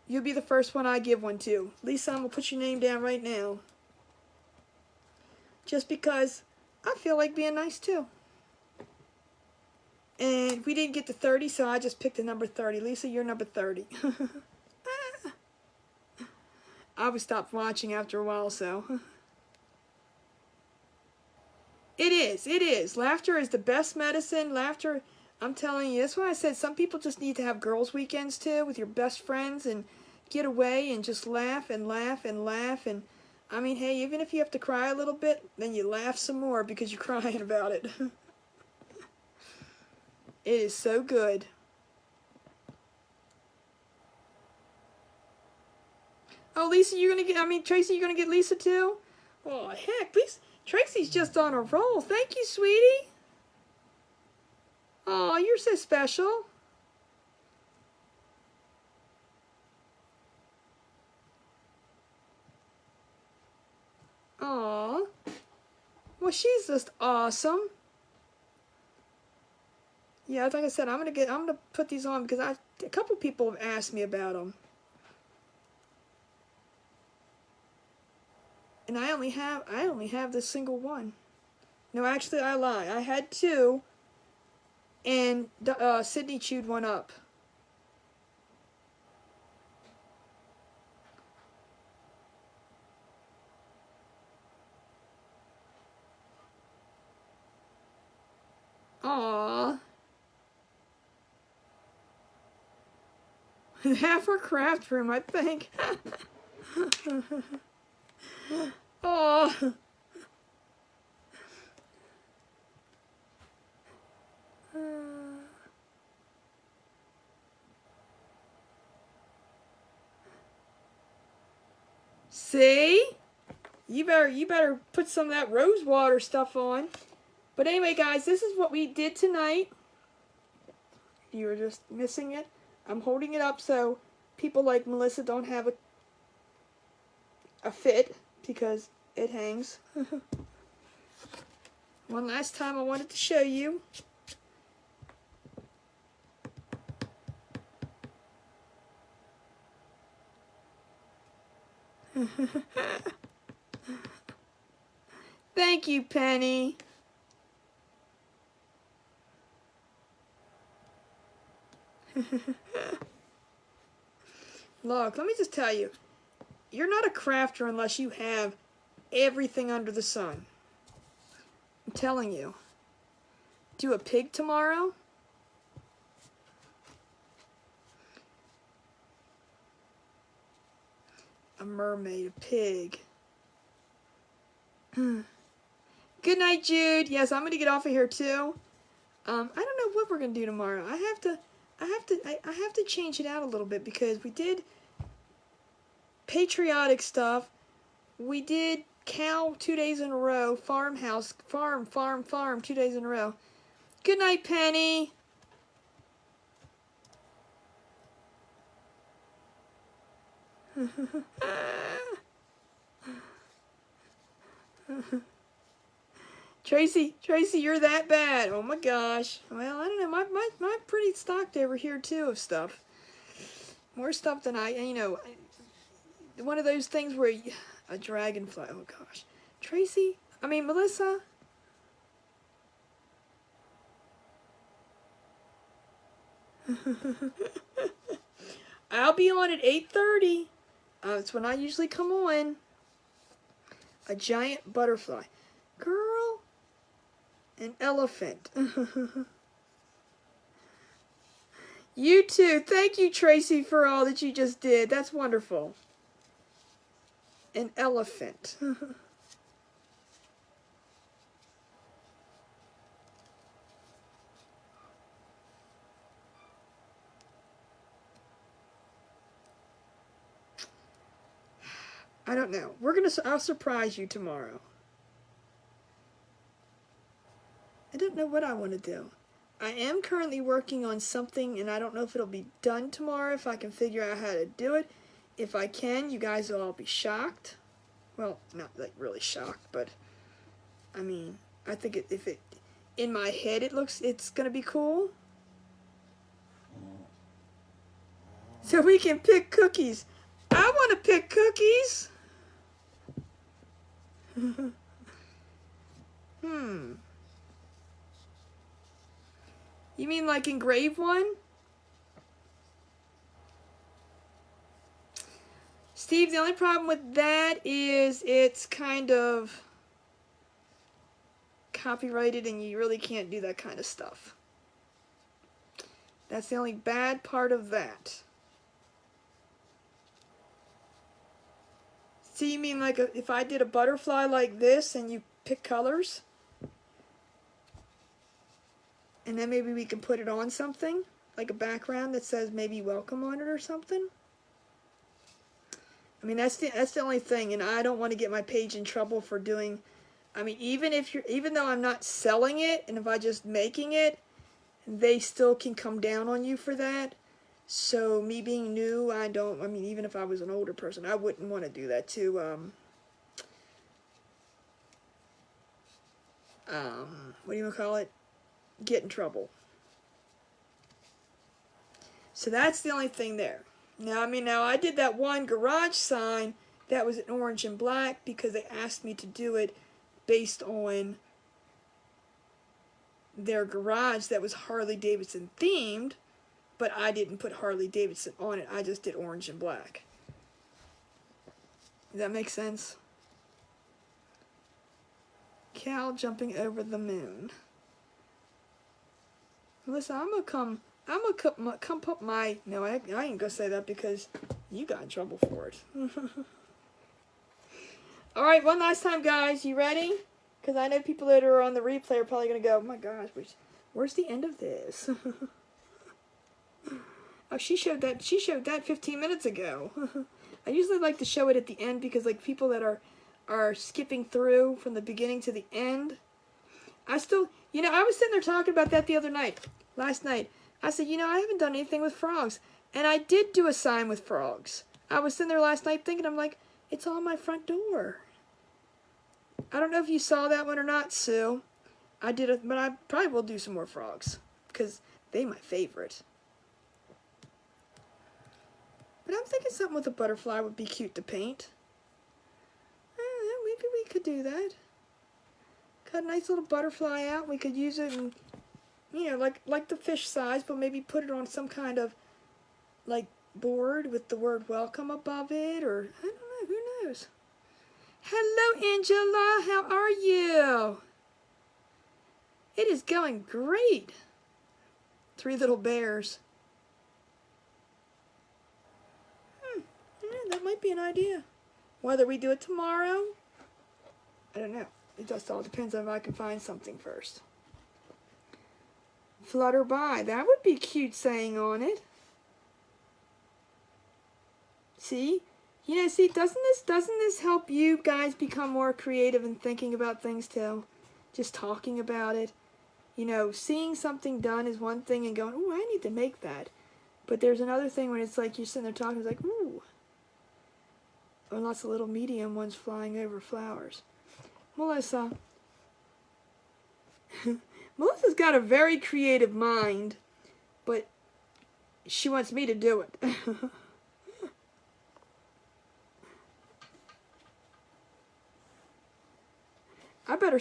you'll be the first one I give one to. Lisa, I'm going to put your name down right now. Just because I feel like being nice too. And we didn't get to 30, so I just picked the number 30. Lisa, you're number 30. I would stop watching after a while, so. It is. It is. Laughter is the best medicine. Laughter, I'm telling you. That's why I said some people just need to have girls' weekends too with your best friends and get away and just laugh and laugh and laugh. And I mean, hey, even if you have to cry a little bit, then you laugh some more because you're crying about it. It is so good. Oh, Lisa, you're going to get, Tracy, you're going to get Lisa too? Oh, heck, Lisa, Tracy's just on a roll. Thank you, sweetie. Oh, you're so special. Aw. Well, she's just awesome. Yeah, like I said, I'm gonna put these on because a couple people have asked me about them. And I only have this single one. No, actually, I lie. I had two, and Sydney chewed one up. Aww. Half our craft room, I think. Aww. See? You better put some of that rose water stuff on. But anyway, guys, this is what we did tonight. You were just missing it. I'm holding it up so people like Melissa don't have a fit because it hangs. One last time I wanted to show you. Thank you, Penny. Look, let me just tell you, you're not a crafter unless you have everything under the sun. I'm telling you. Do a pig tomorrow? A mermaid, a pig. Good night, Jude. Yes, I'm gonna get off of here too. I don't know what we're gonna do tomorrow. I have to change it out a little bit because we did patriotic stuff. We did cow 2 days in a row. Farmhouse, farm 2 days in a row. Good night, Penny. Tracy, you're that bad. Oh my gosh. Well, I don't know. My pretty stocked over here too of stuff. More stuff than one of those things where a dragonfly. Oh gosh. Tracy, Melissa. I'll be on at 8:30. That's when I usually come on. A giant butterfly. Girl. An elephant. You too. Thank you, Tracy, for all that you just did. That's wonderful. An elephant. I don't know. I'll surprise you tomorrow. I don't know what I want to do. I am currently working on something, and I don't know if it'll be done tomorrow, if I can figure out how to do it. If I can, you guys will all be shocked. Well, not like really shocked, but I think if it in my head it's gonna be cool. So we can pick cookies. I want to pick cookies. You mean like engrave one? Steve, the only problem with that is it's kind of copyrighted and you really can't do that kind of stuff. That's the only bad part of that. See, you mean like if I did a butterfly like this and you pick colors? And then maybe we can put it on something, like a background that says maybe welcome on it or something. That's the only thing, and I don't want to get my page in trouble for doing. Even though I'm not selling it, and if I just making it, they still can come down on you for that. So me being new, even if I was an older person, I wouldn't want to do that to what do you call it? Get in trouble. So that's the only thing there. Now I did that one garage sign that was in orange and black because they asked me to do it based on their garage that was Harley Davidson themed, but I didn't put Harley Davidson on it. I just did orange and black. Does that make sense? Cow jumping over the moon. Listen, I'm gonna come put my. No, I ain't gonna say that because you got in trouble for it. All right, one last time, guys. You ready? Because I know people that are on the replay are probably gonna go, "Oh my gosh, where's the end of this?" Oh, she showed that 15 minutes ago. I usually like to show it at the end because like people that are skipping through from the beginning to the end. I was sitting there talking about that last night. I said, I haven't done anything with frogs. And I did do a sign with frogs. I was sitting there last night thinking, I'm like, it's on my front door. I don't know if you saw that one or not, Sue. I did it, but I probably will do some more frogs because they're my favorite. But I'm thinking something with a butterfly would be cute to paint. Maybe we could do that. Cut a nice little butterfly out. We could use it in, like the fish size, but maybe put it on some kind of, like, board with the word welcome above it, or, I don't know, who knows? Hello, Angela. How are you? It is going great. 3 little bears. Yeah, that might be an idea. Whether we do it tomorrow, I don't know. It just all depends on if I can find something first. Flutter by. That would be cute saying on it. See? Doesn't this help you guys become more creative and thinking about things too? Just talking about it. Seeing something done is one thing and going, "Ooh, I need to make that." But there's another thing when it's like you're sitting there talking, it's like, "Ooh." Or lots of little medium ones flying over flowers. Melissa. Melissa's got a very creative mind, but she wants me to do it. I better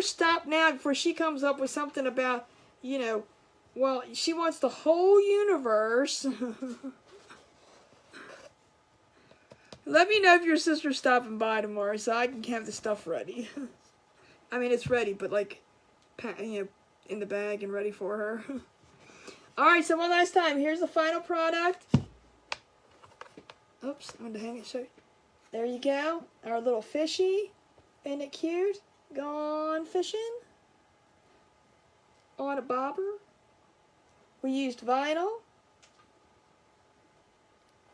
stop now before she comes up with something about, you know, well, she wants the whole universe. Let me know if your sister's stopping by tomorrow so I can have the stuff ready. I mean, it's ready, but like, you know, in the bag and ready for her. Alright, so one last time. Here's the final product. Oops, I'm going to hang it so. There you go. Our little fishy. Isn't it cute? Gone fishing. On a bobber. We used vinyl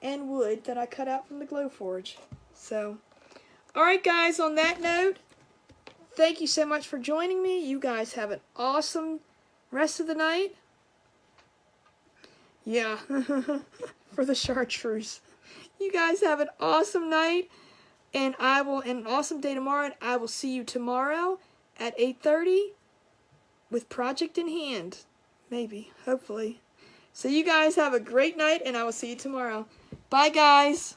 and wood that I cut out from the Glowforge. So, alright guys, on that note, thank you so much for joining me. You guys have an awesome rest of the night. Yeah, for the chartreuse. You guys have an awesome night, and an awesome day tomorrow, and I will see you tomorrow at 8:30 with project in hand. Maybe, hopefully. So you guys have a great night, and I will see you tomorrow. Bye, guys.